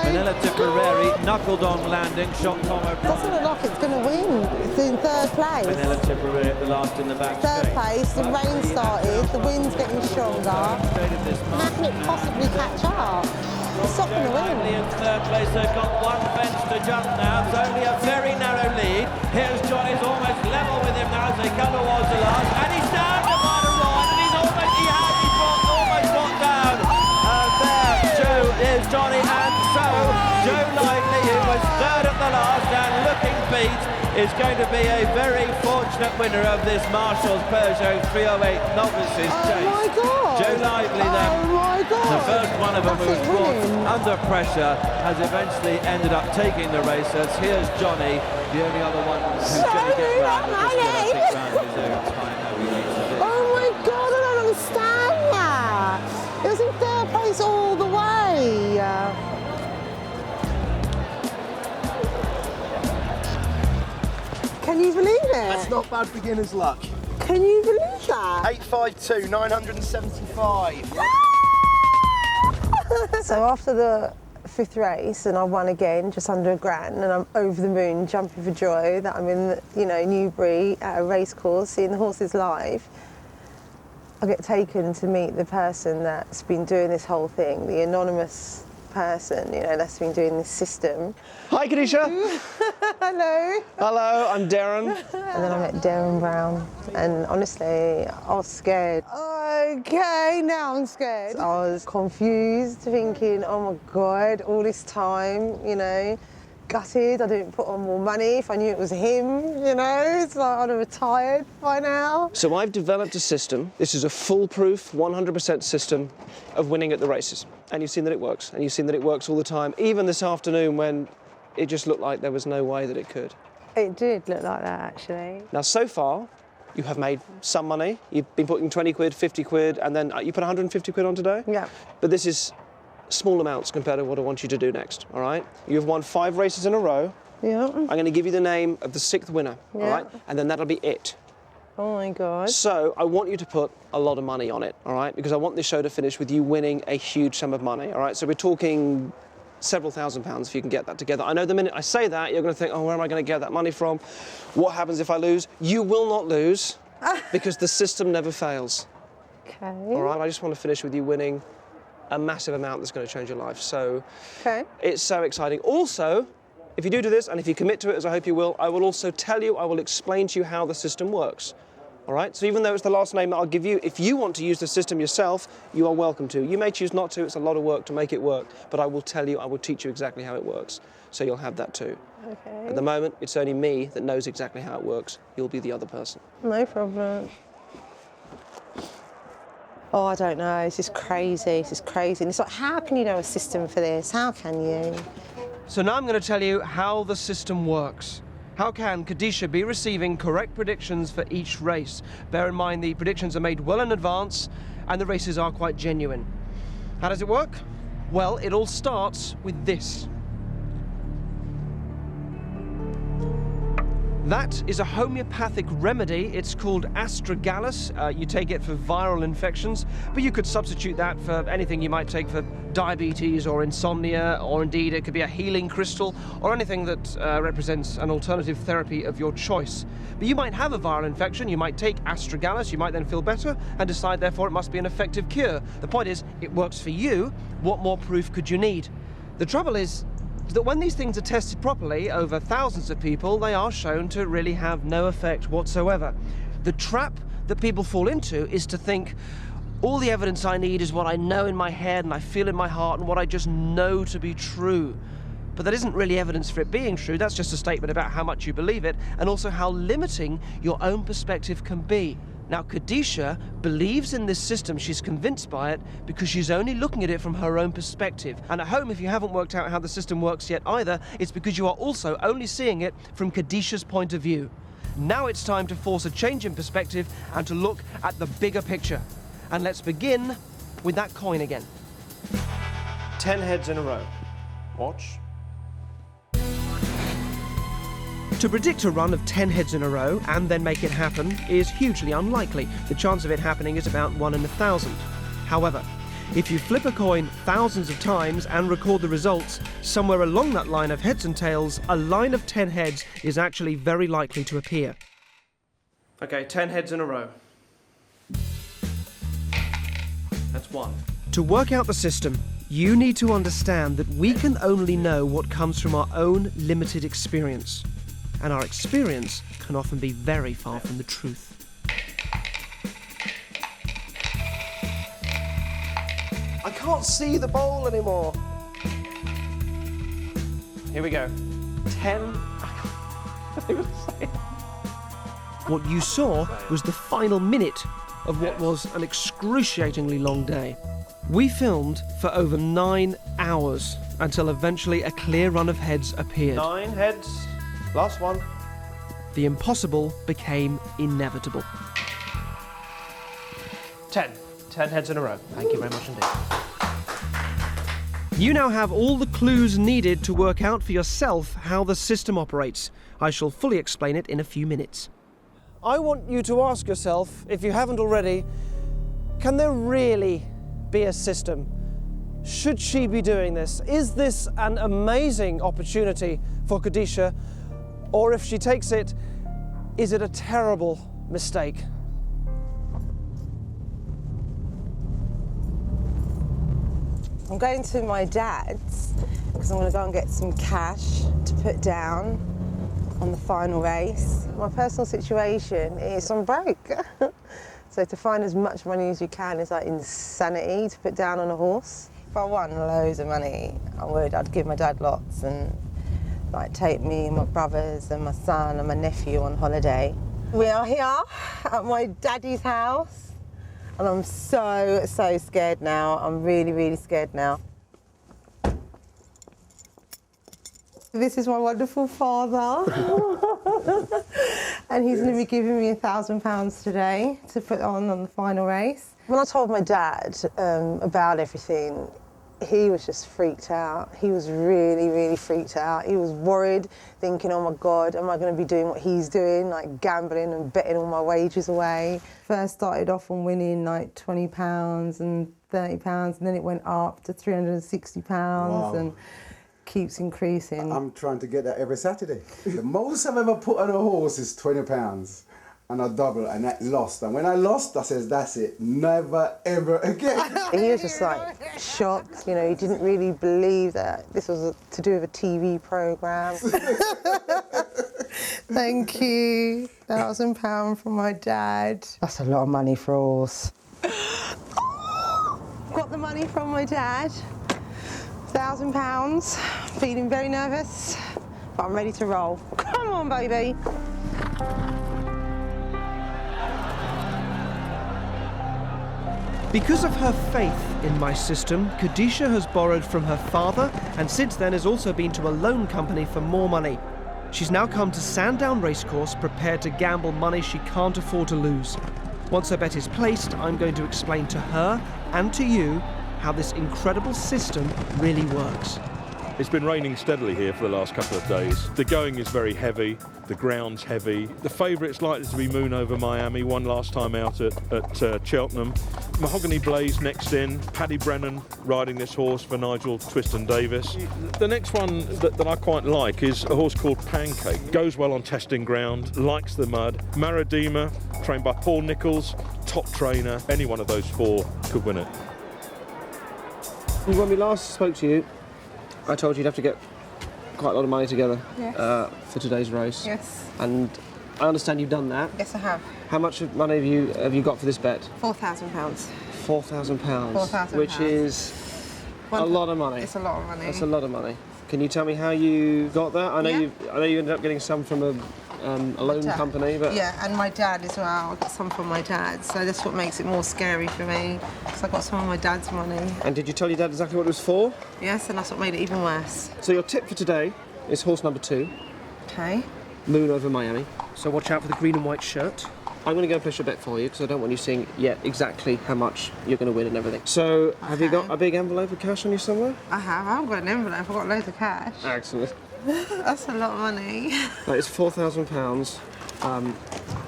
Manila Tipperary knuckled on landing, shot Tom O'Brien. Doesn't look like it's going to win. It's in 3rd place. Manila Tipperary at the last in the back 3rd place, the rain started, the wind's getting stronger. How can it possibly catch up? It's not going to win. In 3rd place, they've got 1 fence to jump now. It's only a very narrow lead. Here's Johnny's almost level with him now as they come towards the last. And he's down to Nevada Royal, and he's almost got down. And there, Joe is Johnny, and so Joe Lively, who was 3rd at the last and looking beat, is going to be a very fortunate winner of this Marshall's Peugeot 308 Novices Chase. Oh my God! Joe Lively then, the first one of them who was brought under pressure, has eventually ended up taking the race. As here's Johnny, the only other one who's going to get round and just going to take round his own time. Oh my God, I don't understand that. It was in 3rd place all the way. Can you believe it? That's not bad beginner's luck. Can you believe that? 852, 975. So after the 5th race, and I won again, just under £1,000, and I'm over the moon, jumping for joy that I'm in, Newbury at a race course, seeing the horses live. I get taken to meet the person that's been doing this whole thing, the anonymous person, that's been doing this system. Hi, Kadisha. Hello. Hello, I'm Derren. And then I met Derren Brown, and honestly, I was scared. Okay, now I'm scared. I was confused, thinking, oh my God, all this time, gutted. I didn't put on more money if I knew it was him, It's like I'd have retired by now. So I've developed a system. This is a foolproof, 100% system of winning at the races. And you've seen that it works. And you've seen that it works all the time, even this afternoon when it just looked like there was no way that it could. It did look like that, actually. Now, so far, you have made some money. You've been putting 20 quid, 50 quid, and then you put 150 quid on today? Yeah. But this is small amounts compared to what I want you to do next, all right? You've won 5 races in a row. Yeah. I'm going to give you the name of the 6th winner, all right? And then that'll be it. Oh my God. So I want you to put a lot of money on it, all right? Because I want this show to finish with you winning a huge sum of money, all right? So we're talking several £1,000s if you can get that together. I know the minute I say that, you're going to think, oh, where am I going to get that money from? What happens if I lose? You will not lose because the system never fails. Okay. All right, I just want to finish with you winning a massive amount that's going to change your life. So it's so exciting. Also, if you do this, and if you commit to it, as I hope you will, I will also tell you, I will explain to you how the system works. All right, so even though it's the last name that I'll give you, if you want to use the system yourself, you are welcome to. You may choose not to, it's a lot of work to make it work, but I will tell you, I will teach you exactly how it works. So you'll have that too. Okay. At the moment, it's only me that knows exactly how it works. You'll be the other person. No problem. Oh, I don't know, this is crazy, this is crazy. And it's like, how can you know a system for this? How can you? So now I'm going to tell you how the system works. How can Kadisha be receiving correct predictions for each race? Bear in mind the predictions are made well in advance and the races are quite genuine. How does it work? Well, it all starts with this. That is a homeopathic remedy. It's called astragalus. You take it for viral infections, but you could substitute that for anything you might take for diabetes or insomnia, or indeed it could be a healing crystal or anything that represents an alternative therapy of your choice. But you might have a viral infection, you might take astragalus, you might then feel better and decide therefore it must be an effective cure. The point is, it works for you. What more proof could you need? The trouble is that when these things are tested properly over thousands of people, they are shown to really have no effect whatsoever. The trap that people fall into is to think, all the evidence I need is what I know in my head and I feel in my heart and what I just know to be true. But that isn't really evidence for it being true, that's just a statement about how much you believe it and also how limiting your own perspective can be. Now, Kadisha believes in this system, she's convinced by it, because she's only looking at it from her own perspective. And at home, if you haven't worked out how the system works yet either, it's because you are also only seeing it from Kadisha's point of view. Now it's time to force a change in perspective and to look at the bigger picture. And let's begin with that coin again. 10 heads in a row. Watch. To predict a run of 10 heads in a row and then make it happen is hugely unlikely. The chance of it happening is about 1 in 1,000. However, if you flip a coin thousands of times and record the results, somewhere along that line of heads and tails, a line of 10 heads is actually very likely to appear. Okay, 10 heads in a row. That's 1. To work out the system, you need to understand that we can only know what comes from our own limited experience. And our experience can often be very far from the truth. I can't see the bowl anymore. Here we go. 10. What you saw was the final minute of what was an excruciatingly long day. We filmed for over 9 hours until eventually a clear run of heads appeared. 9 heads. Last one. The impossible became inevitable. 10. 10 heads in a row. Thank you very much indeed. You now have all the clues needed to work out for yourself how the system operates. I shall fully explain it in a few minutes. I want you to ask yourself, if you haven't already, can there really be a system? should she be doing this? Is this an amazing opportunity for Kadisha? Or if she takes it, is it a terrible mistake? I'm going to my dad's because I'm going to go and get some cash to put down on the final race. My personal situation is I'm broke. So to find as much money as you can is like insanity to put down on a horse. If I won loads of money, I'd give my dad lots and like take me, my brothers and my son and my nephew on holiday. We are here at my daddy's house. And I'm so scared now. I'm really, really scared now. This is my wonderful father. And he's going to be giving me £1,000 today to put on the final race. When I told my dad about everything, he was just freaked out. He was really, really freaked out. He was worried, thinking, oh my God, am I going to be doing what he's doing, like gambling and betting all my wages away? First started off on winning like £20 and £30, and then it went up to £360 Wow. and keeps increasing. I'm trying to get that every Saturday. The most I've ever put on a horse is £20. And I doubled and I lost. And when I lost, I says, that's it, never ever again. He was just like shocked, you know, he didn't really believe that this was to do with a TV programme. Thank you. £1,000 from my dad. That's a lot of money for a horse. Got the money from my dad. £1,000. Feeling very nervous, but I'm ready to roll. Come on, baby. Because of her faith in my system, Kadisha has borrowed from her father and since then has also been to a loan company for more money. She's now come to Sandown Racecourse prepared to gamble money she can't afford to lose. Once her bet is placed, I'm going to explain to her and to you how this incredible system really works. It's been raining steadily here for the last couple of days. The going is very heavy, the ground's heavy. The favourite's likely to be Moon Over Miami, won last time out at Cheltenham. Mahogany Blaze next in, Paddy Brennan riding this horse for Nigel Twiston-Davis. The next one that I quite like is a horse called Pancake. Goes well on testing ground, likes the mud. Maradima, trained by Paul Nichols, top trainer. Any one of those four could win it. When we last spoke to you, I told you you'd have to get quite a lot of money together for today's race. Yes. And I understand you've done that. Yes, I have. How much money have you got for this bet? £4,000. £4,000. £4,000. Which is a lot of money. It's a lot of money. That's a lot of money. Can you tell me how you got that? I know you ended up getting some from a loan company, but yeah, and my dad as well. I got some from my dad, so that's what makes it more scary for me. Because I got some of my dad's money. And did you tell your dad exactly what it was for? Yes, and that's what made it even worse. So your tip for today is horse number 2. Okay. Moon Over Miami. So watch out for the green and white shirt. I'm going to go and place a bet for you because I don't want you seeing yet exactly how much you're going to win and everything. So have you got a big envelope of cash on you somewhere? I have. I haven't got an envelope. I've got loads of cash. Excellent. That's a lot of money. That is £4,000.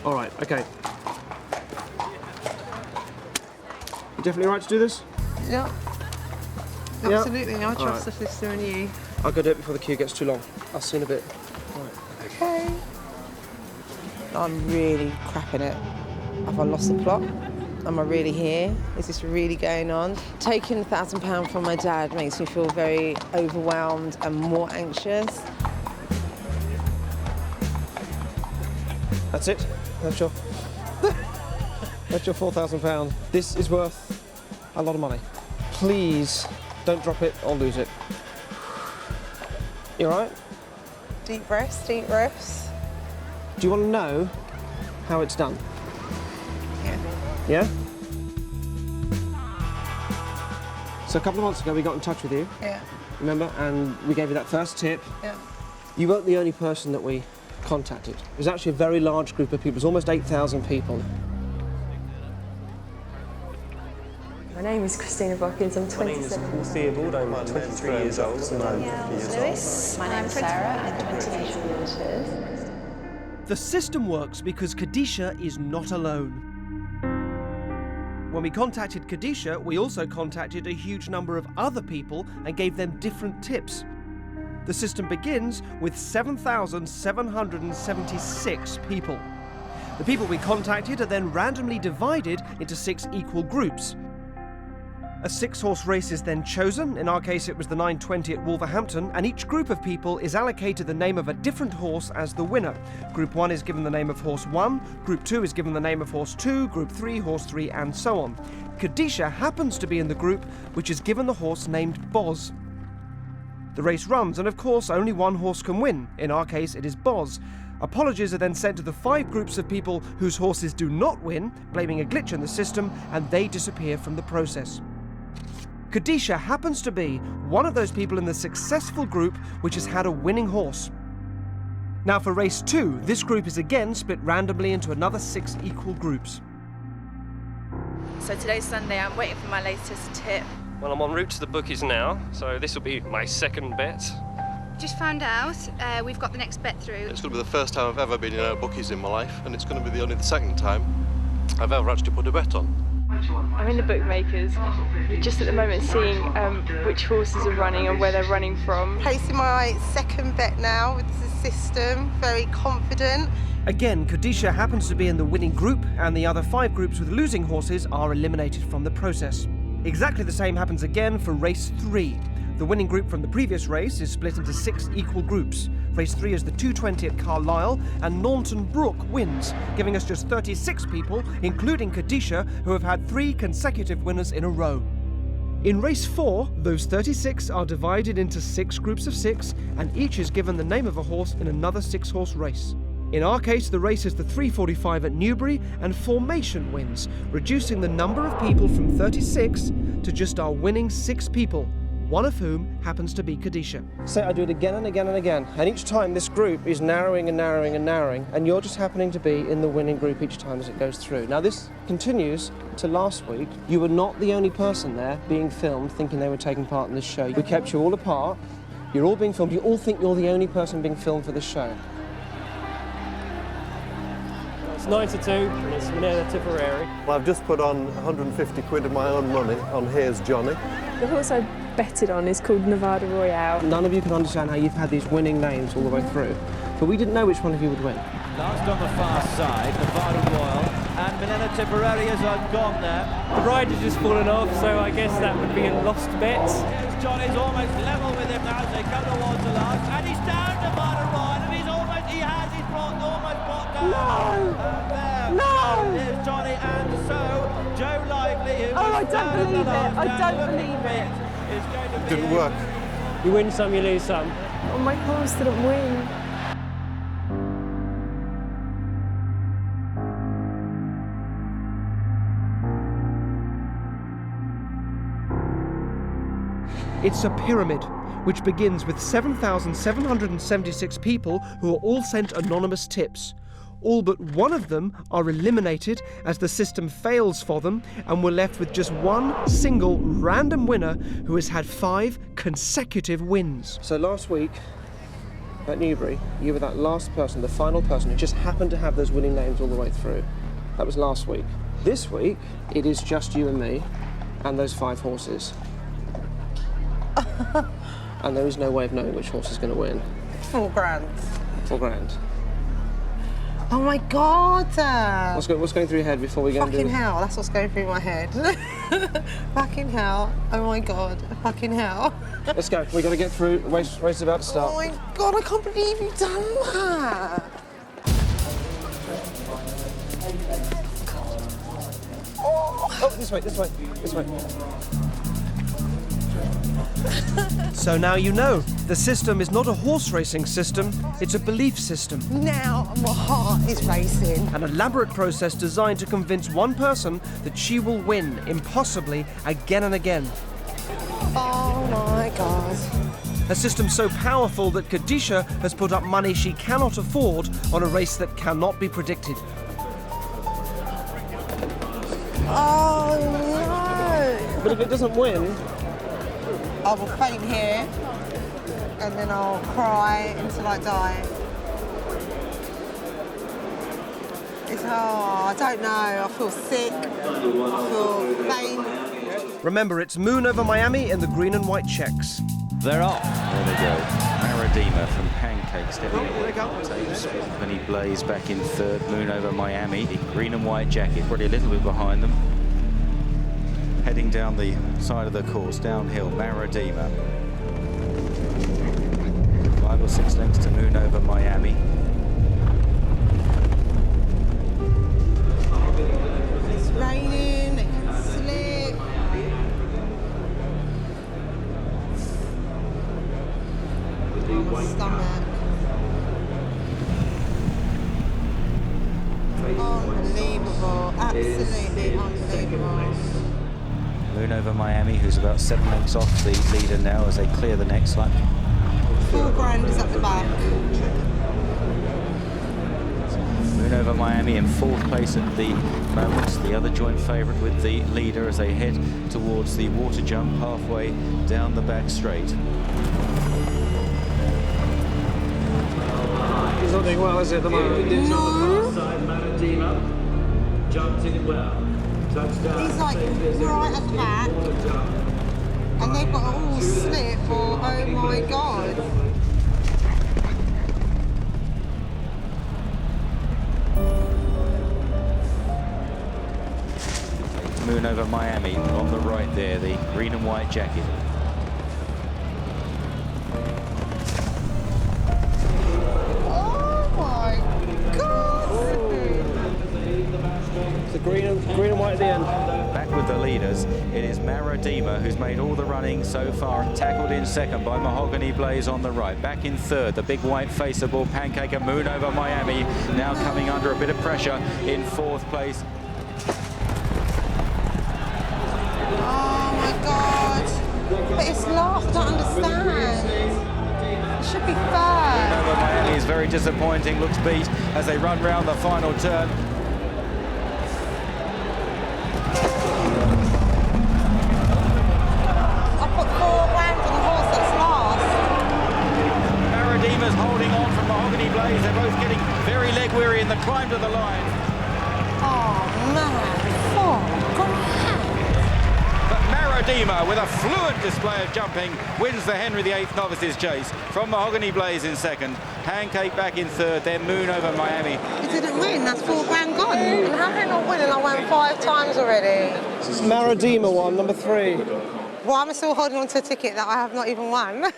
All right, okay. You definitely right to do this? Yeah. Absolutely. I trust the system and you. I'll go do it before the queue gets too long. I'll see you in a bit. Okay. I'm really crapping it. Have I lost the plot? Am I really here? Is this really going on? Taking £1,000 from my dad makes me feel very overwhelmed and more anxious. That's it. That's your £4,000. This is worth a lot of money. Please don't drop it or lose it. You all right? Deep breaths, deep breaths. Do you want to know how it's done? Yeah? So a couple of months ago we got in touch with you. Yeah. Remember? And we gave you that first tip. Yeah. You weren't the only person that we contacted. It was actually a very large group of people. It was almost 8,000 people. My name is Christina Bockins, I'm 27. My name is Paul Theobald, I'm 23 years old. And I'm Lewis, my name is Sarah, I'm 28 years old. The system works because Kadisha is not alone. When we contacted Kadisha, we also contacted a huge number of other people and gave them different tips. The system begins with 7,776 people. The people we contacted are then randomly divided into 6 equal groups. A 6-horse race is then chosen. In our case, it was the 920 at Wolverhampton, and each group of people is allocated the name of a different horse as the winner. Group 1 is given the name of horse 1, Group 2 is given the name of horse 2, Group 3, horse 3, and so on. Kadisha happens to be in the group which is given the horse named Boz. The race runs, and of course, only one horse can win. In our case, it is Boz. Apologies are then sent to the 5 groups of people whose horses do not win, blaming a glitch in the system, and they disappear from the process. Kadisha happens to be one of those people in the successful group which has had a winning horse. Now for race 2, this group is again split randomly into another 6 equal groups. So today's Sunday, I'm waiting for my latest tip. Well, I'm en route to the bookies now, so this will be my second bet. Just found out we've got the next bet through. It's going to be the first time I've ever been in bookies in my life, and it's going to be only the second time I've ever actually put a bet on. I'm in the bookmakers, just at the moment seeing which horses are running and where they're running from. Placing my second bet now with the system, very confident. Again, Kadisha happens to be in the winning group, and the other 5 groups with losing horses are eliminated from the process. Exactly the same happens again for race 3. The winning group from the previous race is split into 6 equal groups. Race 3 is the 220 at Carlisle, and Naunton Brook wins, giving us just 36 people, including Kadisha, who have had 3 consecutive winners in a row. In race 4, those 36 are divided into 6 groups of 6, and each is given the name of a horse in another 6-horse race. In our case, the race is the 345 at Newbury, and Formation wins, reducing the number of people from 36 to just our winning 6 people, one of whom happens to be Kadisha. So I do it again and again and again, and each time this group is narrowing and narrowing and narrowing, and you're just happening to be in the winning group each time as it goes through. Now this continues to last week. You were not the only person there being filmed thinking they were taking part in this show. We kept you all apart, you're all being filmed, you all think you're the only person being filmed for this show. It's 9-2, and it's Manera Tipperary. Well, I've just put on 150 quid of my own money on Here's Johnny. The horse I betted on is called Nevada Royale. None of you can understand how you've had these winning names all the way through, but we didn't know which one of you would win. Last on the far side, Nevada Royal, and Manera Tipperary has gone there. The ride has just fallen off, so I guess that would be a lost bet. Here's Johnny's almost level with him now as they come towards the last, and he's down Nevada Royal, and he's almost down. No! Here's Johnny, and so Joe Lively, who I don't believe it. I don't believe it. Didn't work. You win some, you lose some. Oh, my horse didn't win. It's a pyramid, which begins with 7,776 people who are all sent anonymous tips. All but one of them are eliminated as the system fails for them, and we're left with just one single random winner who has had 5 consecutive wins. So last week at Newbury, you were that last person, the final person who just happened to have those winning names all the way through. That was last week. This week, it is just you and me and those 5 horses. And there is no way of knowing which horse is going to win. £4 grand. £4 grand. Oh my God! What's going through your head before we go and do it? Fucking hell, that's what's going through my head. Fucking hell, oh my God, fucking hell. Let's go, we got to get through, the race is about to start. Oh my God, I can't believe you've done that. Oh, this way. So now you know, the system is not a horse racing system, it's a belief system. Now my heart is racing. An elaborate process designed to convince one person that she will win, impossibly, again and again. Oh my God. A system so powerful that Kadisha has put up money she cannot afford on a race that cannot be predicted. Oh no! But if it doesn't win, I will faint here, and then I'll cry until I die. It's, I don't know. I feel sick. I feel faint. Remember, it's Moon over Miami in the green and white checks. They're off. There they go. Maradima from Pancake stepping away. Tapes. Penny Blaze back in third. Moon over Miami. The green and white jacket, probably a little bit behind them. Heading down the side of the course, downhill, Maradima. 5 or 6 lengths to Moon over Miami. It's raining, they can slip. Oh, my stomach. Unbelievable, absolutely unbelievable. Moon over Miami, who's about 7 lengths off the leader now as they clear the next lap. 4 grand is at the back. Moon over Miami in 4th place at the moment, the other joint favourite with the leader as they head towards the water jump halfway down the back straight. He's not doing well, is it, at the moment? No. Jumped in well. He's like right at the back. And they've got it all slip, or oh my god. Moon over Miami on the right there, the green and white jacket. Oh my god! It's the green and white at the end. Back with the leaders, it is Maradima who's made all the running so far and tackled in second by Mahogany Blaze on the right. Back in third, the big white face aboard Pancake and Moon over Miami, now coming under a bit of pressure in 4th place. Oh my god! But it's last, I don't understand. It should be third. Moon over Miami is very disappointing, looks beat as they run round the final turn. Holding on from Mahogany Blaze. They're both getting very leg weary in the climb to the line. Oh man, 4 grand. But Maradima, with a fluent display of jumping, wins the Henry VIII Novices Chase from Mahogany Blaze in second. Pancake back in third, then Moon over Miami. He didn't win, that's 4 grand gone. And how can I not win? And I won 5 times already. Maradima won, number 3. Well, I'm still holding on to a ticket that I have not even won.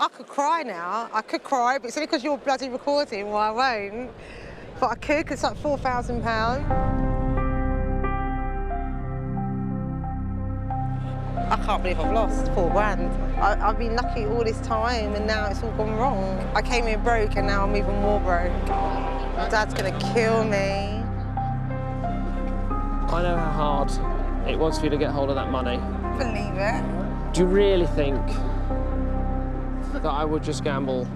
I could cry now. I could cry, but it's only because you're bloody recording, well, I won't. But I could, because it's like £4,000. I can't believe I've lost 4 grand. I've been lucky all this time, and now it's all gone wrong. I came here broke, and now I'm even more broke. My dad's gonna kill me. I know how hard it was for you to get hold of that money. Believe it. Do you really think that I would just gamble?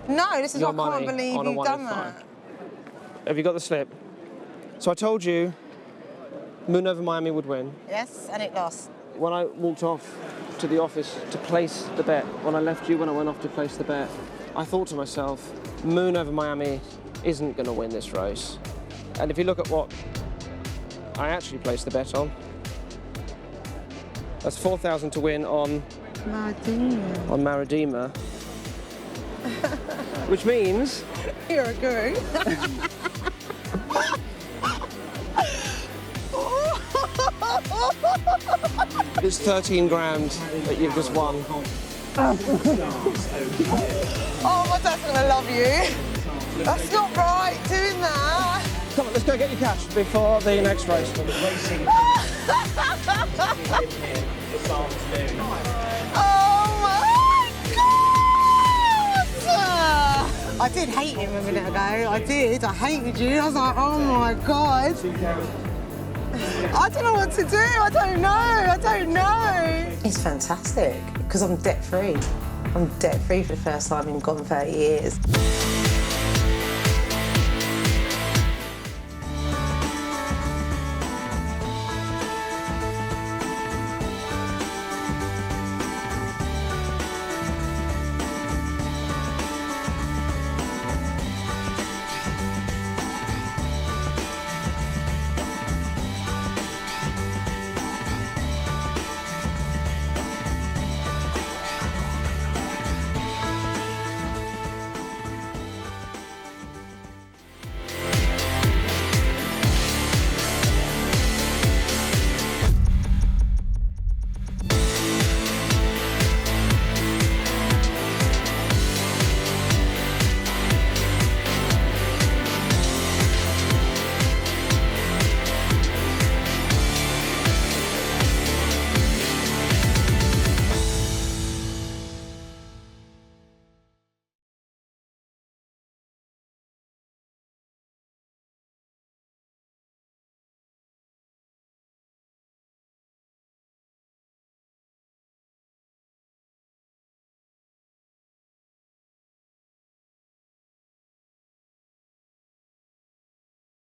No, this is why I money can't believe on a you've done 105? that. Have you got the slip? So I told you Moon over Miami would win. Yes, and it lost. When I walked off to the office to place the bet, when I left you, when I went off to place the bet, I thought to myself, Moon over Miami isn't going to win this race. And if you look at what I actually placed the bet on, that's 4,000 to win on Maradima. Which means... You're a guru. It's 13 grand that you've just won. Oh, my dad's gonna love you. That's not right, doing that. Come on, let's go get your cash before the next race. Oh my God! I did hate him a minute ago. I did. I hated you. I was like, oh my God. I don't know what to do. I don't know. I don't know. It's fantastic because I'm debt free. I'm debt free for the first time in gone 30 years.